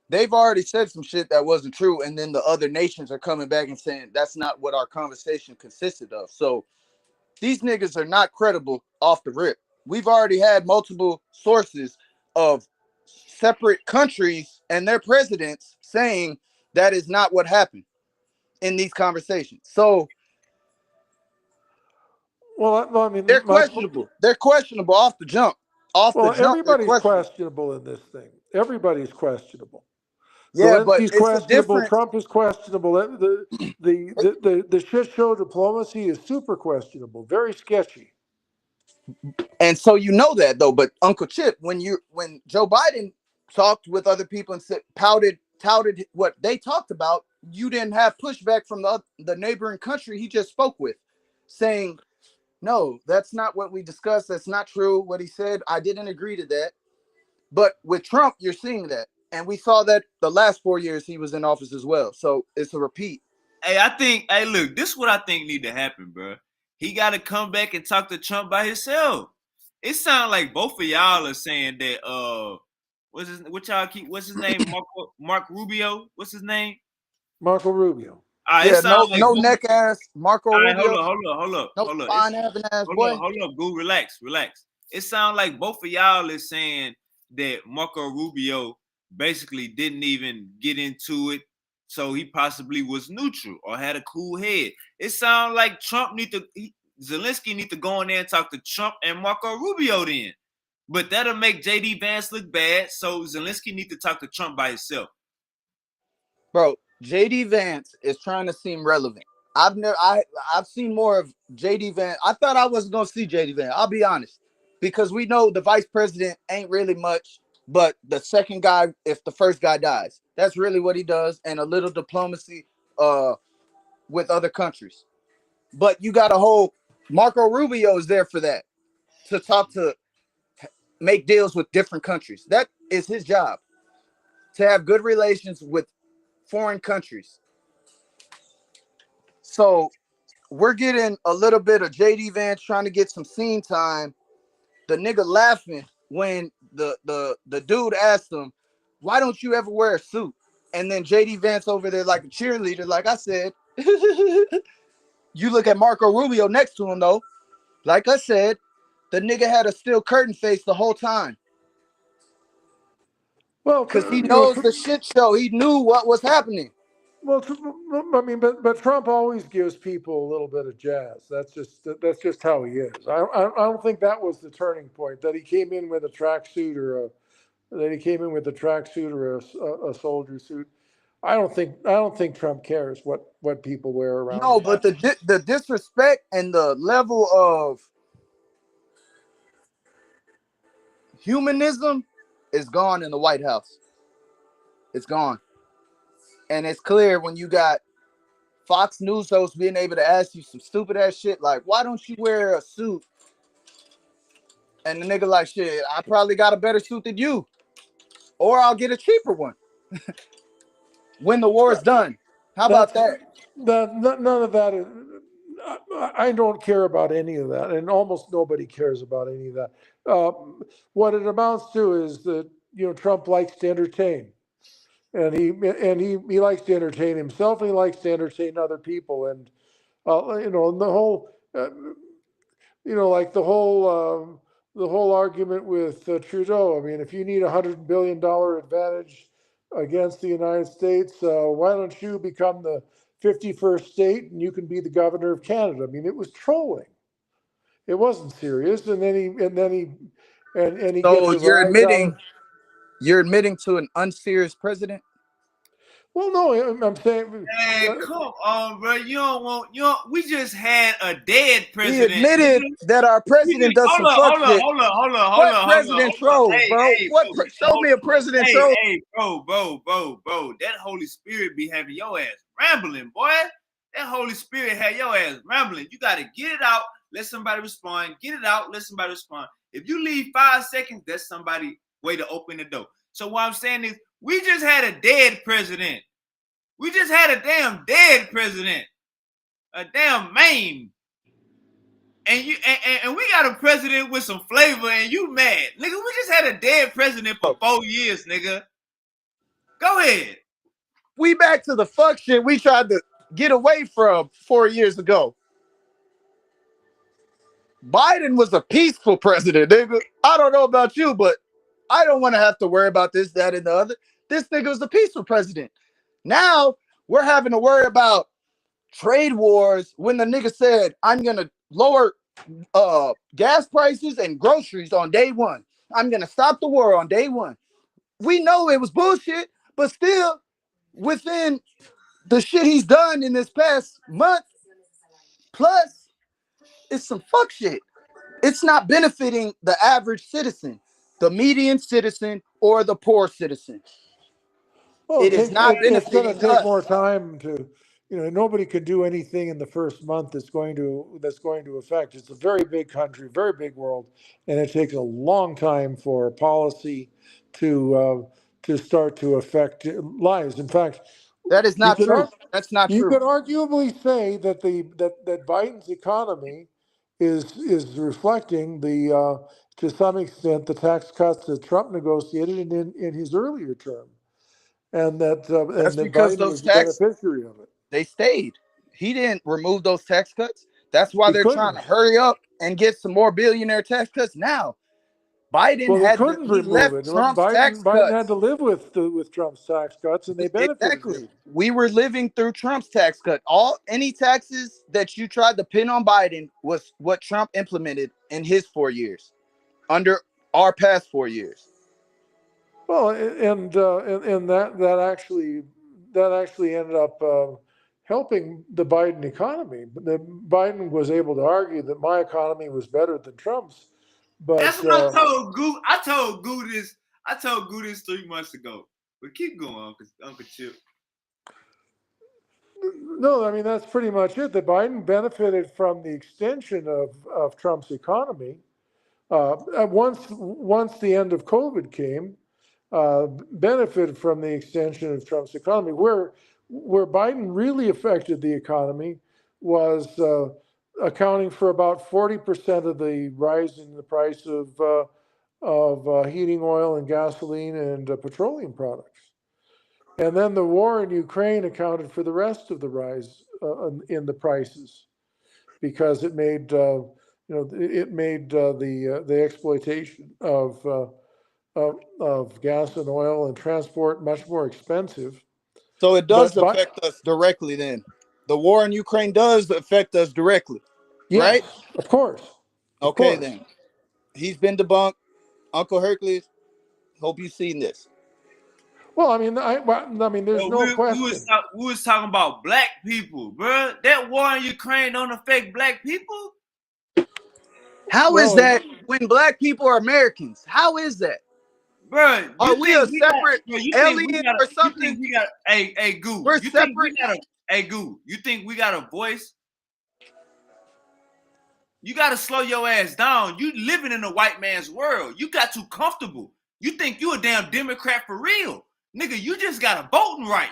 they've already said some shit that wasn't true, and then the other nations are coming back and saying that's not what our conversation consisted of. So these niggas are not credible off the rip. We've already had multiple sources of separate countries and their presidents saying that is not what happened in these conversations. So well, I mean, they're questionable. They're questionable off the jump. Everybody's questionable in this thing. Everybody's questionable. Yeah, but Zelensky's it's a questionable. difference. Trump is questionable. The shit show diplomacy is super questionable. Very sketchy. And so you know that though. But Uncle Chip, when Joe Biden talked with other people and touted what they talked about, you didn't have pushback from the neighboring country he just spoke with, saying, no, that's not what we discussed. That's not true. What he said, I didn't agree to that. But with Trump, you're seeing that. And we saw that the last 4 years he was in office as well. So it's a repeat. Hey, look, this is what I think need to happen, bro. He got to come back and talk to Trump by himself. It sounds like both of y'all are saying that, what's his name? Mark Rubio? What's his name? Marco Rubio. Yeah, no neck ass Marco Rubio. Hold up. No fine having ass boy. Hold up, Goo, relax. It sounds like both of y'all is saying that Marco Rubio basically didn't even get into it, So he possibly was neutral or had a cool head. It sounds like Zelensky need to go in there and talk to Trump and Marco Rubio then. But that'll make JD Vance look bad. So Zelensky need to talk to Trump by himself. Bro, JD Vance is trying to seem relevant. I've seen more of JD Vance. I thought I wasn't gonna see JD Vance. I'll be honest, because we know the vice president ain't really much, but the second guy, if the first guy dies, that's really what he does, and a little diplomacy with other countries. But you got a whole Marco Rubio is there for that, to talk to, make deals with different countries. That is his job, to have good relations with foreign countries. So we're getting a little bit of JD Vance trying to get some scene time. The nigga laughing when the dude asked him, why don't you ever wear a suit? And then JD Vance over there like a cheerleader, like I said. You look at Marco Rubio next to him though. Like I said, the nigga had a steel curtain face the whole time. Well, Because he knows the shit show. He knew what was happening. Well, I mean, but Trump always gives people a little bit of jazz. That's just how he is. I don't think that was the turning point, that he came in with a tracksuit or a soldier suit. I don't think Trump cares what people wear around. No, him. but the disrespect and the level of humanism is gone in the White House. It's gone. And it's clear when you got Fox News hosts being able to ask you some stupid ass shit like, why don't you wear a suit? And the nigga like, shit, I probably got a better suit than you. Or I'll get a cheaper one when the war is done. How about that? None of that is. I don't care about any of that, and almost nobody cares about any of that. What it amounts to is that Trump likes to entertain, and he likes to entertain himself, and he likes to entertain other people, and and the whole, like the whole argument with Trudeau. I mean, if you need $100 billion advantage against the United States, why don't you become the 51st state and you can be the governor of Canada? I mean, it was trolling. It wasn't serious. And then he So gets his eyes out. you're admitting to an unserious president? Well, no, I'm saying. Hey, come on, bro. We just had a dead president. He admitted that our president does some fuck shit. Hold on. What president trolls, bro? Show me a president troll. Hey, bro. That Holy Spirit be having your ass rambling, boy. That Holy Spirit had your ass rambling. You got to get it out, let somebody respond. Get it out, let somebody respond. If you leave 5 seconds, that's somebody way to open the door. So what I'm saying is, we just had a dead president. We just had a damn dead president. A damn maimed. And we got a president with some flavor and you mad. Nigga, we just had a dead president for 4 years, nigga. Go ahead. We back to the fuck shit we tried to get away from 4 years ago. Biden was a peaceful president, nigga. I don't know about you, but I don't want to have to worry about this, that, and the other. This nigga was a peaceful president. Now we're having to worry about trade wars when the nigga said, I'm going to lower gas prices and groceries on day one. I'm going to stop the war on day one. We know it was bullshit, but still, within the shit he's done in this past month, plus, it's some fuck shit. It's not benefiting the average citizen, the median citizen, or the poor citizen. Well, it is not benefiting It's going to take us. more time to, nobody could do anything in the first month that's going to affect. It's a very big country, very big world, and it takes a long time for policy to start to affect lives. In fact, that is not true. That's not true. You could arguably say that that Biden's economy is reflecting to some extent the tax cuts that Trump negotiated in his earlier term. And that because Biden those was the beneficiary of it. They stayed. He didn't remove those tax cuts. That's why they're trying to hurry up and get some more billionaire tax cuts now. Biden Well, they had couldn't he remove left it. Trump's tax Biden had cuts. to live with Trump's tax cuts, and they benefited from Exactly. it. We were living through Trump's tax cut. Any taxes that you tried to pin on Biden was what Trump implemented in his 4 years, under our past 4 years. Well, and that actually ended up helping the Biden economy. Biden was able to argue that my economy was better than Trump's, That's but what I told Goo. I told Goo this. I told Goo this 3 months ago. But keep going, Uncle Chip. no, I mean that's pretty much it. That Biden benefited from the extension of Trump's economy. Once the end of COVID came, benefited from the extension of Trump's economy. Where Biden really affected the economy was accounting for about 40% of the rise in the price of heating oil and gasoline and petroleum products. And then the war in Ukraine accounted for the rest of the rise in the prices, because it made the exploitation of gas and oil and transport much more expensive. So it does But affect us directly. Then the war in Ukraine does affect us directly, yes, right? of course, Okay, then he's been debunked. Uncle Hercules, hope you've seen this. Well, I mean, there's no question. We was talking about black people, bro. That war in Ukraine don't affect black people. How is that when black people are Americans? How is that? Bro, are we a separate alien or something? Hey, Goo. We're separate. Goo. You think we got a voice? You got to slow your ass down. You living in a white man's world. You got too comfortable. You think you a damn Democrat for real. Nigga, you just got a voting right.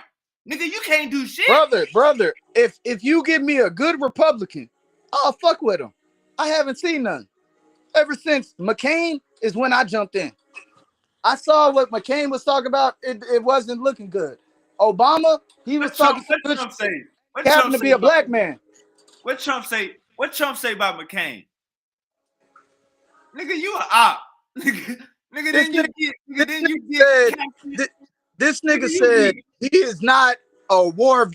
Nigga, you can't do shit. Brother, if you give me a good Republican, I'll fuck with him. I haven't seen none. Ever since McCain is when I jumped in. I saw what McCain was talking about. It wasn't looking good. Obama, he was talking good shit. He happened to be a black man. What Trump say? What Trump say about McCain? Nigga, you a op. This nigga said he is not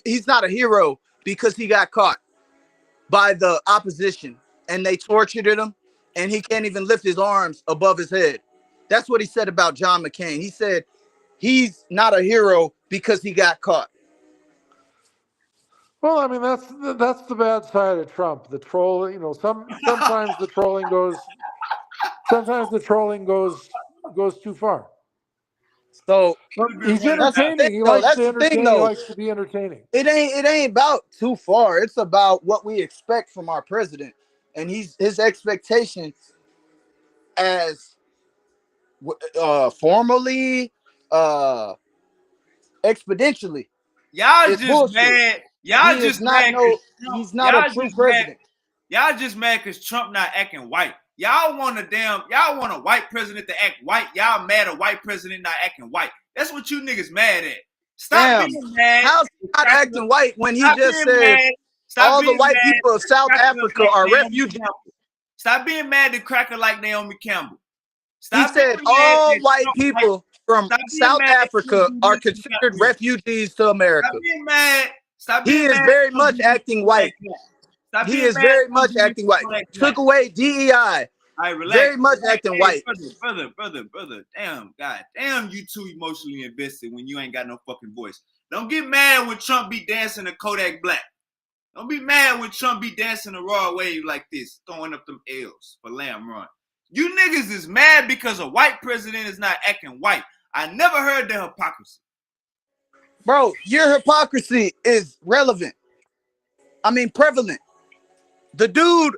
he's not a hero because he got caught by the opposition and they tortured him and he can't even lift his arms above his head. That's what he said about John McCain. He said he's not a hero because he got caught. Well, I mean, that's the bad side of Trump. The troll, sometimes the trolling goes too far. So he's entertaining. He likes to entertain. He likes to be entertaining. It ain't about too far. It's about what we expect from our president, and his expectation as formally, exponentially. Y'all just bullshit. Mad. Y'all just mad. He's not a true president. Y'all just mad because Trump not acting white. Y'all want a white president to act white. Y'all mad a white president not acting white. That's what you niggas mad at. Stop being mad. How's he not acting white when he just said all the white people of South Africa are refugees? Stop being mad to Cracker like Naomi Campbell. He said all white people from South Africa are considered refugees to America. Stop being mad. He is very much acting white. He is very much acting white. Took away DEI. All right, relax. Very much acting white. Brother. Damn, you too emotionally invested when you ain't got no fucking voice. Don't get mad when Trump be dancing to Kodak Black. Don't be mad when Trump be dancing a raw wave like this, throwing up them L's for Lamb Run. You niggas is mad because a white president is not acting white. I never heard the hypocrisy. Bro, your hypocrisy is relevant. I mean, prevalent. The dude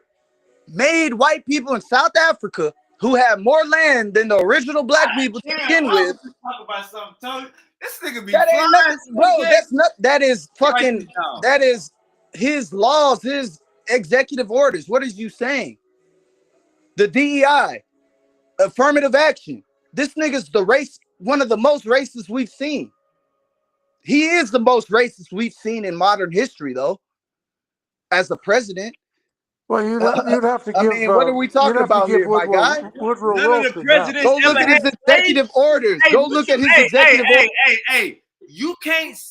made white people in South Africa who had more land than the original black people to begin with. Talk about something, Tony. This nigga be that ain't nothing, bro. That's not. That is fucking. That is his laws, his executive orders. What is you saying? The DEI, affirmative action. This nigga's one of the most racist we've seen. He is the most racist we've seen in modern history, though. As the president, Well, you'd have to I give mean, what are we you'd talking have to about give here, my guy? Woodrow None of the Wilson that. presidents Go look ever at had his slaves. executive orders. Hey, Go what look you- at his hey, executive orders. hey,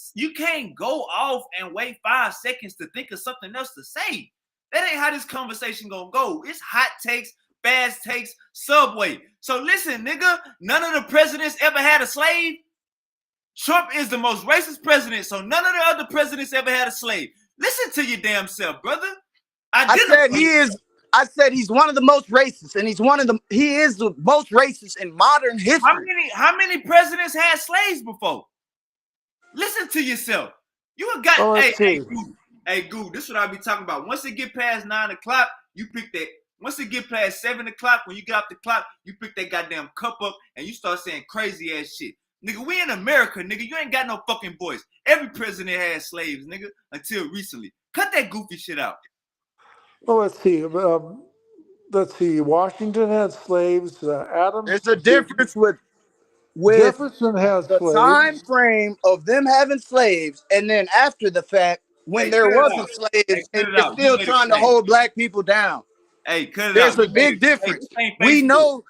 you can't go off and wait 5 seconds to think of something else to say. That ain't how this conversation gonna go. It's hot takes, fast takes, Subway. So listen, nigga, none of the presidents ever had a slave. Trump is the most racist president, so none of the other presidents ever had a slave. Listen to your damn self, brother. I said he's one of the most racist, and he is the most racist in modern history. How many presidents had slaves before? Listen to yourself. You got hey, Goo, this is what I be talking about. Once it get past 9 o'clock, you pick that. Once it get past 7 o'clock, when you get off the clock, you pick that goddamn cup up and you start saying crazy ass shit. Nigga, we in America, nigga. You ain't got no fucking voice. Every president had slaves, nigga, until recently. Cut that goofy shit out. Well, let's see. Washington had slaves. Adams. There's a difference with Jefferson has the slaves. time frame of them having slaves, and then after the fact, when there wasn't slaves, and they're still trying to hold black people down. Hey, cut it There's out. a big difference. Hey, We know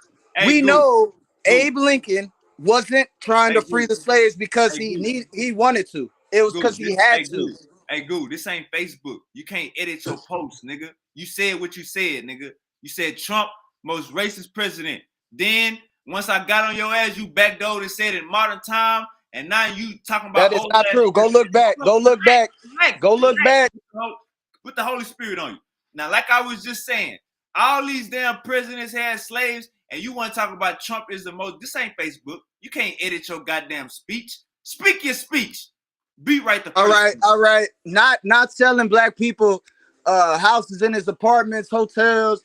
Goo. Abe Lincoln wasn't trying to free Goo. the slaves because Hey, he wanted to. It was because he had to. Hey, Goo, this ain't Facebook. You can't edit your post, nigga. You said what you said, nigga. You said Trump, most racist president. Then, once I got on your ass, you backdoored and said in modern time, and now you talking about that is not true. Go look back. Go look back. Go look back. Put the Holy Spirit on you. Now, like I was just saying, all these damn presidents had slaves, and you want to talk about Trump is the most. This ain't Facebook. You can't edit your goddamn speech. Speak your speech. Be right the first. All right. Not selling black people houses in his apartments, hotels,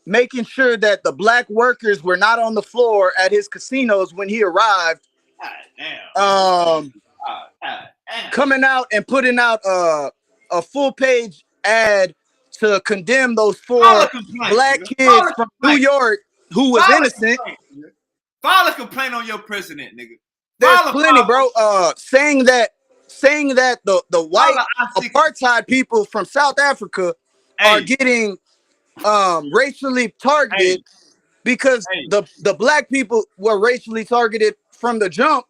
making sure that the black workers were not on the floor at his casinos when he arrived. God damn. Coming out and putting out a full page ad to condemn those 4 black kids from New York who was innocent. File a complaint on your president, nigga. There's plenty, bro. Saying that the white apartheid people from South Africa are getting racially targeted because the black people were racially targeted from the jump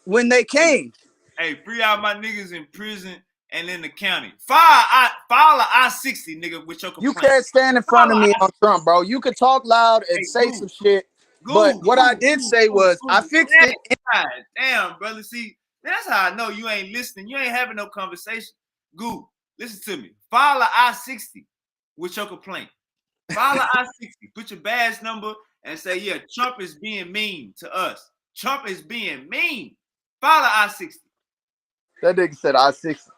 when they came. Hey, free out my niggas in prison and in the county. File a I-60, nigga, with your complaint. You can't stand in front of me on Trump, bro. You can talk loud and say some shit. But what I did say was I fixed it. God damn, brother. See, that's how I know you ain't listening. You ain't having no conversation. Goo, listen to me. File a I-60 with your complaint. File a I-60. Put your badge number and say, yeah, Trump is being mean to us. Trump is being mean. File a I-60. That nigga said I-60.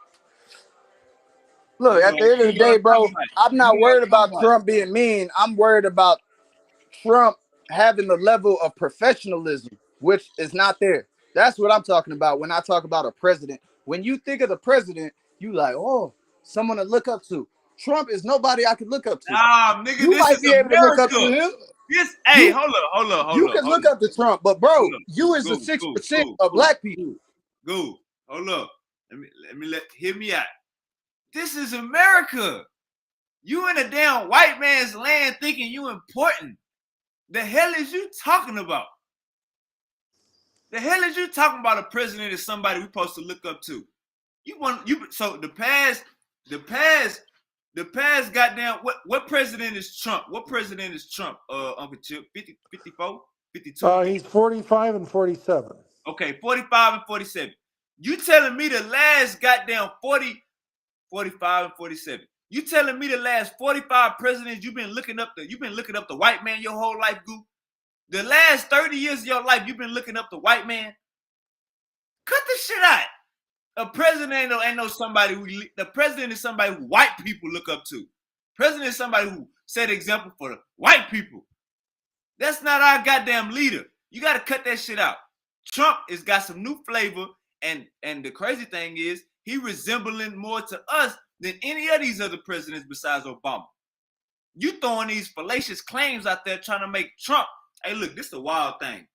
Look, at the end of the day, bro, I'm not worried about Trump being mean. I'm worried about Trump having the level of professionalism, which is not there. That's what I'm talking about when I talk about a president. When you think of the president, you like, oh, someone to look up to. Trump is nobody I could look up to. Nah, nigga, you might be able to look up to him. Hold up. You can look up to Trump, but bro, you is the 6% of black people. Go, hold up. Hear me out. This is America. You in a damn white man's land thinking you important. The hell is you talking about? The hell is you talking about a president is somebody we supposed to look up to? So the past goddamn what president is Trump? What president is Trump, Uncle Chip? 50, 54, 52? He's 45 and 47. Okay, 45 and 47. You telling me the last goddamn 45 and 47. You telling me the last 45 presidents you've been looking up the white man your whole life, Goo? The last 30 years of your life you've been looking up the white man? Cut this shit out. A president ain't no somebody the president is somebody who white people look up to. President is somebody who set an example for the white people. That's not our goddamn leader. You got to cut that shit out. Trump has got some new flavor, and the crazy thing is he resembling more to us than any of these other presidents besides Obama. You throwing these fallacious claims out there trying to make Trump. Hey, look, this is the wild thing.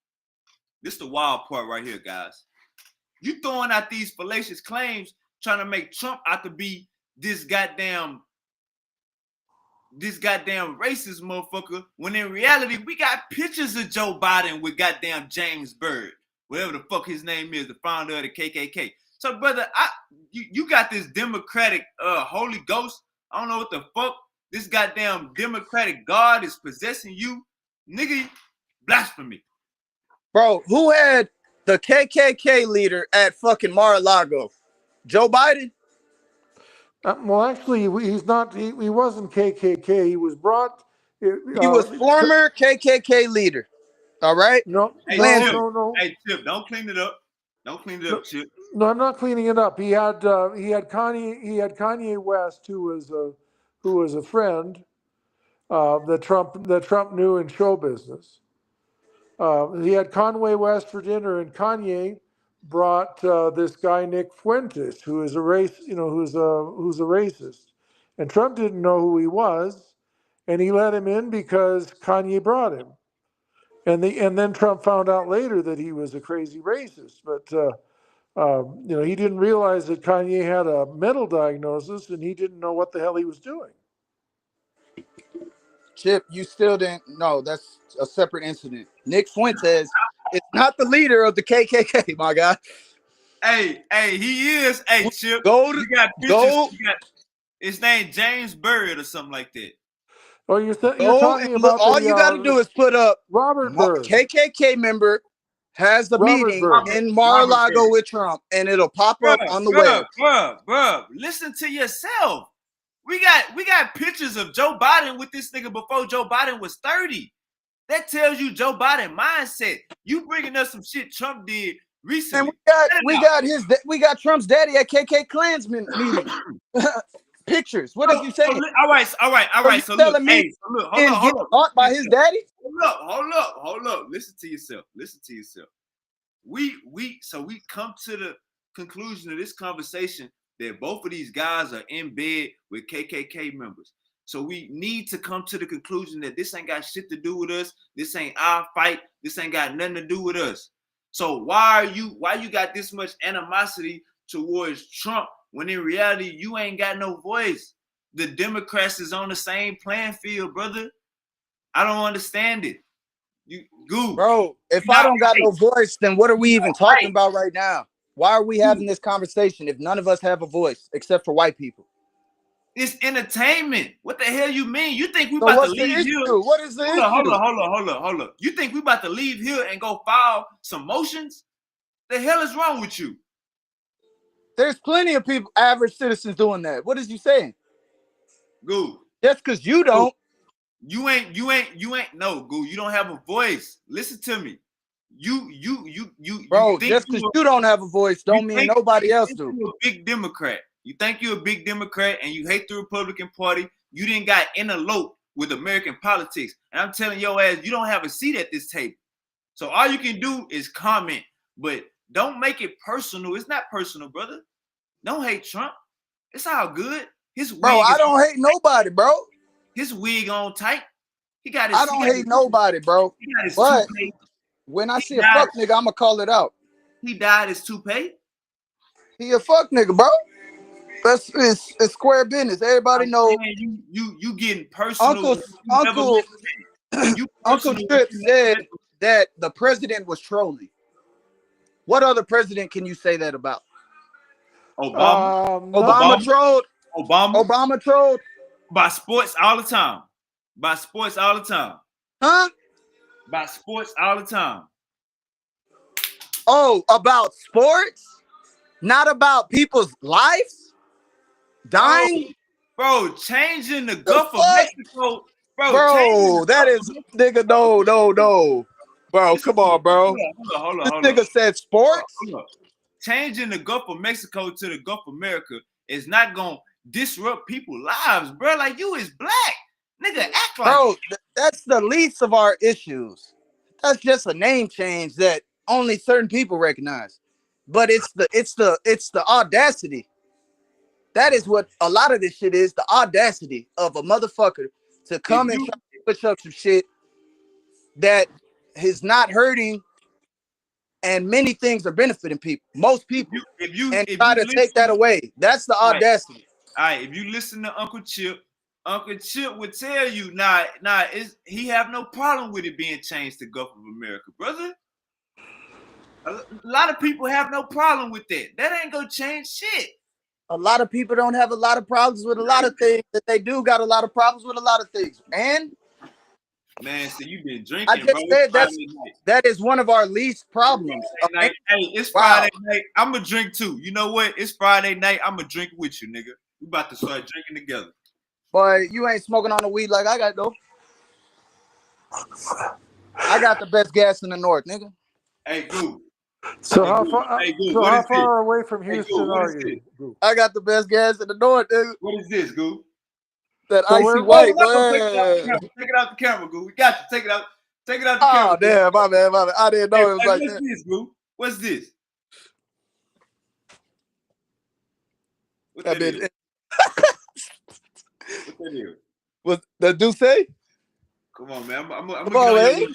This is the wild part right here, guys. You throwing out these fallacious claims trying to make Trump out to be this goddamn this goddamn racist motherfucker, when in reality, we got pictures of Joe Biden with goddamn James Byrd, whatever the fuck his name is, the founder of the KKK. So, brother, you got this Democratic Holy Ghost. I don't know what the fuck this goddamn Democratic God is possessing you. Nigga, blasphemy. Bro, who had the KKK leader at fucking Mar-a-Lago? Joe Biden? Well, actually, he's not. He wasn't KKK. He was brought. He was former KKK leader. All right. No, Hey, no, Chip. no. Hey, Chip, don't clean it up. Don't clean it up, Chip. No, I'm not cleaning it up. He had Kanye West, who was a friend that Trump knew in show business. He had Conway West for dinner, and Kanye brought this guy Nick Fuentes, who is a who's a racist, and Trump didn't know who he was, and he let him in because Kanye brought him, and then Trump found out later that he was a crazy racist, but he didn't realize that Kanye had a mental diagnosis, and he didn't know what the hell he was doing. Chip, you still didn't know. That's a separate incident. Nick Fuentes is not the leader of the KKK, my guy. Hey, he is. Hey, Chip. Go. His name James Byrd or something like that. Oh, you're talking about all you got to do is put up Robert Byrd. KKK member has the Robert meeting Byrd. in Mar-a-Lago with Trump, and it'll pop up on the web. Bruh, listen to yourself. We got pictures of Joe Biden with this nigga before Joe Biden was 30. That tells you Joe Biden mindset. You bringing us some shit Trump did recently. And we got Trump's daddy at KK Klansman meeting. Pictures. What is you saying? All right. So look, hold up. Caught by his daddy? Hold up. Listen to yourself. We come to the conclusion of this conversation that both of these guys are in bed with KKK members. So we need to come to the conclusion that this ain't got shit to do with us. This ain't our fight. This ain't got nothing to do with us. So why you got this much animosity towards Trump when in reality you ain't got no voice? The Democrats is on the same playing field, brother. I don't understand it. Bro, if I don't got no voice, then what are we even talking about right now? Why are we having this conversation if none of us have a voice except for white people? It's entertainment. What the hell you mean? You think we about to leave here? What is the issue? Hold on. You think we about to leave here and go file some motions? The hell is wrong with you? There's plenty of people, average citizens doing that. What is you saying? Goo. Just because you don't. You ain't. No, Goo. You don't have a voice. Listen to me. Bro, just because you don't have a voice don't mean nobody else do. You're a big Democrat. You think you're a big Democrat and you hate the Republican Party. You didn't got interlope with American politics. And I'm telling your ass, you don't have a seat at this table. So all you can do is comment, but don't make it personal. It's not personal, brother. Don't hate Trump. It's all good. I don't hate nobody, bro. His wig on tight. I don't hate nobody, bro. But when I see a fuck nigga, I'ma call it out. He dyed his toupee. He a fuck nigga, bro. It's square business. Everybody know. You getting personal. Uncle Trip said that the president was trolling. What other president can you say that about? Obama trolled. Obama trolled. By sports all the time. Huh? By sports all the time. Oh, about sports? Not about people's lives? Dying? Bro, changing the Gulf of Mexico. Bro, that is nigga, no. Bro, come on, bro. Hold on. This nigga said sports? Changing the Gulf of Mexico to the Gulf of America is not gonna disrupt people's lives, bro. Like, you is black. Nigga, act like. Bro, that's the least of our issues. That's just a name change that only certain people recognize. But it's the audacity. That is what a lot of this shit is, the audacity of a motherfucker to come and try to push up some shit that is not hurting, and many things are benefiting people, most people, and try to take that away. That's the audacity. All right, if you listen to Uncle Chip Uncle Chip would tell you, he have no problem with it being changed to Gulf of America, brother. A lot of people have no problem with that. That ain't gonna change shit. A lot of people don't have a lot of problems with a lot of things. That they do got a lot of problems with a lot of things. And man, so you been drinking, I just bro. said that is one of our least problems. Hey, it's Friday night. I'm gonna drink too. You know what? It's Friday night. I'm gonna drink with you, nigga. We about to start drinking together. But you ain't smoking on the weed like I got though. I got the best gas in the north, nigga. Hey, Goo. So Hey, how Goo. far? Hey, Goo. So What how is far this? away from Hey, Houston Goo, what are is you? this? Goo? I got the best gas in the north, nigga. What is this, Goo? That So icy where- white, Take it out the camera, Goo. We got you. Take it out. Take it out the camera. Oh damn, my bad. I didn't know it was like what's that. this, Goo? What's this? What That that is? bitch. What that is? What the do say? Come on, man. I'm gonna Come get on, on your man. level.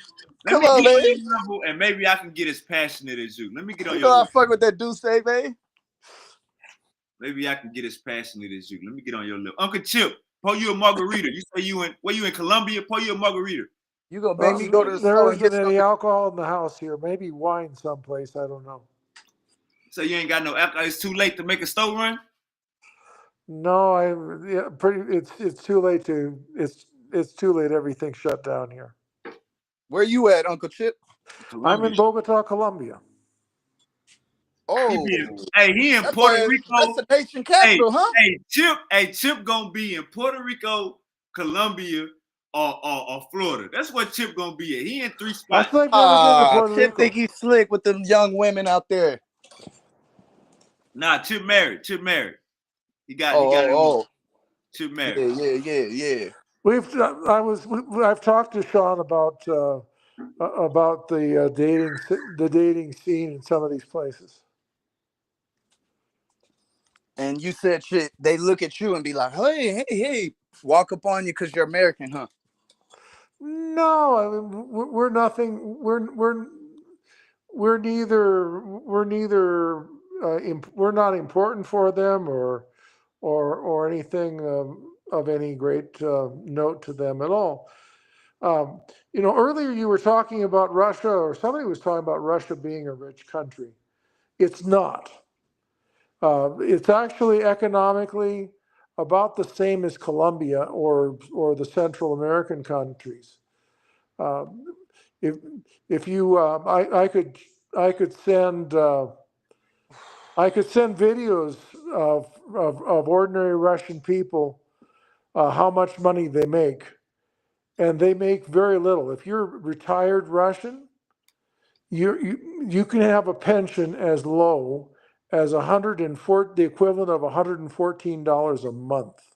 Let Come me on, get on man. your level, and maybe I can get as passionate as you. Let me get on You your know I level. fuck with that do say, man. Maybe I can get as passionate as you. Let me get on your level. Uncle Chip, pour you a margarita. You say you in Colombia? Pour you a margarita. You gonna make me go to the There store and isn't get any some. alcohol in the house here. Maybe wine someplace. I don't know. So you ain't got no alcohol. It's too late to make a store run. No, It's too late to. It's too late. Everything's shut down here. Where you at, Uncle Chip? I'm in Bogota, Colombia. Oh, He in that Puerto boy, Rico. that's the nation capital, huh? Chip gonna be in Puerto Rico, Colombia, or Florida. That's what Chip gonna be at. He in 3 spots. I've never been to Puerto Chip Rico. think he's slick with them young women out there. Nah, Chip married. Chip married. He got Chip married. Yeah. I've talked to Sean about the dating scene in some of these places. And you said shit, they look at you and be like, hey, walk up on you because you're American, huh? No, I mean we're nothing. We're neither we're not important for them or anything of any great note to them at all. Earlier you were talking about Russia, or somebody was talking about Russia being a rich country. It's not. It's actually economically about the same as Colombia or the Central American countries. If if you I could send videos of ordinary Russian people, how much money they make, and they make very little. If you're retired Russian, you can have a pension as low as the equivalent of $114 a month.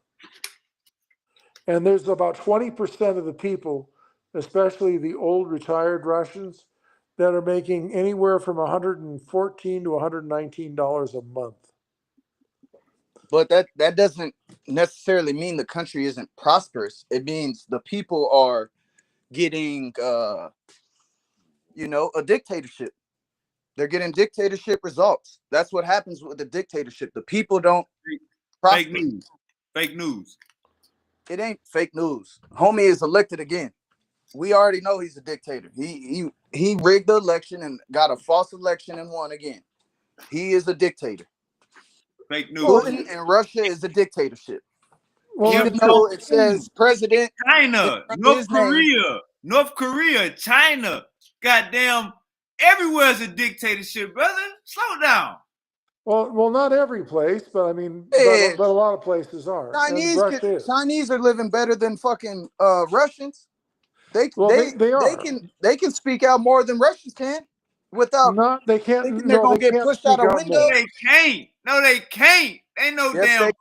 And there's about 20% of the people, especially the old retired Russians, that are making anywhere from $114 to $119 a month. But that doesn't necessarily mean the country isn't prosperous. It means the people are getting a dictatorship. They're getting dictatorship results. That's what happens with the dictatorship. The people don't prosper. Fake news. It ain't fake news. Homie is elected again. We already know he's a dictator. He rigged the election and got a false election and won again. He is a dictator. Fake news. Putin in Russia is a dictatorship. Well, Even though it says president, China, North Korea, China, goddamn, everywhere's a dictatorship, brother. Slow down. Well, not every place, but I mean, Yeah. but a lot of places are. Chinese are living better than fucking Russians. They are. can speak out more than Russians can without they can't. thinking they're gonna get pushed out a window. No, they can't. No, they can't. Ain't no Yes,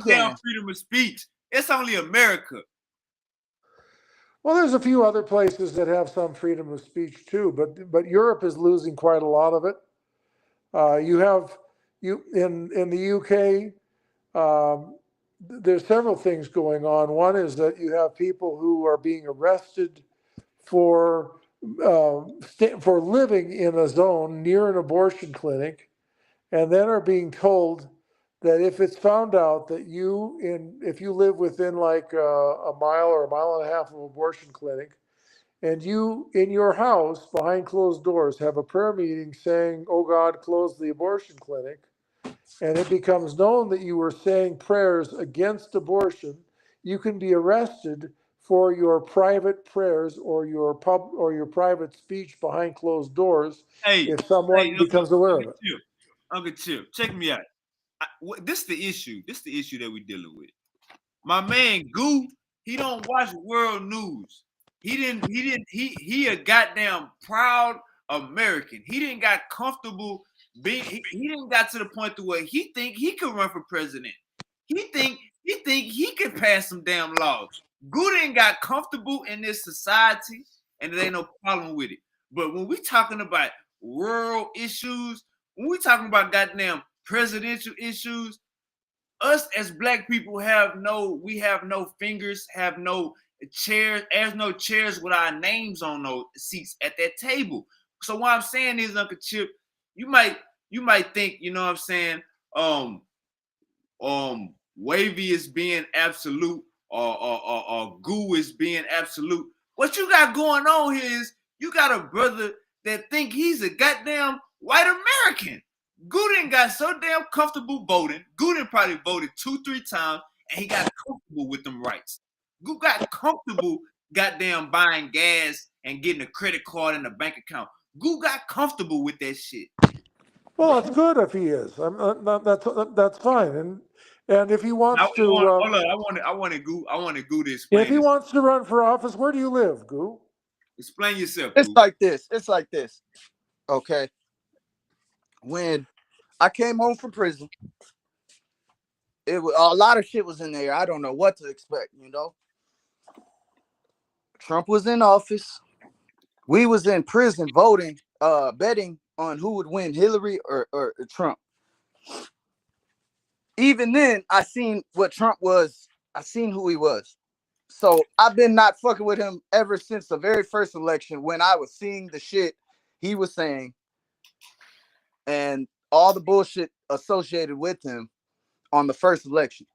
damn freedom of speech. It's only America. Well, there's a few other places that have some freedom of speech too, but Europe is losing quite a lot of it. In the UK. There's several things going on. One is that you have people who are being arrested for living in a zone near an abortion clinic, and then are being told that if it's found out that if you live within like a mile or a mile and a half of abortion clinic, and you in your house behind closed doors have a prayer meeting saying, "Oh God, close the abortion clinic," and it becomes known that you were saying prayers against abortion, you can be arrested for your private prayers or your private speech behind closed doors Hey, if hey, someone becomes aware of it. Chip, Uncle Chip, check me out. This the issue. This the issue that we dealing with. My man Goo, he don't watch world news. He a goddamn proud American. He didn't got comfortable being he didn't got to the point to where he think he could run for president. He think he could pass some damn laws. Goo didn't got comfortable in this society, and there ain't no problem with it. But when we talking about world issues, when we talking about goddamn presidential issues, us as black people we have no fingers, have no chairs, there's no chairs with our names on those seats at that table. So what I'm saying is, Uncle Chip, you might think, you know what I'm saying, wavy is being absolute or goo is being absolute. What you got going on here is you got a brother that think he's a goddamn white American. Gooden got so damn comfortable voting. Gooden probably voted 2-3 times, and he got comfortable with them rights. Goo got comfortable goddamn buying gas and getting a credit card and a bank account. Goo got comfortable with that shit. Well, it's good if he is. That's fine. And if he wants to, Hold on. I want Goo to explain. if he wants to run for office, where do you live, Goo? Explain yourself. It's Goo. like this. It's like this. Okay. When I came home from prison, it was a lot of shit was in there. I don't know what to expect, you know. Trump was in office. We was in prison voting, betting on who would win, Hillary or Trump. Even then, I seen what Trump was. I seen who he was. So I've been not fucking with him ever since the very first election when I was seeing the shit he was saying and all the bullshit associated with him on the first election.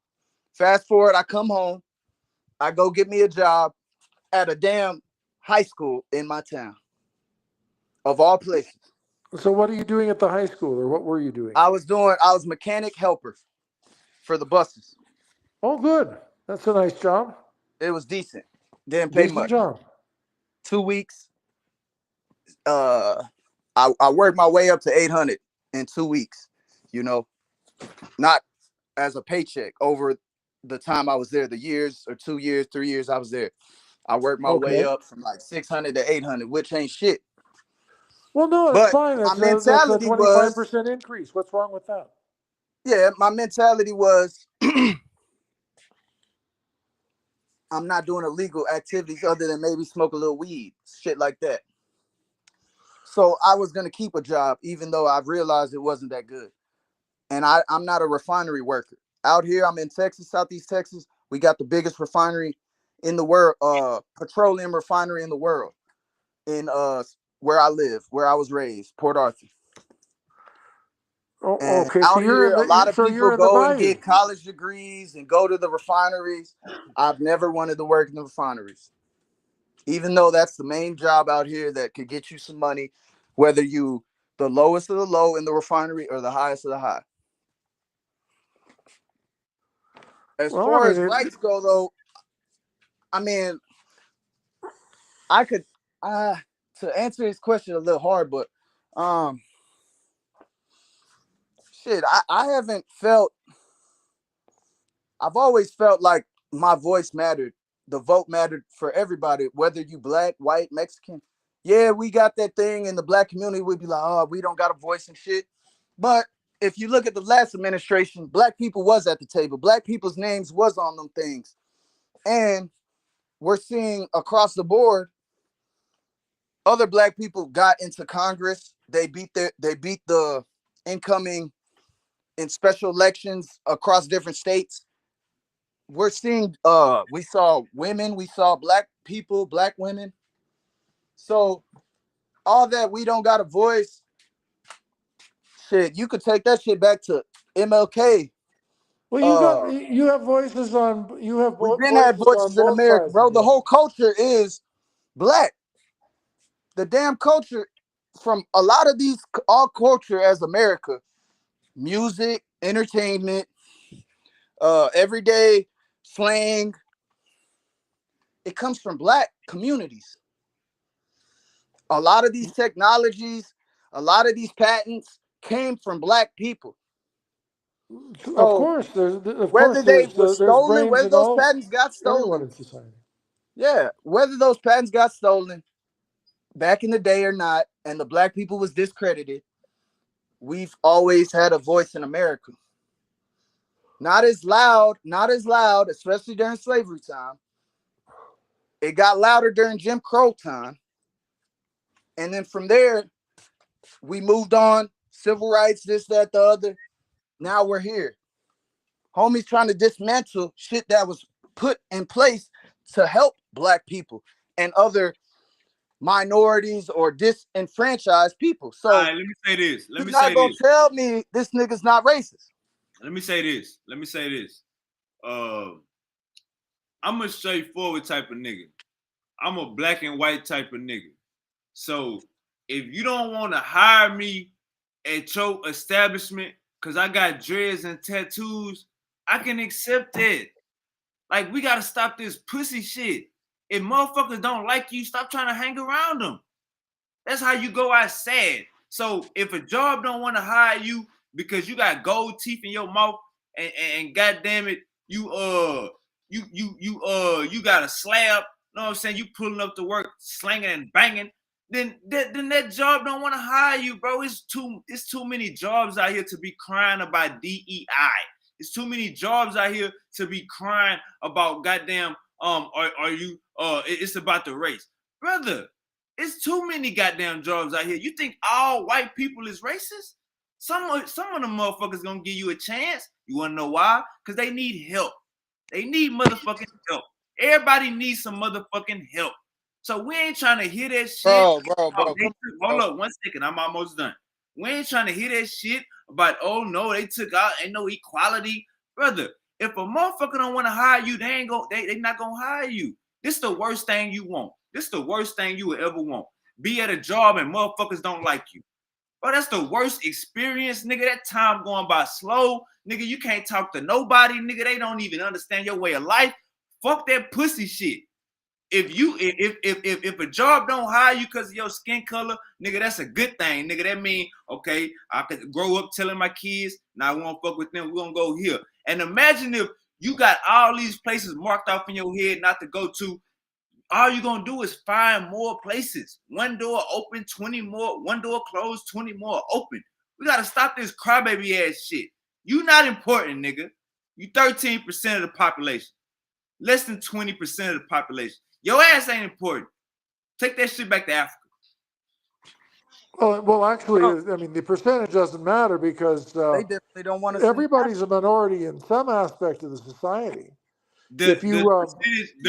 Fast forward, I come home, I go get me a job at a damn high school in my town, of all places. So what are you doing at the high school, or what were you doing? I was mechanic helper for the buses. Oh, good. That's a nice job. It was decent. Didn't pay Decent much. job. 2 weeks. I worked my way up to 800 in 2 weeks. You know, not as a paycheck over the time I was there, the years or 2 years, 3 years I was there. I worked my way up from like 600 to 800, which ain't shit. Well, no, it's But fine. my That's a mentality was 25% increase. What's wrong with that? Yeah, my mentality was I'm not doing illegal activities other than maybe smoke a little weed, shit like that. So I was going to keep a job, even though I realized it wasn't that good. And I'm not a refinery worker. Out here, I'm in Texas, Southeast Texas. We got the biggest refinery in the world, petroleum refinery in the world, in where I live, where I was raised, Port Arthur. Oh, And okay, so out here, a lot of people you're in the go and bayou. get college degrees and go to the refineries. I've never wanted to work in the refineries, even though that's the main job out here that could get you some money, whether you the lowest of the low in the refinery or the highest of the high. As Well, far as rights go, though, I mean, I could to answer his question a little hard, but shit, I haven't felt. I've always felt like my voice mattered. The vote mattered for everybody, whether you black, white, Mexican. Yeah, we got that thing in the black community. We'd be like, oh, we don't got a voice and shit. But if you look at the last administration, black people was at the table. Black people's names was on them things. And we're seeing across the board, other black people got into Congress. They beat the incoming in special elections across different states. We're seeing we saw women, we saw black people, black women. So all that we don't got a voice, shit, you could take that shit back to MLK Well, Uh, you have voices on we've been had voices on voices in both America, sides bro. of the The aisle. whole culture is black. The damn culture from a lot of these all culture as America, music, entertainment, everyday slang, it comes from black communities. A lot of these technologies, a lot of these patents came from black people. Of So course, whether they were there's stolen, brains whether in those all patents got everyone stolen, in society. yeah, whether those patents got stolen back in the day or not, and the black people was discredited, we've always had a voice in America. Not as loud, especially during slavery time. It got louder during Jim Crow time. And then from there, we moved on. Civil rights, this, that, the other. Now we're here. Homies trying to dismantle shit that was put in place to help black people and other minorities or disenfranchised people. All So right, let me say this. Let you're me not say gonna this. tell me this nigga's not racist. Let me say this. Let me say this. I'm a straightforward type of nigga. I'm a black and white type of nigga. So if you don't want to hire me at your establishment because I got dreads and tattoos, I can accept that. Like, we gotta stop this pussy shit. If motherfuckers don't like you, stop trying to hang around them. That's how you go out sad. So if a job don't want to hire you because you got gold teeth in your mouth and goddamn it, you got a slab, you know what I'm saying? You pulling up to work, slanging and banging, then that job don't want to hire you, bro. It's too many jobs out here to be crying about DEI. It's too many jobs out here to be crying about goddamn are you it's about the race. Brother, it's too many goddamn jobs out here. You think all white people is racist? Some of them motherfuckers gonna give you a chance. You wanna know why? Because they need help. They need motherfucking help. Everybody needs some motherfucking help. So we ain't trying to hear that shit. Bro, Oh, come on, hold bro. up 1 second. I'm almost done. We ain't trying to hear that shit about, oh no, they took out, ain't no equality. Brother, if a motherfucker don't want to hire you, they not gonna hire you. This the worst thing you want. This the worst thing you would ever want. Be at a job and motherfuckers don't like you. Bro, that's the worst experience, nigga. That time going by slow. Nigga, you can't talk to nobody, nigga. They don't even understand your way of life. Fuck that pussy shit. If a job don't hire you because of your skin color, nigga, that's a good thing. Nigga, that mean, okay, I could grow up telling my kids, now we won't fuck with them, we're gonna go here. And imagine if you got all these places marked off in your head not to go to. All you're gonna do is find more places. One door open, 20 more. One door closed, 20 more open. We gotta stop this crybaby ass shit. You not important, nigga. You 13% of the population. Less than 20% of the population. Your ass ain't important. Take that shit back to Africa. Well, actually, I mean, the percentage doesn't matter because They definitely don't want to see everybody's a minority in some aspect of the society. The If you,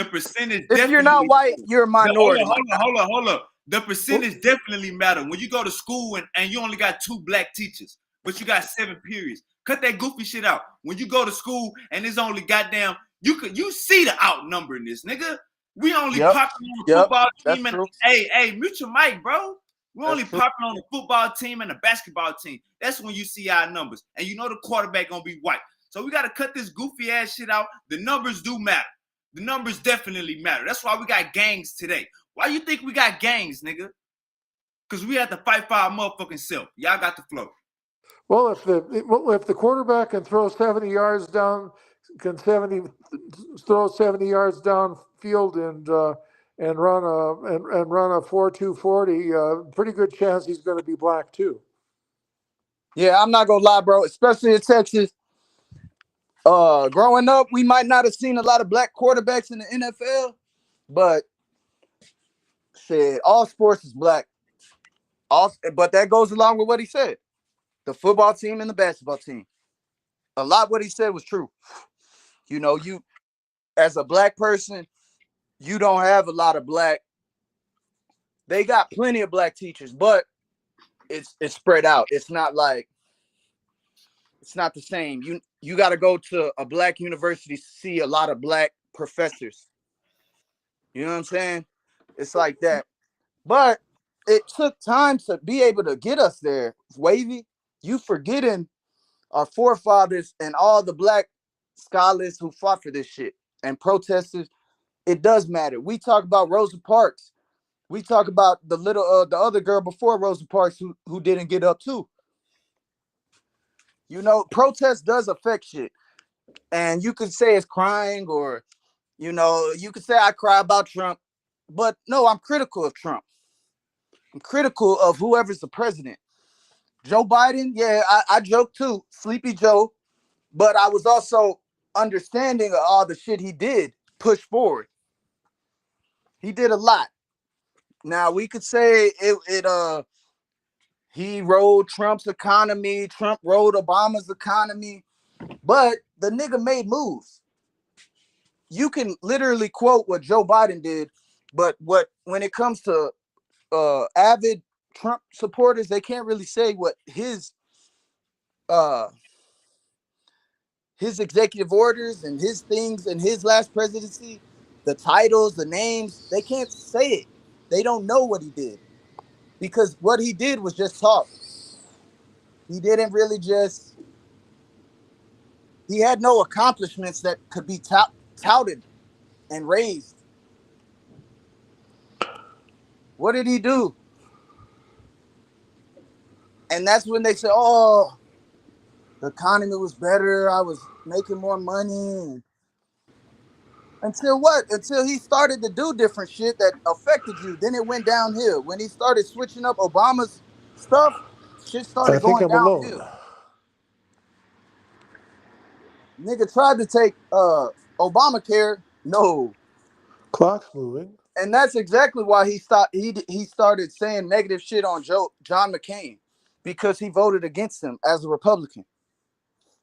percentage if you're not definitely. white, you're a minority. Hold up. The percentage definitely matter. When you go to school and you only got 2 black teachers, but you got 7 periods. Cut that goofy shit out. When you go to school and there's only goddamn, you see the outnumberness, nigga. We only Yep. popping on the Yep. football That's team and true. hey, mute your mic, bro. We That's only true. popping on the football team and the basketball team. That's when you see our numbers. And you know the quarterback gonna be white. So we gotta cut this goofy ass shit out. The numbers do matter. The numbers definitely matter. That's why we got gangs today. Why you think we got gangs, nigga? Because we have to fight for our motherfucking self. Y'all got the flow. well, if the quarterback can throw 70 yards down, throw 70 yards downfield and run a 4.2 40, pretty good chance he's going to be black too. Yeah, I'm not gonna lie, bro. Especially in Texas. Growing up, we might not have seen a lot of black quarterbacks in the NFL, but shit, all sports is black. But that goes along with what he said. The football team and the basketball team. A lot what he said was true. You know, you as a black person, you don't have a lot of black. They got plenty of black teachers, but it's spread out. It's not like It's not the same. You got to go to a black university to see a lot of black professors. You know what I'm saying? It's like that. But it took time to be able to get us there. Wavy, you forgetting our forefathers and all the black scholars who fought for this shit and protesters. It does matter. We talk about Rosa Parks. We talk about the other girl before Rosa Parks who didn't get up too. You know, protest does affect shit. And you could say it's crying, or, you know, you could say I cry about Trump. But no, I'm critical of Trump. I'm critical of whoever's the president. Joe Biden, yeah, I joke too, Sleepy Joe, but I was also understanding of all the shit he did push forward. He did a lot. Now we could say he rode Trump's economy, Trump rode Obama's economy, but the nigga made moves. You can literally quote what Joe Biden did, but when it comes to avid Trump supporters, they can't really say what his executive orders and his things in his last presidency, the titles, the names, they can't say it. They don't know what he did, because what he did was just talk. He didn't really he had no accomplishments that could be touted and raised. What did he do? And that's when they say, oh, the economy was better. I was making more money. Until what? Until he started to do different shit that affected you. Then it went downhill. When he started switching up Obama's stuff, shit I started think going I'm alone. downhill. Nigga tried to take Obamacare. No. Clock's moving. And that's exactly why he started saying negative shit on John McCain, because he voted against him as a Republican.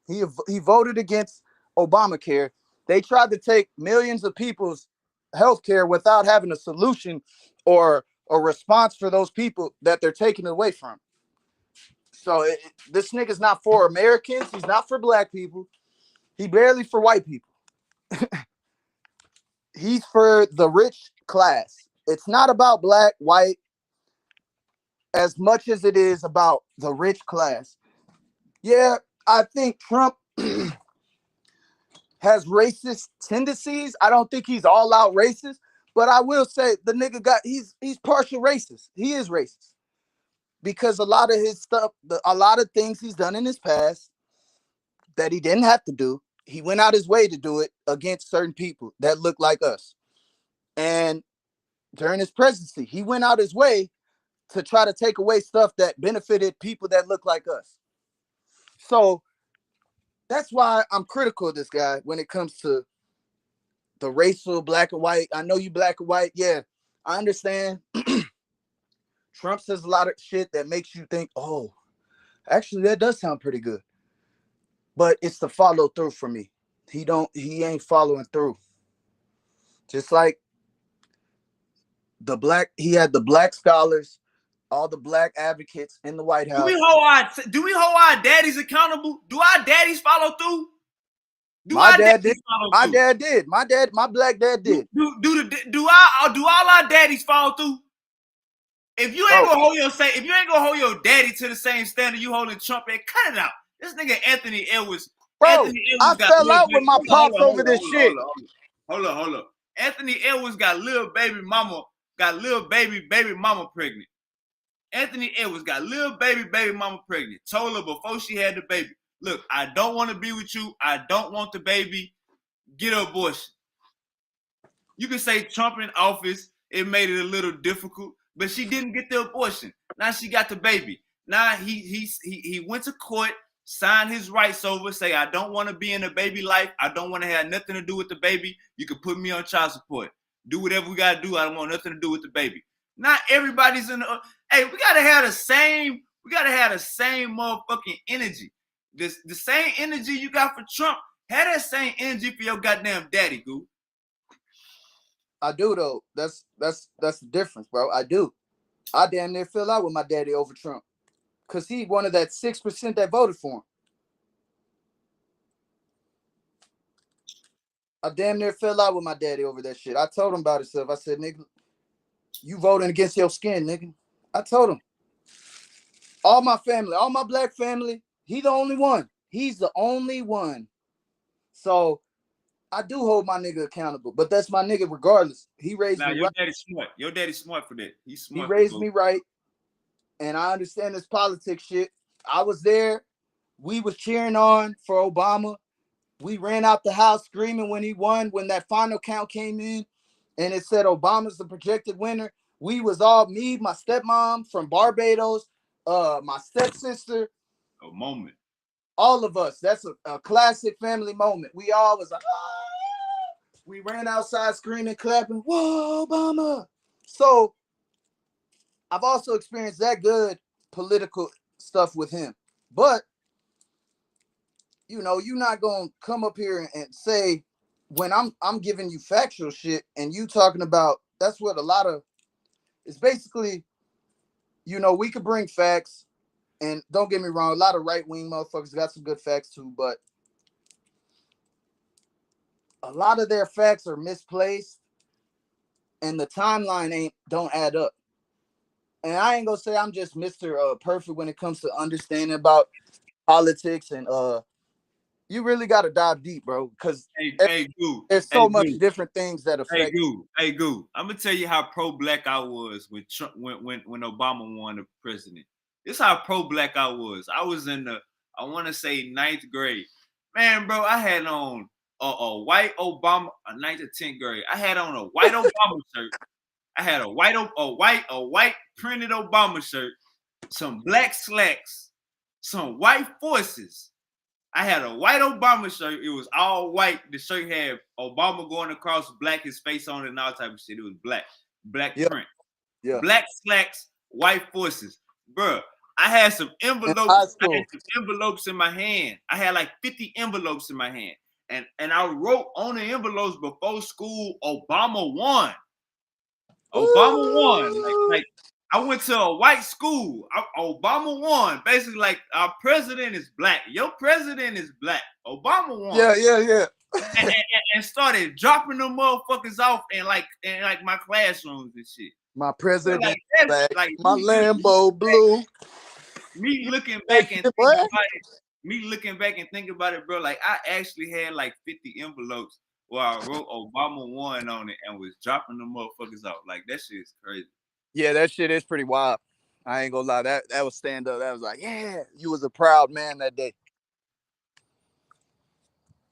He voted against Obamacare. They tried to take millions of people's health care without having a solution or a response for those people that they're taking away from. So this nigga's not for Americans. He's not for black people. He barely for white people. He's for the rich class. It's not about black, white, as much as it is about the rich class. Yeah, I think Trump has racist tendencies. I don't think he's all out racist, but I will say the nigga he's partial racist. He is racist because a lot of his stuff, a lot of things he's done in his past that he didn't have to do, he went out his way to do it against certain people that look like us. And during his presidency, he went out his way to try to take away stuff that benefited people that look like us. So that's why I'm critical of this guy when it comes to the racial black and white. I know you black and white. Yeah, I understand. Trump says a lot of shit that makes you think, oh, actually, that does sound pretty good. But it's the follow through for me. He ain't following through. Just like he had the black scholars, all the black advocates in the White House. Do we hold our daddies accountable? Do our daddies follow through? My dad did. My black dad did. Do all our daddies follow through? If you ain't gonna hold your daddy to the same standard you holding Trump at, cut it out. This nigga Anthony Edwards. Bro, I fell out with my pops over this shit. Hold up. Anthony Edwards got little baby mama pregnant. Anthony Edwards got little baby mama pregnant. Told her before she had the baby, look, I don't want to be with you. I don't want the baby. Get an abortion. You can say Trump in office, it made it a little difficult, but she didn't get the abortion. Now she got the baby. Now he went to court, signed his rights over, say, I don't want to be in the baby life. I don't want to have nothing to do with the baby. You can put me on child support. Do whatever we got to do. I don't want nothing to do with the baby. Not everybody's in the, hey, we got to have the same motherfucking energy. The same energy you got for Trump, have that same energy for your goddamn daddy, goo. I do though. That's the difference, bro. I do. I damn near fell out with my daddy over Trump, cause he one of that 6% that voted for him. I damn near fell out with my daddy over that shit. I told him about himself. I said, nigga, you voting against your skin, nigga. I told him. All my family, all my black family, he the only one. He's the only one. So I do hold my nigga accountable, but that's my nigga regardless. He raised Now me your right. daddy's smart. Your daddy's smart for that. He's He smart for raised both. me right, and I understand this politics shit. I was there. We was cheering on for Obama. We ran out the house screaming when he won. When that final count came in, and it said Obama's the projected winner. We was all me, my stepmom from Barbados, my stepsister, A moment. all of us. That's a classic family moment. We all was like, ah! We ran outside screaming, clapping, whoa, Obama. So I've also experienced that good political stuff with him. But you know, you're not gonna come up here and say when I'm giving you factual shit and you talking about that's what a lot of it's basically, you know, we could bring facts, and don't get me wrong, a lot of right-wing motherfuckers got some good facts too, but a lot of their facts are misplaced and the timeline don't add up. And I ain't gonna say I'm just Mr. Perfect when it comes to understanding about politics, and you really gotta dive deep, bro, because Hey, Goo. there's Hey, so much Goo. different things that affect. Hey, Goo. I'm gonna tell you how pro-black I was when Trump, when Obama won the president. This how pro-black I was. I was in the, I want to say, ninth grade. Man, bro, I had on a white Obama, a ninth or 10th grade. I had on a white Obama shirt. I had a white printed Obama shirt, some black slacks, some white forces. I had a white Obama shirt. It was all white. The shirt had Obama going across, black, his face on it, and all type of shit. It was black Yeah, print, yeah. black slacks, white forces. Bruh, I had some In high envelopes. I had school. some envelopes in my hand. I had like 50 envelopes in my hand. And I wrote on the envelopes before school, Obama won. Obama won. Like I went to a white school. Obama won. Basically, like our president is black. Your president is black. Obama won. Yeah. And started dropping them motherfuckers off in like my classrooms and shit. My president, Like that's black. like My Lambo blue. me looking That back and shit, thinking boy. about it. Me looking back and thinking about it, bro. Like I actually had like 50 envelopes where I wrote Obama won on it and was dropping them motherfuckers off. Like that shit is crazy. Yeah, that shit is pretty wild. I ain't gonna lie. That was stand up. That was like, yeah, you was a proud man that day.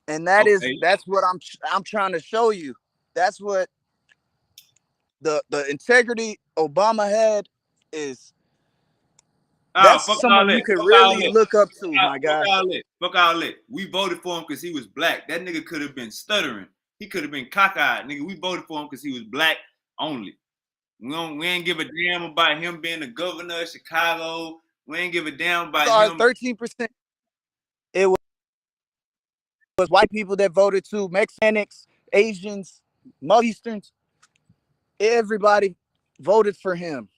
And Okay. that's what I'm trying to show you. That's what the integrity Obama had is. Ah, That's fuck all someone you that. can Fuck all really that. look up to, my Fuck guy. all that. Fuck all that. We voted for him because he was black. That nigga could have been stuttering. He could have been cockeyed. Nigga, we voted for him because he was black only. We ain't give a damn about him being the governor of Chicago. We ain't give a damn about Sorry, him. 13%. It was white people that voted too, Mexicans, Asians, Middle Easterns. Everybody voted for him.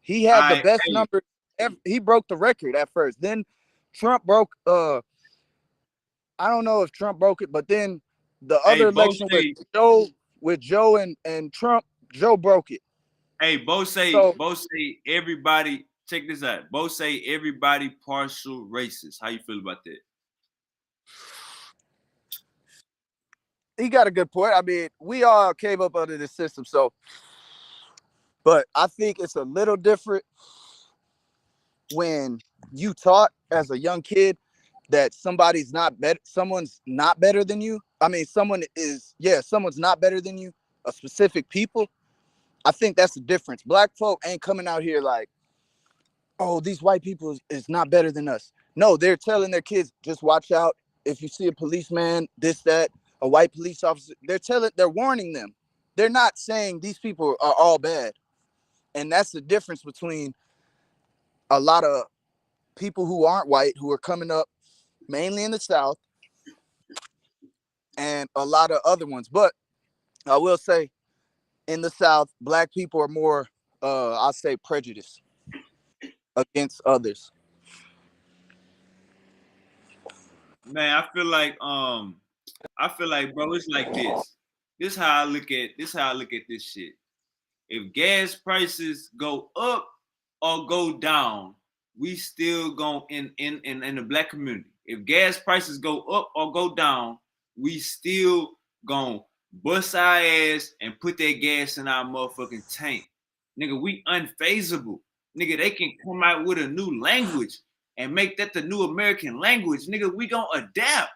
He had the best Hey, numbers ever. He broke the record at first. Then Trump broke. I don't know if Trump broke it, but then the hey, other election with Joe and Trump, Joe broke it. both say So everybody, check this out. Both say everybody partial racist. How you feel about that? he got a good point. I mean, we all came up under the system, so. But I think it's a little different when you taught as a young kid that someone's not better than you. I mean, someone's not better than you, a specific people. I think that's the difference. Black folk ain't coming out here like, oh, these white people is not better than us. No, they're telling their kids, just watch out. If you see a policeman, this, that, a white police officer, they're warning them. They're not saying these people are all bad. And that's the difference between a lot of people who aren't white, who are coming up mainly in the South, and a lot of other ones. But I will say, in the South, black people are more, I'll say, prejudiced against others. Man, I feel like I feel like, bro, it's like this. This how I look at this shit. If gas prices go up or go down, we still go in the black community. If gas prices go up or go down, we still gonna bust our ass and put that gas in our motherfucking tank. Nigga, we unfazable. Nigga, they can come out with a new language and make that the new American language. Nigga, we gonna adapt.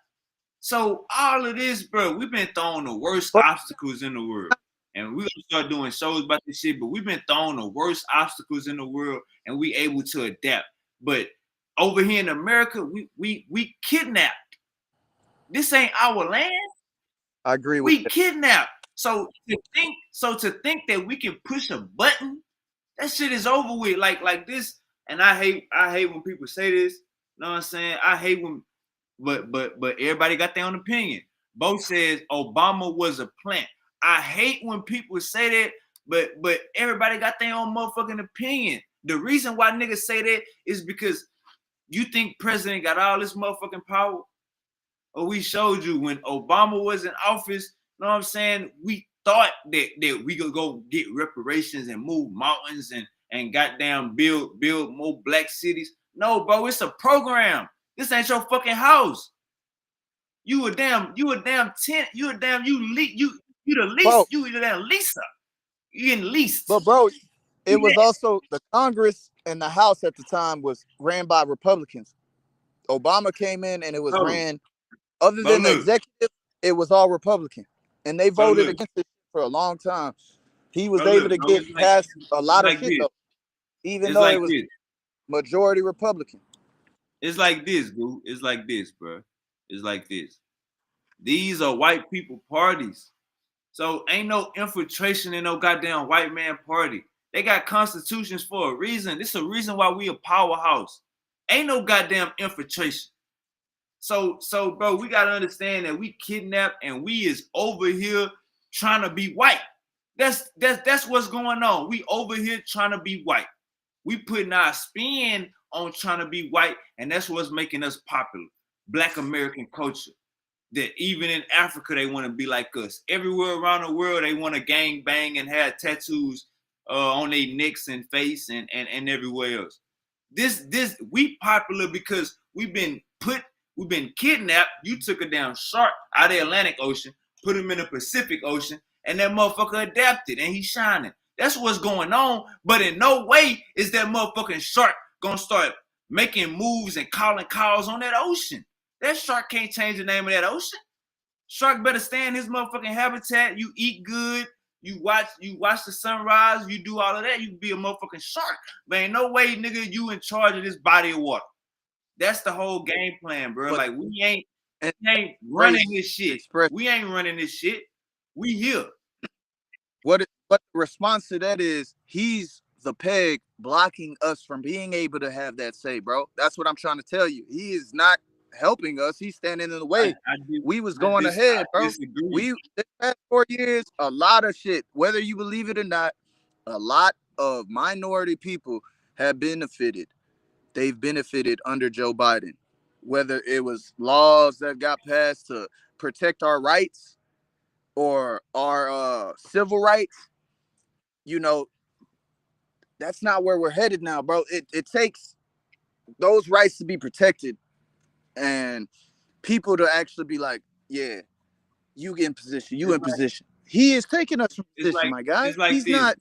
So all of this, bro, we've been throwing the worst obstacles in the world. And we're gonna start doing shows about this shit, but we've been throwing the worst obstacles in the world and we able to adapt. But over here in America, we kidnapped. This ain't our land. I agree with We that. kidnapped. So to think that we can push a button, that shit is over with. Like this, and I hate when people say this. You know what I'm saying? I hate when but everybody got their own opinion. Bo says Obama was a plant. I hate when people say that, but everybody got their own motherfucking opinion. The reason why niggas say that is because you think president got all this motherfucking power. Or we showed you when Obama was in office, you know what I'm saying? We thought that we could go get reparations and move mountains and goddamn build more black cities. No, bro, it's a program. This ain't your fucking house. You the tent. You the damn Lisa. You getting leased. But bro, it was also the Congress and the House at the time was ran by Republicans. Obama came in and it was ran. Other than the executive, it was all Republican, and they voted against it for a long time. He was able to get past a lot of shit, though, even though it was majority Republican. It's like this, dude. It's like this, bro. It's like this. These are white people parties. So ain't no infiltration in no goddamn white man party. They got constitutions for a reason. This is a reason why we a powerhouse. Ain't no goddamn infiltration. So bro, we gotta understand that we kidnapped and we is over here trying to be white. That's what's going on. We over here trying to be white. We putting our spin on trying to be white, and that's what's making us popular. Black American culture. That even in Africa, they want to be like us. Everywhere around the world, they want to gang bang and have tattoos on their necks and face and everywhere else. This we popular because we've been kidnapped. You took a damn shark out of the Atlantic Ocean, put him in the Pacific Ocean, and that motherfucker adapted and he's shining. That's what's going on. But in no way is that motherfucking shark gonna start making moves and calling calls on that ocean. That shark can't change the name of that ocean. Shark better stay in his motherfucking habitat. You eat good. You watch the sunrise. You do all of that. You can be a motherfucking shark. But ain't no way, nigga, you in charge of this body of water. That's the whole game plan, bro. But, like we ain't running this shit. We ain't running this shit. We here. What the response to that is, he's the peg blocking us from being able to have that say, bro. That's what I'm trying to tell you. He is not helping us. He's standing in the way. We was going ahead, bro. We the past 4 years, a lot of shit, whether you believe it or not, a lot of minority people have benefited. They've benefited under Joe Biden, whether it was laws that got passed to protect our rights or our civil rights. You know, that's not where we're headed now, bro. It takes those rights to be protected and people to actually be like, yeah, you get in position, you in position. He is taking us from position, my guy. He's not.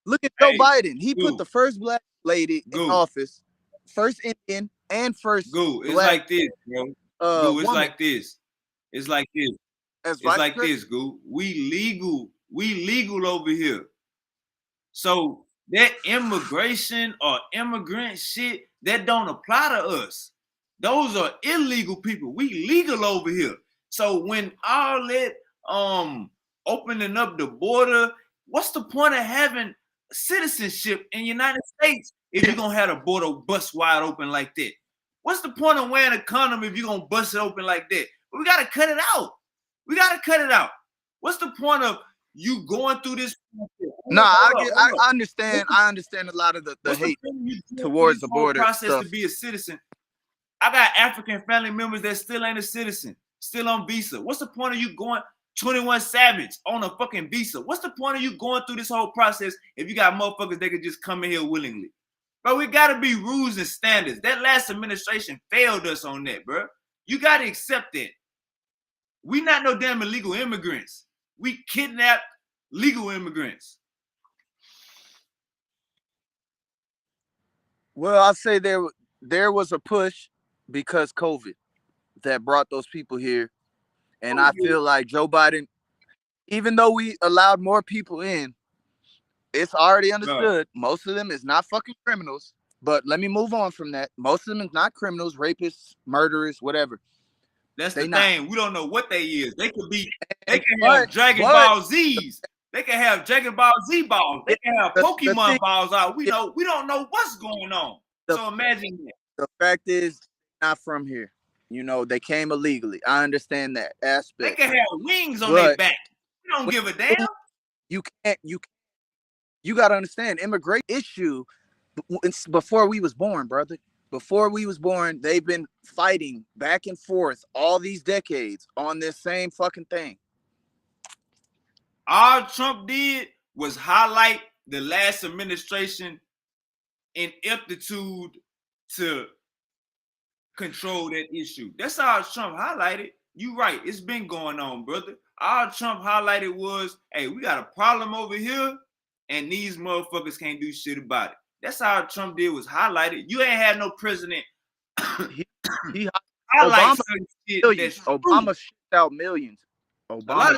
Look at Joe Biden. He put the first black lady in office, first Indian and first It's black, like this, bro. It's like this. It's like this. It's like this, Goo. We legal over here. So that immigration or immigrant shit, that don't apply to us. Those are illegal people. We legal over here. So when all that opening up the border, what's the point of having citizenship in the United States if you're gonna have the border bust wide open like that? What's the point of wearing a condom if you're gonna bust it open like that? But we gotta cut it out. We gotta cut it out. What's the point of you going through this? No, I understand. I understand a lot of the hate towards the border process stuff. to be a citizen. I got African family members that still ain't a citizen. still on visa? What's the point of you going 21 Savage on a fucking visa? What's the point of you going through this whole process if you got motherfuckers that could just come in here willingly? But we gotta be rules and standards. That last administration failed us on that, bro. You gotta accept it. We not no damn illegal immigrants. We kidnapped legal immigrants. Well, I'll say there was a push because COVID that brought those people here. And I feel like Joe Biden, even though we allowed more people in, it's already understood. Most of them is not fucking criminals. But let me move on from that. Most of them is not criminals, rapists, murderers, whatever. That's the thing. We don't know what they is. They could be. They can But- have Dragon but- Ball Z's. They can have Dragon Ball Z balls. They can have The Pokemon thing- balls out. We don't know what's going on. So imagine that. The fact is, not from here. You know, they came illegally. I understand that They aspect. can have wings on their But- back. We don't give a damn. You got to understand, immigration issue it's before we was born, brother. Before we was born, they've been fighting back and forth all these decades on this same fucking thing. All Trump did was highlight the last administration ineptitude to control that issue. That's all Trump highlighted. You right. It's been going on, brother. All Trump highlighted was, hey, we got a problem over here, and these motherfuckers can't do shit about it. That's all Trump did was highlight it. You ain't had no president He highlight Obama certain shit millions. that's true. Obama shipped out millions. A lot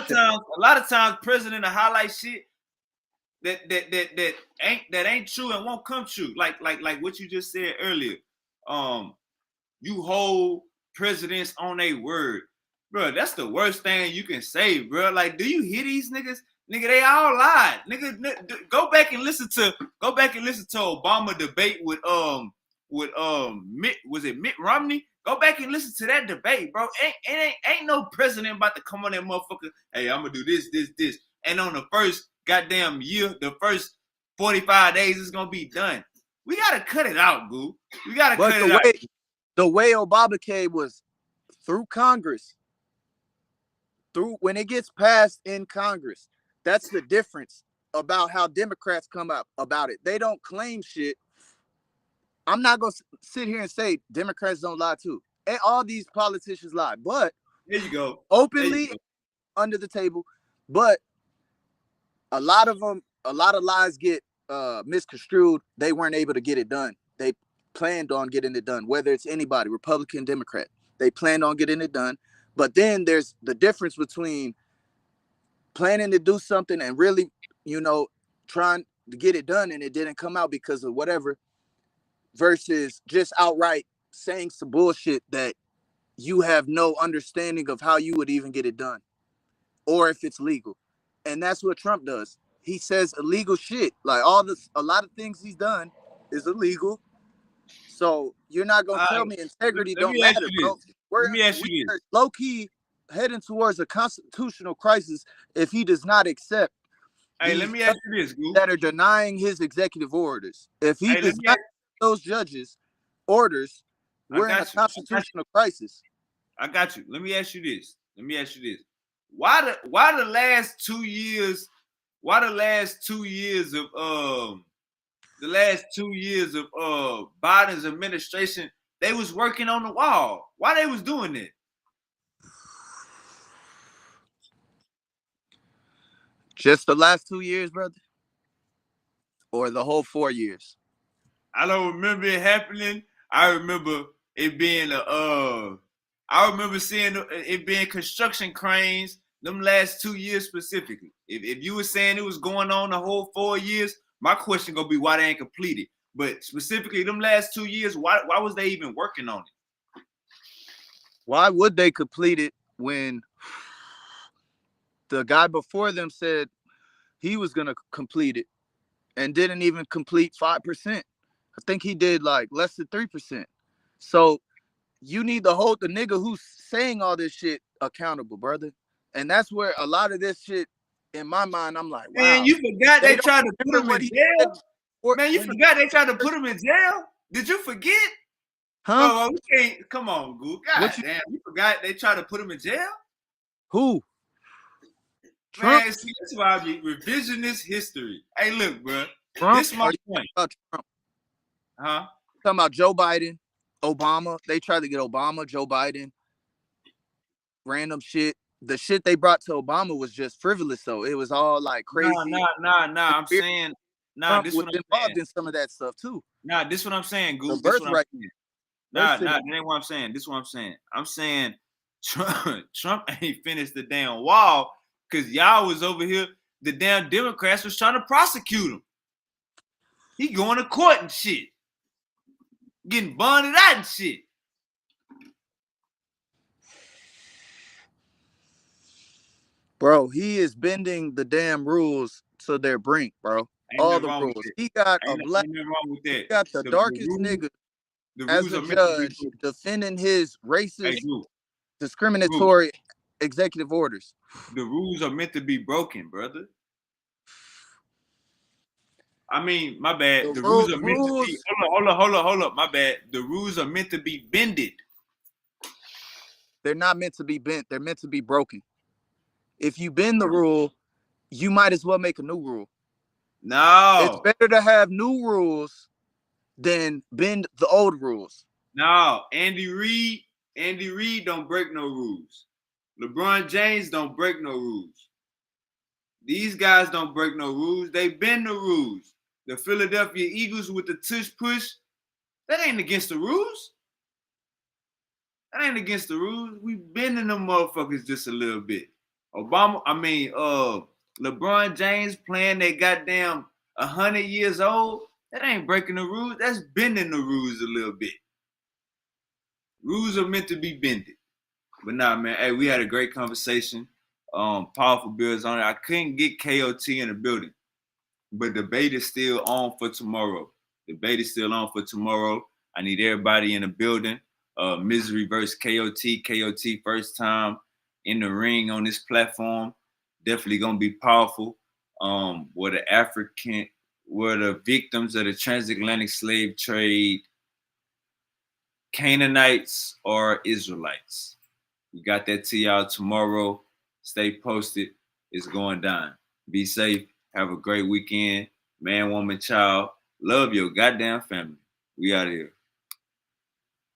of times, president will highlight shit that ain't true and won't come true. Like what you just said earlier. You hold presidents on their word, bro. That's the worst thing you can say, bro. Like, do you hear these niggas? Nigga, they all lied. Nigga, go back and listen to Obama debate with Mitt Romney? Go back and listen to that debate, bro. Ain't no president about to come on that motherfucker. Hey, I'm gonna do this. And on the first goddamn year, the first 45 days, it's gonna be done. We gotta cut it out, boo. We gotta cut it out. The way Obama came was through Congress. When it gets passed in Congress. That's the difference about how Democrats come up about it. They don't claim shit. I'm not going to sit here and say Democrats don't lie too. And all these politicians lie. But there you go. Openly under the table. But a lot of lies get misconstrued. They weren't able to get it done. They planned on getting it done, whether it's anybody, Republican, Democrat. They planned on getting it done. But then there's the difference between planning to do something and really, trying to get it done and it didn't come out because of whatever, versus just outright saying some bullshit that you have no understanding of how you would even get it done or if it's legal. And that's what Trump does. He says illegal shit. Like a lot of things he's done is illegal. So you're not going to tell me integrity don't matter, bro. Let me ask you this. Low key heading towards a constitutional crisis if he does not accept let me ask you this, Goo. that are denying his executive orders. If he does not accept those judges' orders, we're in a constitutional crisis. I got you. Let me ask you this. Why the last 2 years? Why the last 2 years of Biden's administration? They was working on the wall. Why they was doing that? Just the last 2 years, brother? Or the whole 4 years? I don't remember it happening. I remember it being I remember seeing it being construction cranes them last 2 years specifically. If you were saying it was going on the whole 4 years, my question gonna be why they ain't completed. But specifically them last 2 years, why was they even working on it? Why would they complete it when the guy before them said he was going to complete it and didn't even complete 5%? I think he did like less than 3%. So you need to hold the nigga who's saying all this shit accountable, brother. And that's where a lot of this shit, in my mind, I'm like, wow. Man, you forgot they tried to put him in jail? Man, you forgot they tried to put him in jail? Did you forget? Huh? Oh, we can't. Come on, Goo. God What you? damn, you forgot they tried to put him in jail? Who? Trump? Man, see, that's why I be revisionist history. Hey, look, bro. Trump? This my Are you talking point. about Trump? Huh? Talking about Joe Biden, Obama. They tried to get Obama, Joe Biden, random shit. The shit they brought to Obama was just frivolous, though. It was all like crazy. Nah. I'm Conspiracy. saying, nah, Trump this was what I'm saying. involved in some of that stuff too. Nah, this what I'm saying, The Goose. This what I'm birthright, saying. birth Nah, that certificate. ain't what I'm saying. This what I'm saying. I'm saying Trump ain't finished the damn wall because y'all was over here. The damn Democrats was trying to prosecute him. He going to court and shit. Getting bonded out and shit. Bro, he is bending the damn rules to their brink, bro. Ain't All nothing the wrong with rules. that. He got a Ain't black, nothing wrong with he that. got the darkest nigga The as rules a are meant to be judge defending his Hey, racist, Goose. discriminatory executive orders. The rules are meant to be broken, brother. I mean, my bad. The rules are meant to be. Hold up. My bad. The rules are meant to be bended. They're not meant to be bent. They're meant to be broken. If you bend the rule, you might as well make a new rule. It's No, better to have new rules than bend the old rules. no. Andy Reid don't break no rules. LeBron James don't break no rules. These guys don't break no rules. They bend the rules. The Philadelphia Eagles with the tush push, that ain't against the rules. That ain't against the rules. We bending them motherfuckers just a little bit. LeBron James playing that goddamn 100 years old. That ain't breaking the rules. That's bending the rules a little bit. Rules are meant to be bended. But nah, man. Hey, we had a great conversation. Powerful bills on it. I couldn't get KOT in the building, but debate is still on for tomorrow. Debate is still on for tomorrow. I need everybody in the building. Misery versus KOT. KOT first time in the ring on this platform. Definitely gonna be powerful. Where the victims of the transatlantic slave trade, Canaanites or Israelites. We got that to y'all tomorrow. Stay posted. It's going down. Be safe. Have a great weekend. Man, woman, child. Love your goddamn family. We out of here.